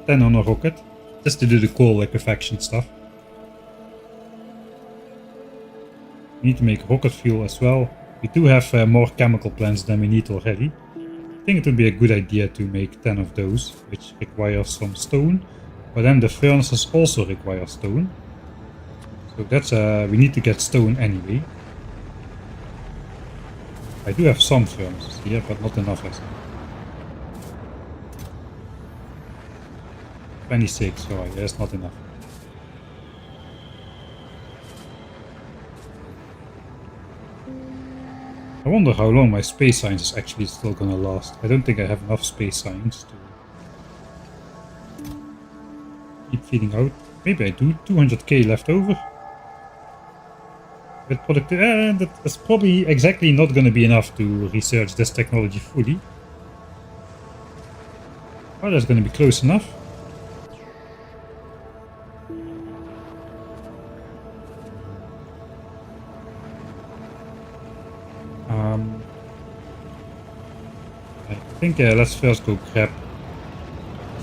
Then on a rocket, just to do the coal liquefaction stuff. We need to make rocket fuel as well. We do have more chemical plants than we need already. I think it would be a good idea to make 10 of those, which requires some stone. But then the furnaces also require stone. So that's we need to get stone anyway. I do have some furnaces here, but not enough, I think. 26, alright, that's not enough. I wonder how long my space science is actually still gonna last. I don't think I have enough space science to keep feeding out. Maybe I do. 200k left over. With productive, that is probably exactly not gonna be enough to research this technology fully. But that's gonna be close enough. I think let's first go grab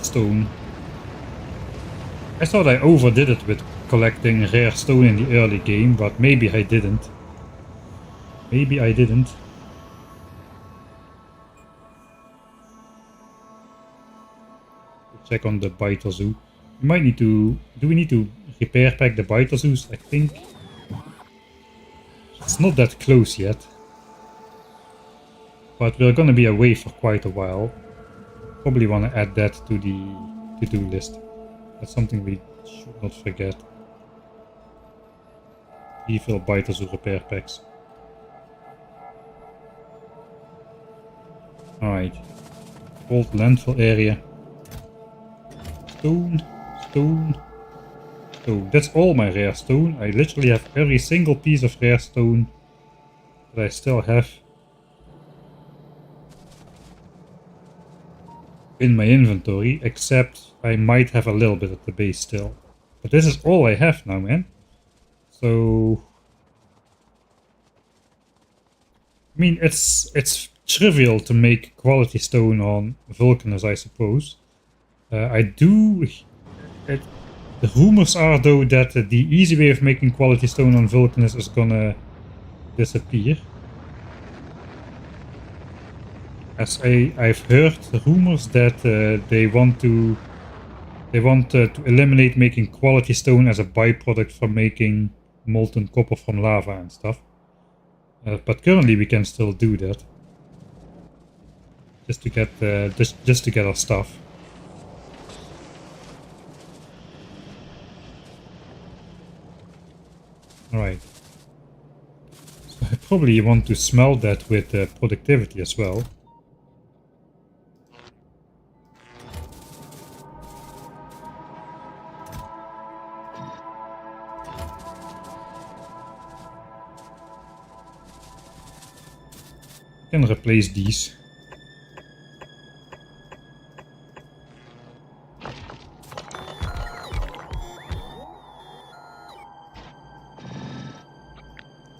stone. I thought I overdid it with collecting rare stone in the early game, but maybe I didn't. Maybe I didn't. Check on the Biter Zoo. We might need to... Do we need to repair pack the Biter Zoos? I think it's not that close yet. But we're gonna be away for quite a while. Probably want to add that to the to-do list. That's something we should not forget. Refill Biter Zoo repair packs. Alright. Old landfill area. Stone, stone, stone. That's all my rare stone. I literally have every single piece of rare stone that I still have in my inventory, except I might have a little bit at the base still. But this is all I have now, man. So I mean, it's trivial to make quality stone on Vulcanus, I suppose. The rumors are though that the easy way of making quality stone on Vulcanus is gonna disappear. As I've heard rumors that they want to eliminate making quality stone as a byproduct from making molten copper from lava and stuff. But currently we can still do that. Just to get just to get our stuff. Alright. So I probably want to smelt that with productivity as well. Can replace these.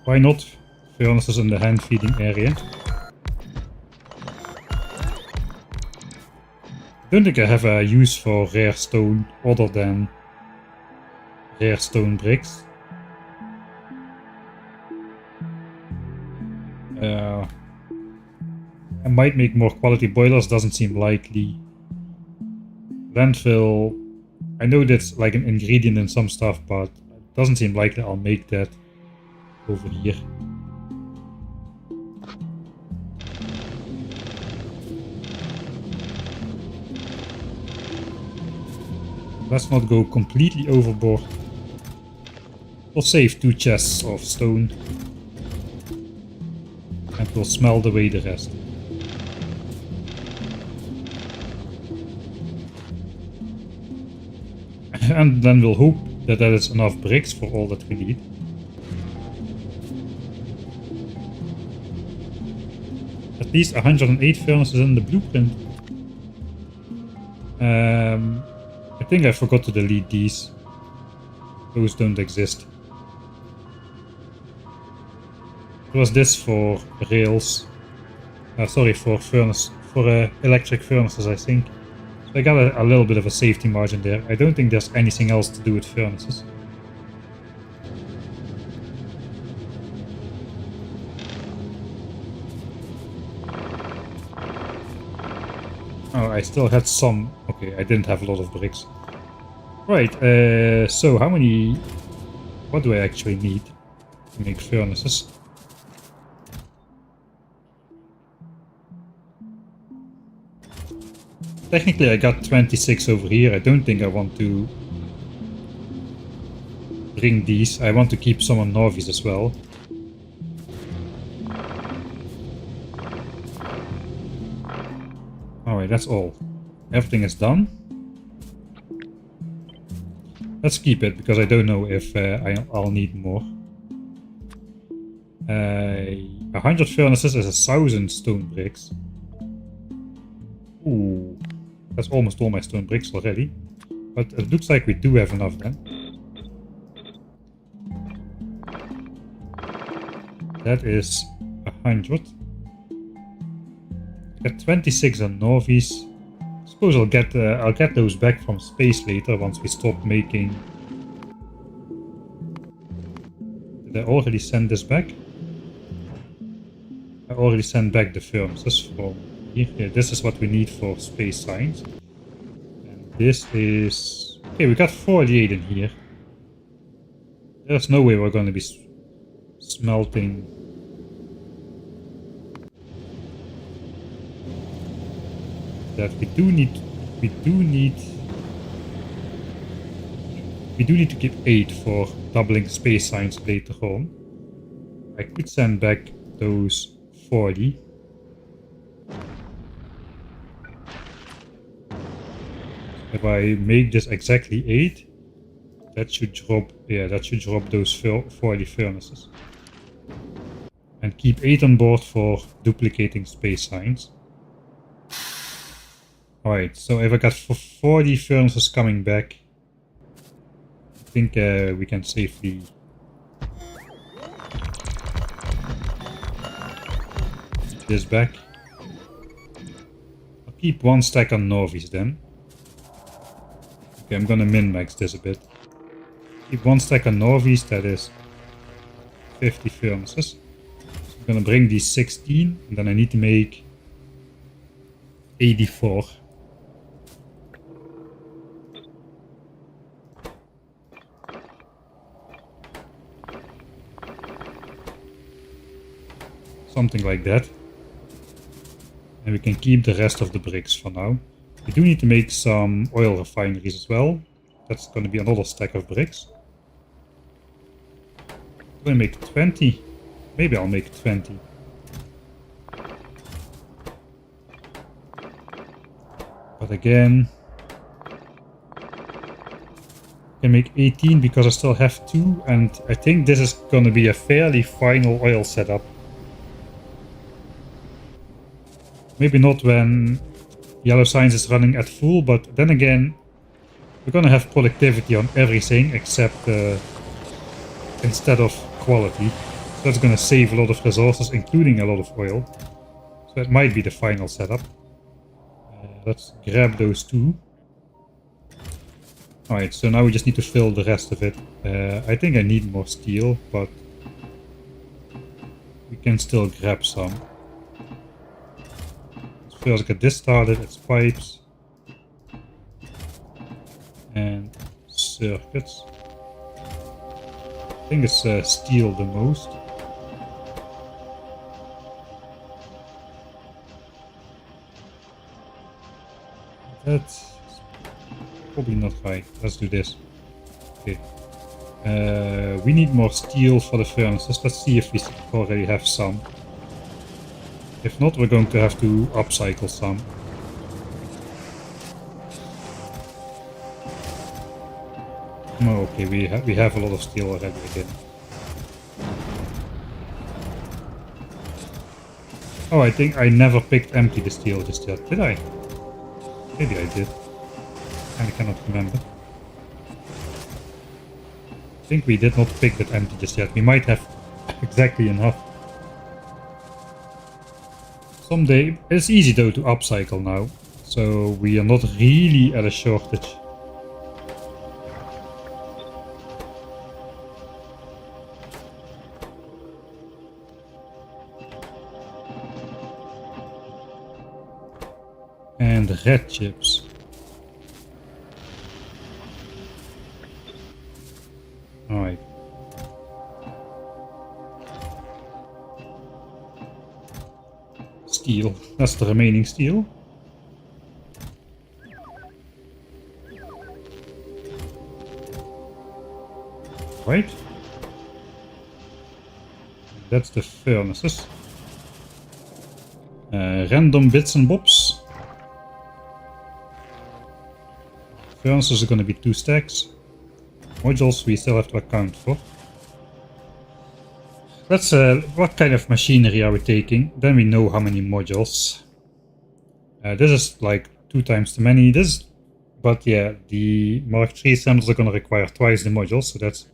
Why not? Furnaces in the hand feeding area. I don't think I have a use for rare stone other than rare stone bricks. I might make more quality boilers, doesn't seem likely. Landfill, I know that's like an ingredient in some stuff, but it doesn't seem likely I'll make that over here. Let's not go completely overboard. We'll save 2 chests of stone. And we'll smelt away the rest. And then we'll hope that that is enough bricks for all that we need. At least 108 furnaces in the blueprint. I think I forgot to delete these. Those don't exist. It was this for rails. Sorry, for electric furnaces, I think. So I got a little bit of a safety margin there. I don't think there's anything else to do with furnaces. Oh, I still had some. Okay, I didn't have a lot of bricks. Right, so how many... What do I actually need to make furnaces? Technically I got 26 over here. I don't think I want to bring these. I want to keep some on Novice as well. Alright, that's all. Everything is done. Let's keep it, because I don't know if I'll need more. 100 furnaces is 1,000 stone bricks. Ooh, that's almost all my stone bricks already. But it looks like we do have enough then. That is 100. Got 26 on Novice. Suppose I'll get those back from space later once we stop making. Did I already send this back? I already sent back the furnaces from here. Yeah, this is what we need for space science. And this is... Okay, we got 48 in here. There's no way we're going to be smelting... that we do need to keep 8 for doubling space science later on. I could send back those 40. If I make this exactly 8, that should drop, yeah, that should drop those 40 furnaces. And keep 8 on board for duplicating space science. Alright, so if I got 40 furnaces coming back, I think we can safely... put this back. I'll keep 1 stack on Novice then. Okay, I'm gonna min-max this a bit. Keep 1 stack on Novice, that is 50 furnaces. So I'm gonna bring these 16, and then I need to make 84. Something like that. And we can keep the rest of the bricks for now. We do need to make some oil refineries as well. That's going to be another stack of bricks. I'm going to make 20. Maybe I'll make 20. But again... I can make 18 because I still have 2. And I think this is going to be a fairly final oil setup. Maybe not when yellow science is running at full, but then again, we're gonna have productivity on everything except instead of quality. So that's gonna save a lot of resources, including a lot of oil. So it might be the final setup. Let's grab those 2. Alright, so now we just need to fill the rest of it. I think I need more steel, but we can still grab some. First get this started, it's pipes and circuits. I think it's steel the most. That's probably not right. Let's do this. Okay. We need more steel for the furnaces. Let's see if we already have some. If not, we're going to have to upcycle some. Oh, okay, we have a lot of steel already again. Oh, I think I never picked empty the steel just yet, did I? Maybe I did. I cannot remember. I think we did not pick that empty just yet. We might have exactly enough. Someday, it's easy though to upcycle now, so we are not really at a shortage. And red chips. Alright. Steel. That's the remaining steel. Right. That's the furnaces. Random bits and bobs. Furnaces are going to be 2 stacks. Modules we still have to account for. Let's what kind of machinery are we taking? Then we know how many modules. This is like 2 times too many. But yeah, the Mark III assemblers are going to require twice the modules, so that's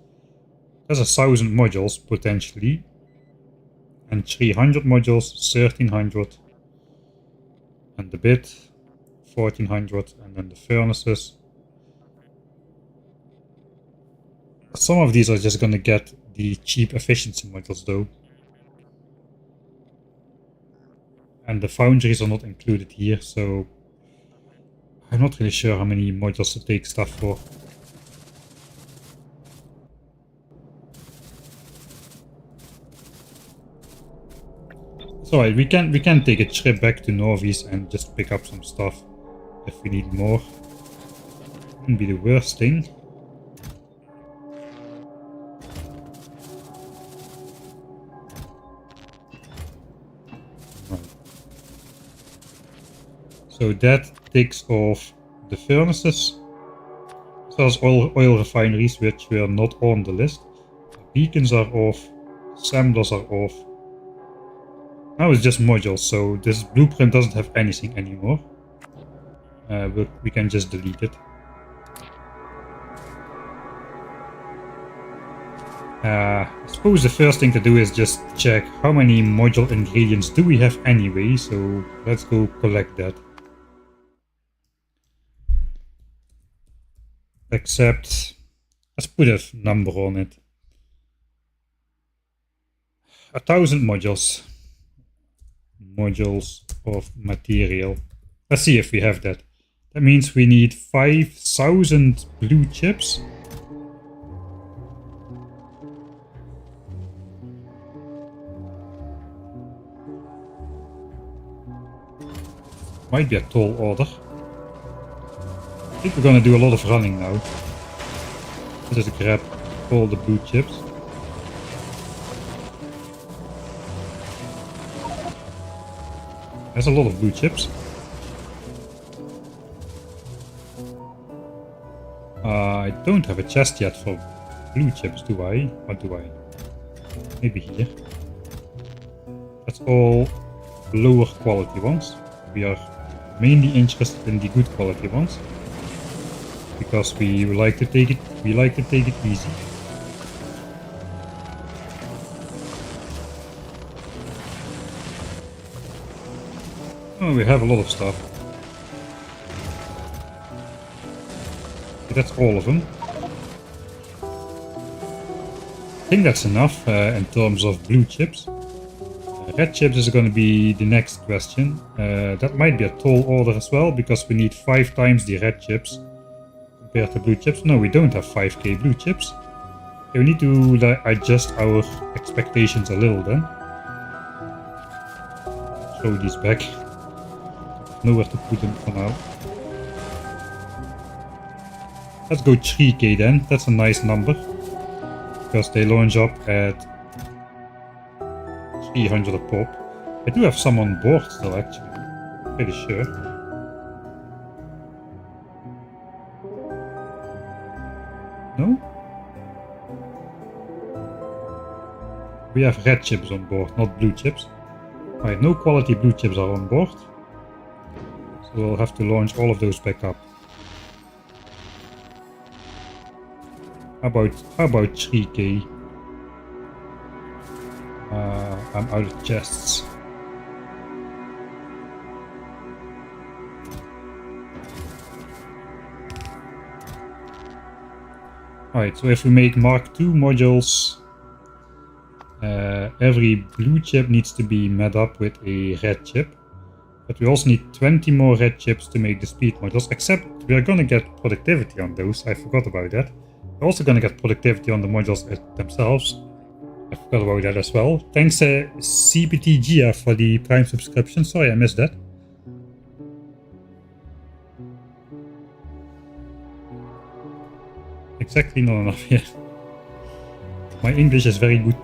1,000 modules potentially. And 300 modules, 1,300. And the bit, 1,400, and then the furnaces. Some of these are just gonna get the cheap efficiency modules though. And the foundries are not included here, so I'm not really sure how many modules to take stuff for. It's alright, we can take a trip back to Norvis and just pick up some stuff if we need more. Wouldn't be the worst thing. Right. So that takes off the furnaces. So there's oil refineries which were not on the list. Beacons are off, assemblers are off. Now it's just modules, so this blueprint doesn't have anything anymore. We can just delete it. I suppose the first thing to do is just check how many module ingredients do we have anyway, so let's go collect that. Except, let's put a number on it. 1,000 modules. Modules of material. Let's see if we have that. That means we need 5,000 blue chips. Might be a tall order. I think we're gonna do a lot of running now. Let's just grab all the blue chips. There's a lot of blue chips. I don't have a chest yet for blue chips, do I? What do I? Maybe here. That's all lower quality ones. We are mainly interested in the good quality ones because we like to take it. We like to take it easy. Oh, we have a lot of stuff. Okay, that's all of them. I think that's enough in terms of blue chips. Red chips is going to be the next question. That might be a tall order as well, because we need 5 times the red chips compared to blue chips. No, we don't have 5k blue chips. Okay, we need to adjust our expectations a little then. Throw these back. Nowhere to put them for now. Let's go 3k then. That's a nice number, because they launch up at 300 a pop. I do have some on board still, actually. Pretty sure. No? We have red chips on board, not blue chips. Alright, no quality blue chips are on board. So we'll have to launch all of those back up. How about 3k? I'm out of chests. Alright, so if we make Mark II modules, every blue chip needs to be met up with a red chip. But we also need 20 more red chips to make the speed modules, except we're gonna get productivity on those. I forgot about that. We're also gonna get productivity on the modules themselves. I forgot about that as well. Thanks CPTGF for the Prime subscription. Sorry I missed that. Exactly not enough, yeah. My English is very good.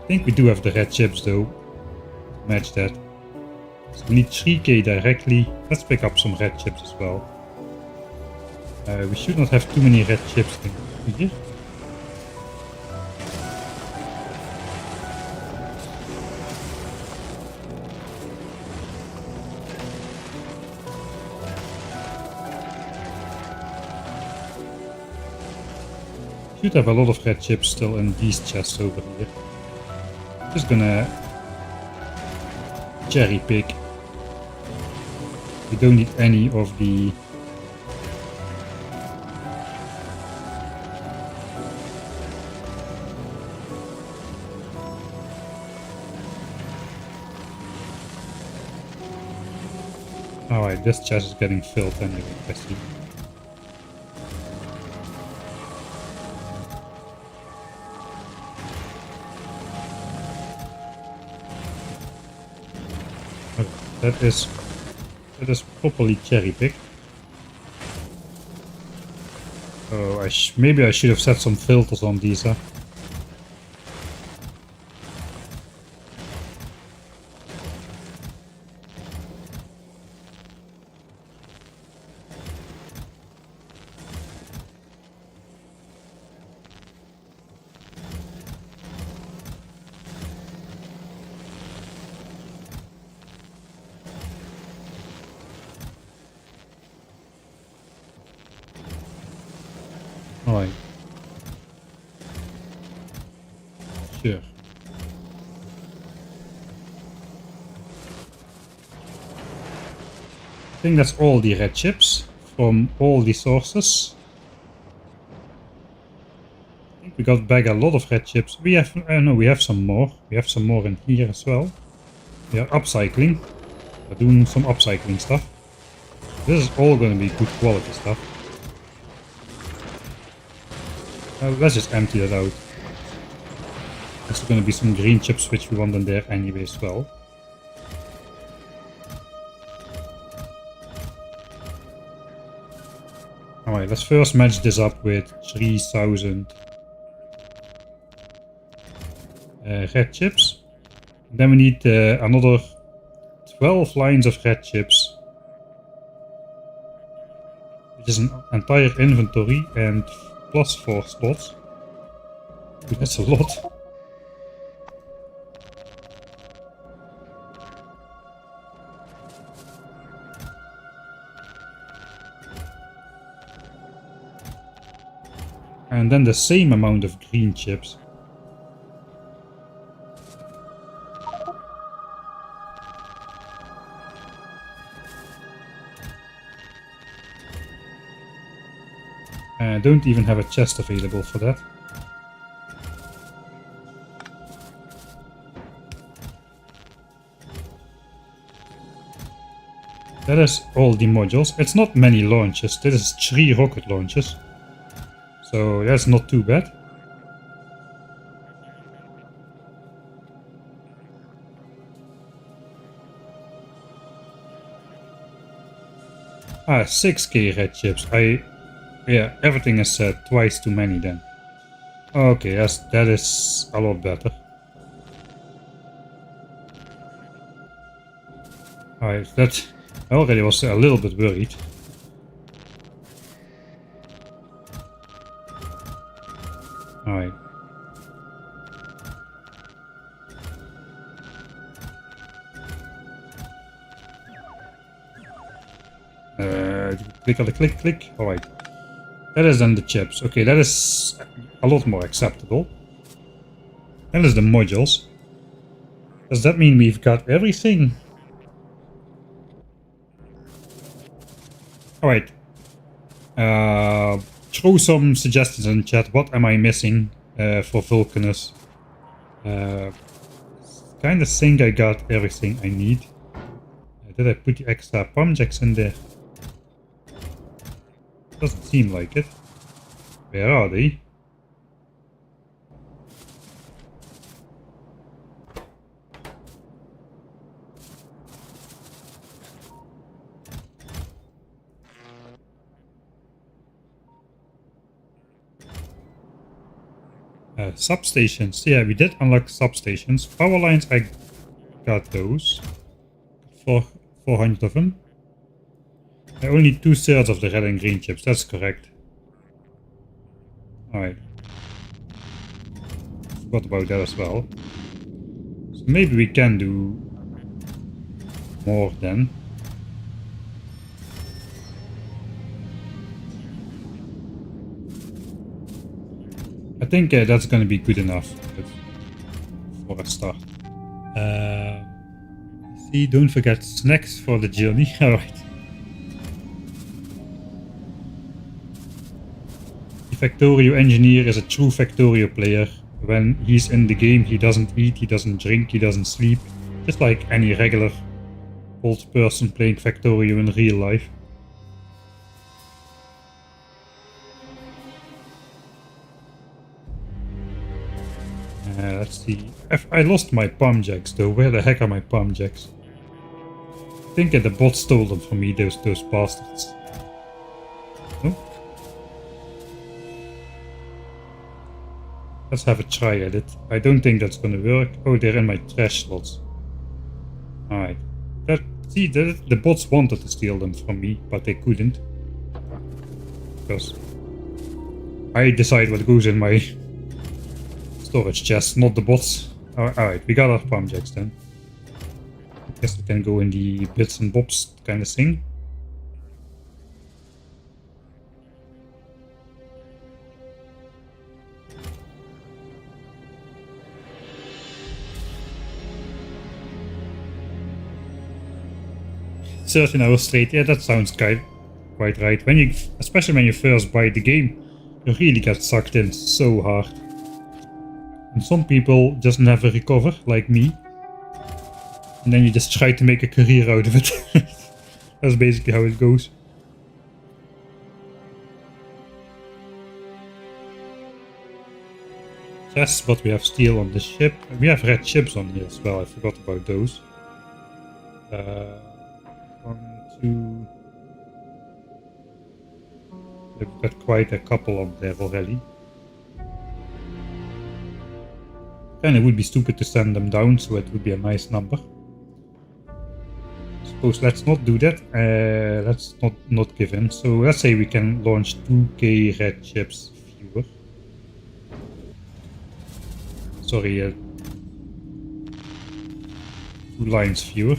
I think we do have the red chips though. Match that. So we need 3k directly. Let's pick up some red chips as well. We should not have too many red chips in here. Should have a lot of red chips still in these chests over here. Just gonna cherry pick. We don't need any of the Alright, this chest is getting filled anyway, I see. That is properly cherry picked. Oh, maybe I should have set some filters on these, huh? Alright. Sure. I think that's all the red chips from all the sources. I think we got back a lot of red chips. We have, no, we have some more. We have some more in here as well. We are upcycling. We're doing some upcycling stuff. This is all going to be good quality stuff. Let's just empty that out. There's going to be some green chips which we want in there anyway as well. Alright, let's first match this up with 3000 red chips. Then we need another 12 lines of red chips. Which is an entire inventory and plus 4 slots. Ooh, that's a lot. And then the same amount of green chips. I don't even have a chest available for that. That is all the modules. It's not many launches. This is 3 rocket launches. So that's not too bad. Ah, 6k red chips. Yeah, everything is twice too many then. Okay, yes, that is a lot better. Alright, that I already was a little bit worried. Alright. Click on the click. Alright. That is then the chips. Okay, that is a lot more acceptable. That is the modules. Does that mean we've got everything? Alright. Throw some suggestions in chat. What am I missing for Vulcanus? Kinda think I got everything I need. Did I put the extra pump jacks in there? Doesn't seem like it. Where are they? Substations. Yeah, we did unlock substations. Power lines, I got those. 400 of them. Only 2/3 of the red and green chips, that's correct. Alright. Forgot about that as well. So maybe we can do more then. I think that's gonna be good enough for a start. See, don't forget snacks for the journey. Alright. The Factorio engineer is a true Factorio player. When he's in the game, he doesn't eat, he doesn't drink, he doesn't sleep. Just like any regular old person playing Factorio in real life. Let's see. I lost my palm jacks though. Where the heck are my palm jacks? I think the bot stole them from me, those bastards. Oh. Let's have a try at it. I don't think that's gonna work. Oh, they're in my trash slots. Alright. See, the bots wanted to steal them from me, but they couldn't. Because I decide what goes in my storage chest, not the bots. Alright, we got our palm jacks then. I guess we can go in the bits and bobs kind of thing. "13 hours straight," yeah, that sounds quite right. Especially when you first buy the game, you really get sucked in so hard. And some people just never recover, like me. And then you just try to make a career out of it. That's basically how it goes. Yes, but we have steel on the ship. We have red chips on here as well, I forgot about those. 1, 2... We've got quite a couple on there already. And it would be stupid to send them down, so it would be a nice number. Suppose let's not do that. Let's not give in. So let's say we can launch 2k red chips fewer. Sorry, 2 lines fewer.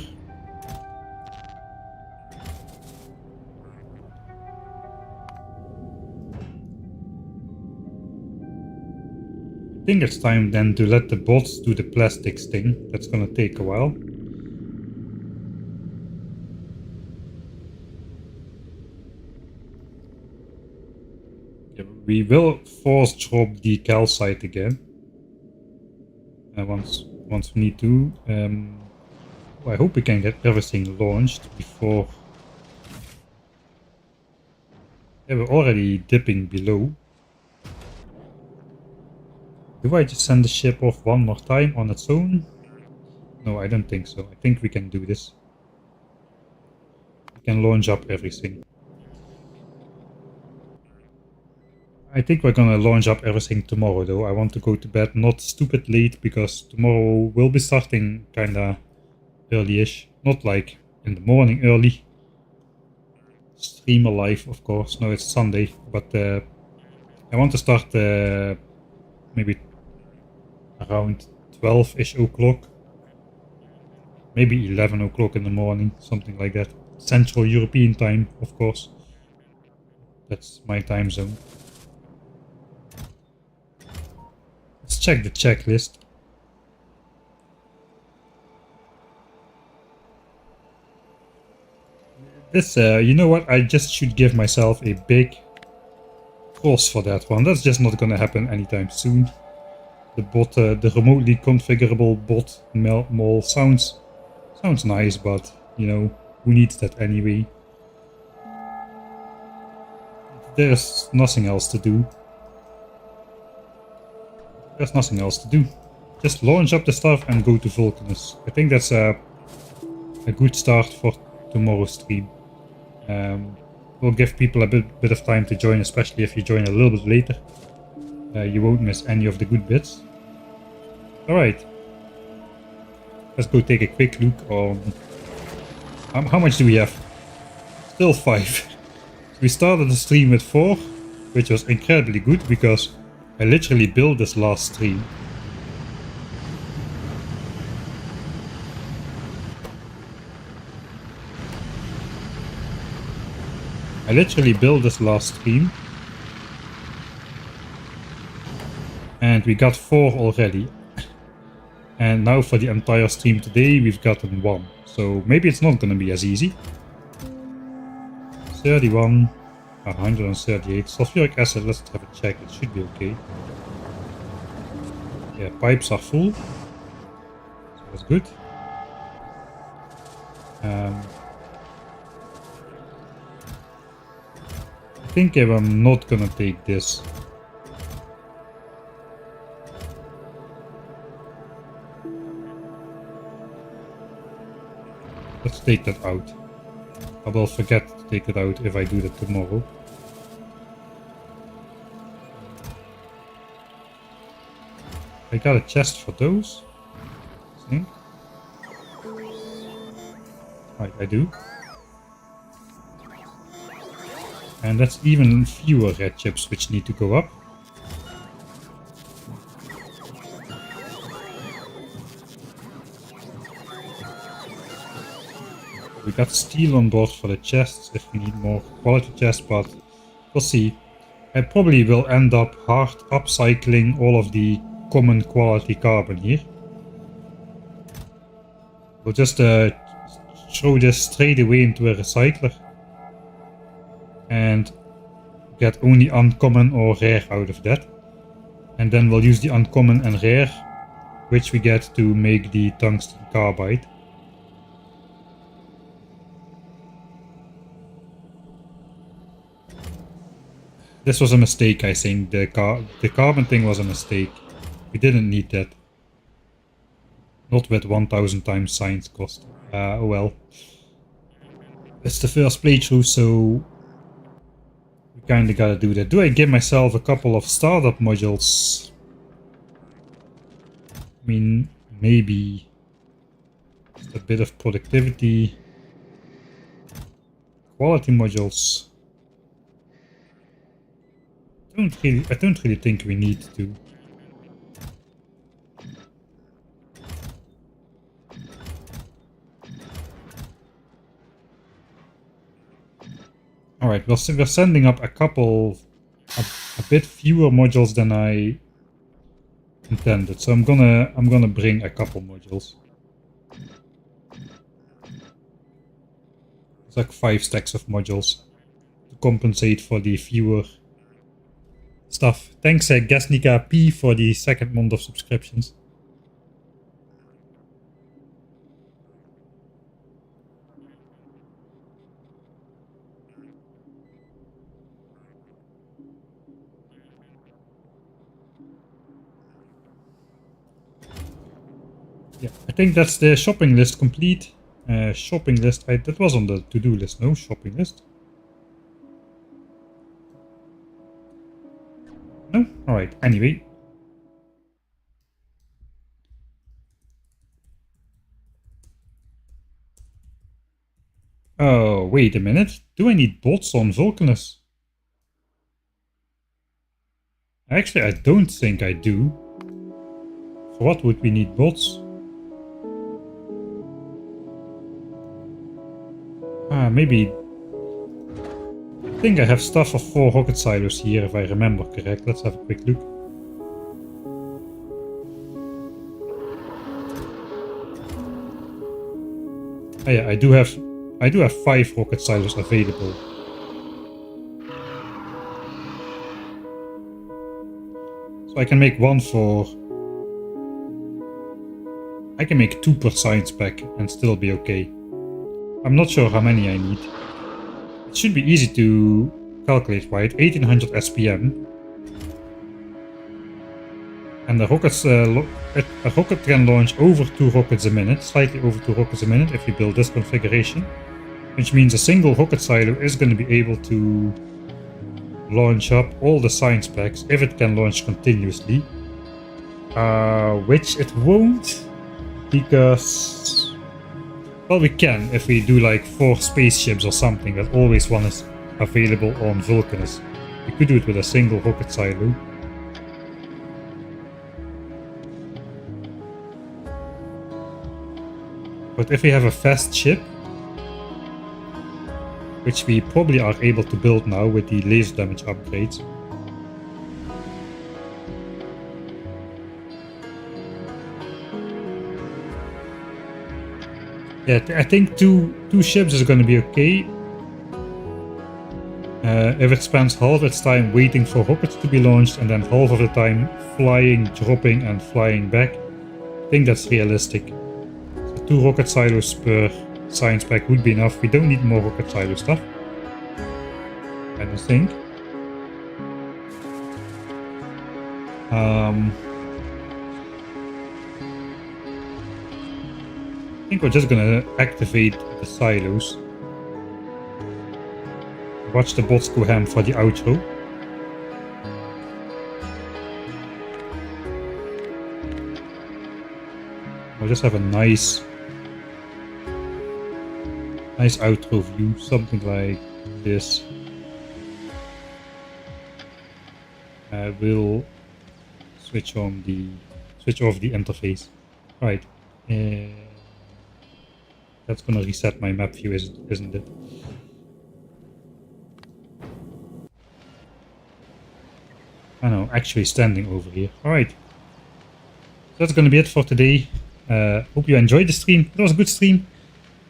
I think it's time then to let the bots do the plastics thing. That's gonna take a while. Yeah, we will force drop the calcite again. Once we need to. I hope we can get everything launched before. Yeah, we're already dipping below. Do I just send the ship off one more time on its own? No, I don't think so. I think we can do this. We can launch up everything. I think we're gonna launch up everything tomorrow though. I want to go to bed not stupid late because tomorrow we'll be starting kinda early-ish. Not like in the morning early. Stream alive, of course. No, it's Sunday, but I want to start maybe around 12-ish o'clock. Maybe 11 o'clock in the morning, something like that. Central European time, of course. That's my time zone. Let's check the checklist. This, you know what? I just should give myself a big cross for that one. That's just not gonna happen anytime soon. The bot, the remotely configurable bot mall sounds nice, but you know, who needs that anyway? There's nothing else to do. There's nothing else to do. Just launch up the stuff and go to Vulcanus. I think that's a good start for tomorrow's stream. We'll give people a bit of time to join, especially if you join a little bit later. You won't miss any of the good bits. Alright. Let's go take a quick look on... how much do we have? Still 5. We started the stream with 4, which was incredibly good because I literally built this last stream. And we got 4 already. And now for the entire stream today we've gotten 1. So maybe it's not gonna be as easy. 31, 138. Sulfuric acid, let's have a check. It should be okay. Yeah, pipes are full. So that's good. I think I'm not gonna take this. Let's take that out. I will forget to take it out if I do that tomorrow. I got a chest for those. I think. Right, I do. And that's even fewer red chips which need to go up. We got steel on board for the chests if we need more quality chests, but we'll see. I probably will end up hard upcycling all of the common quality carbon here. We'll just throw this straight away into a recycler and get only uncommon or rare out of that. And then we'll use the uncommon and rare, which we get to make the tungsten carbide. This was a mistake, I think. The carbon thing was a mistake. We didn't need that. Not with 1000 times science cost. Oh well. It's the first playthrough, so we kinda gotta do that. Do I give myself a couple of startup modules? I mean, maybe just a bit of productivity. Quality modules. I don't really think we need to. Alright, we're sending up a bit fewer modules than I intended, so I'm gonna bring a couple modules. It's like 5 stacks of modules to compensate for the fewer stuff. Thanks Gasnica P for the 2nd month of subscriptions. Yeah, I think that's the shopping list complete. Shopping list, that was on the to-do list, no? Shopping list. No? Alright, anyway. Oh, wait a minute. Do I need bots on Vulcanus? Actually, I don't think I do. For what would we need bots? Maybe... I think I have stuff for 4 rocket silos here, if I remember correct. Let's have a quick look. Oh yeah, I do have 5 rocket silos available. So I can make one for... I can make 2 per science pack and still be okay. I'm not sure how many I need. It should be easy to calculate, right? 1800 SPM. And the rockets, a rocket can launch over 2 rockets a minute, slightly over 2 rockets a minute if you build this configuration. Which means a single rocket silo is going to be able to launch up all the science packs if it can launch continuously. Which it won't, because, well, we can if we do like 4 spaceships or something, that always one is available on Vulcanus. We could do it with a single rocket silo. But if we have a fast ship, which we probably are able to build now with the laser damage upgrades. Yeah, I think two ships is going to be okay. If it spends half its time waiting for rockets to be launched and then half of the time flying, dropping and flying back, I think that's realistic. So 2 rocket silos per science pack would be enough. We don't need more rocket silo stuff, I don't think. I think we're just gonna activate the silos. Watch the bots go ham for the outro. We'll just have a nice outro view, something like this. We'll switch off the interface. Right. That's gonna reset my map view, isn't it? I know, actually standing over here. Alright. So that's gonna be it for today. Hope you enjoyed the stream. It was a good stream.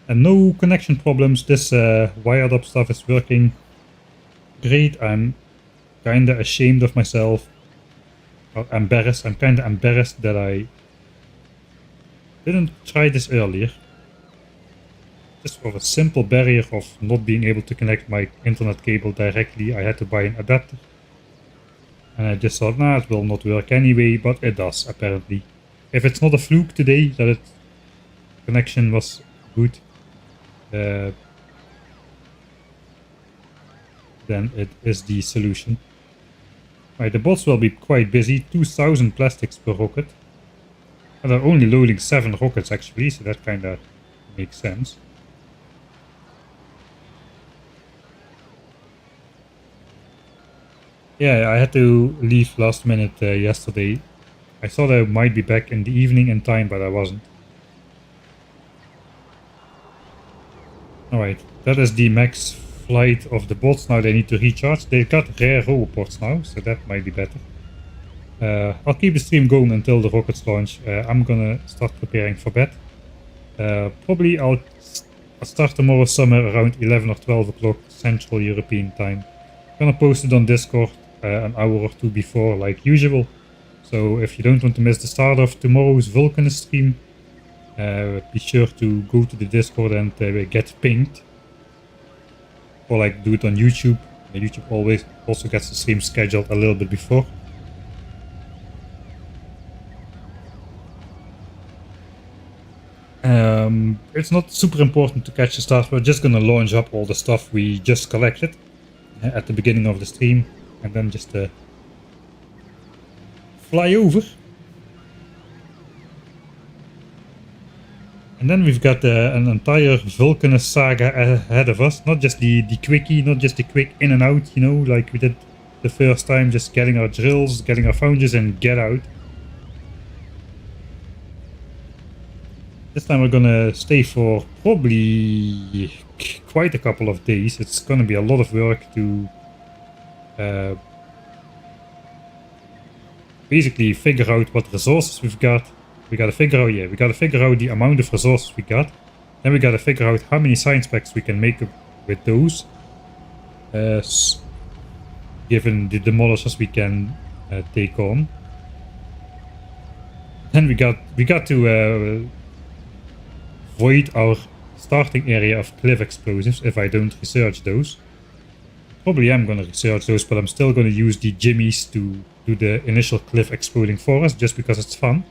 And no connection problems. This wired up stuff is working great. I'm kinda ashamed of myself. Or embarrassed. I'm kinda embarrassed that I didn't try this earlier. Just for a simple barrier of not being able to connect my internet cable directly, I had to buy an adapter. And I just thought, nah, it will not work anyway, but it does, apparently. If it's not a fluke today, that its connection was good, then it is the solution. Right, the bots will be quite busy, 2000 plastics per rocket. And they're only loading 7 rockets actually, so that kinda makes sense. Yeah, I had to leave last minute yesterday. I thought I might be back in the evening in time, but I wasn't. Alright, that is the max flight of the bots. Now they need to recharge. They've got rare roboports now, so that might be better. I'll keep the stream going until the rockets launch. I'm gonna start preparing for bed. Probably I'll start tomorrow summer around 11 or 12 o'clock Central European time. I'm gonna post it on Discord an hour or 2 before, like usual. So if you don't want to miss the start of tomorrow's Vulcanus stream, be sure to go to the Discord and get pinged. Or like do it on YouTube. YouTube always also gets the stream scheduled a little bit before. It's not super important to catch the start. We're just gonna launch up all the stuff we just collected at the beginning of the stream, and then just fly over. And then we've got an entire Vulcanus saga ahead of us. Not just the quickie, not just the quick in and out, you know, like we did the first time, just getting our drills, getting our foundries and get out. This time we're gonna stay for probably quite a couple of days. It's gonna be a lot of work to basically figure out what resources we've got. We gotta figure out the amount of resources we got. Then we gotta figure out how many science packs we can make with those. Given the demolishers we can take on. Then we got to void our starting area of cliff explosives if I don't research those. Probably am gonna research those, but I'm still gonna use the jimmies to do the initial cliff exploding for us, just because it's fun.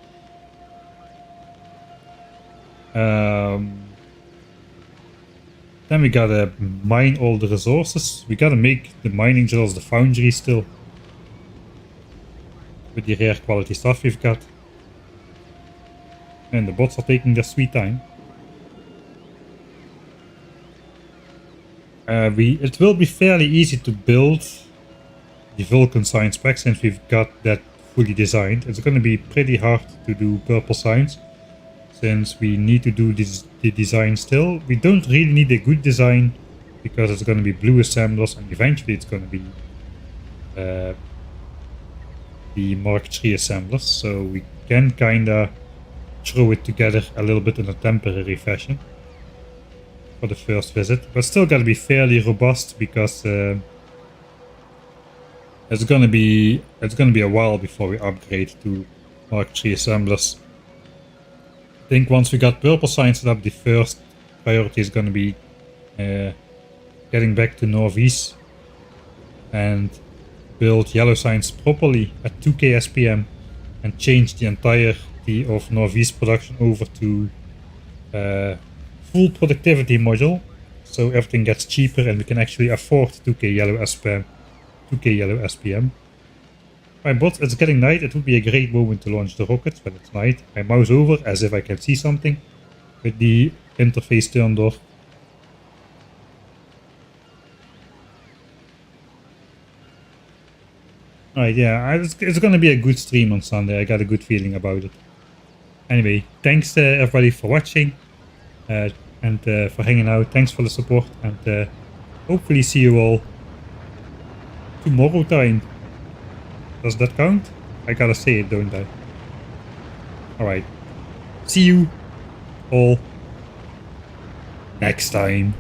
Then we gotta mine all the resources. We gotta make the mining drills, the foundry still. With the rare quality stuff we've got. And the bots are taking their sweet time. It will be fairly easy to build the Vulcan sign spec since we've got that fully designed. It's gonna be pretty hard to do purple signs since we need to do the design still. We don't really need a good design because it's gonna be blue assemblers and eventually it's gonna be the Mark III assemblers, so we can kinda throw it together a little bit in a temporary fashion for the first visit, but still gotta be fairly robust because it's gonna be a while before we upgrade to Mark III assemblers. I think once we got purple signs set up, the first priority is gonna be getting back to Northeast and build yellow signs properly at 2k SPM and change the entirety of Northeast production over to full productivity module, so everything gets cheaper and we can actually afford 2k yellow SPM. 2k yellow SPM. Right, but it's getting night. It would be a great moment to launch the rockets when it's night. I mouse over as if I can see something with the interface turned off. Alright, yeah, it's gonna be a good stream on Sunday. I got a good feeling about it. Anyway, thanks everybody for watching and for hanging out. Thanks for the support and hopefully see you all tomorrow time. Does that count? I gotta say it, don't I? Alright. See you all next time.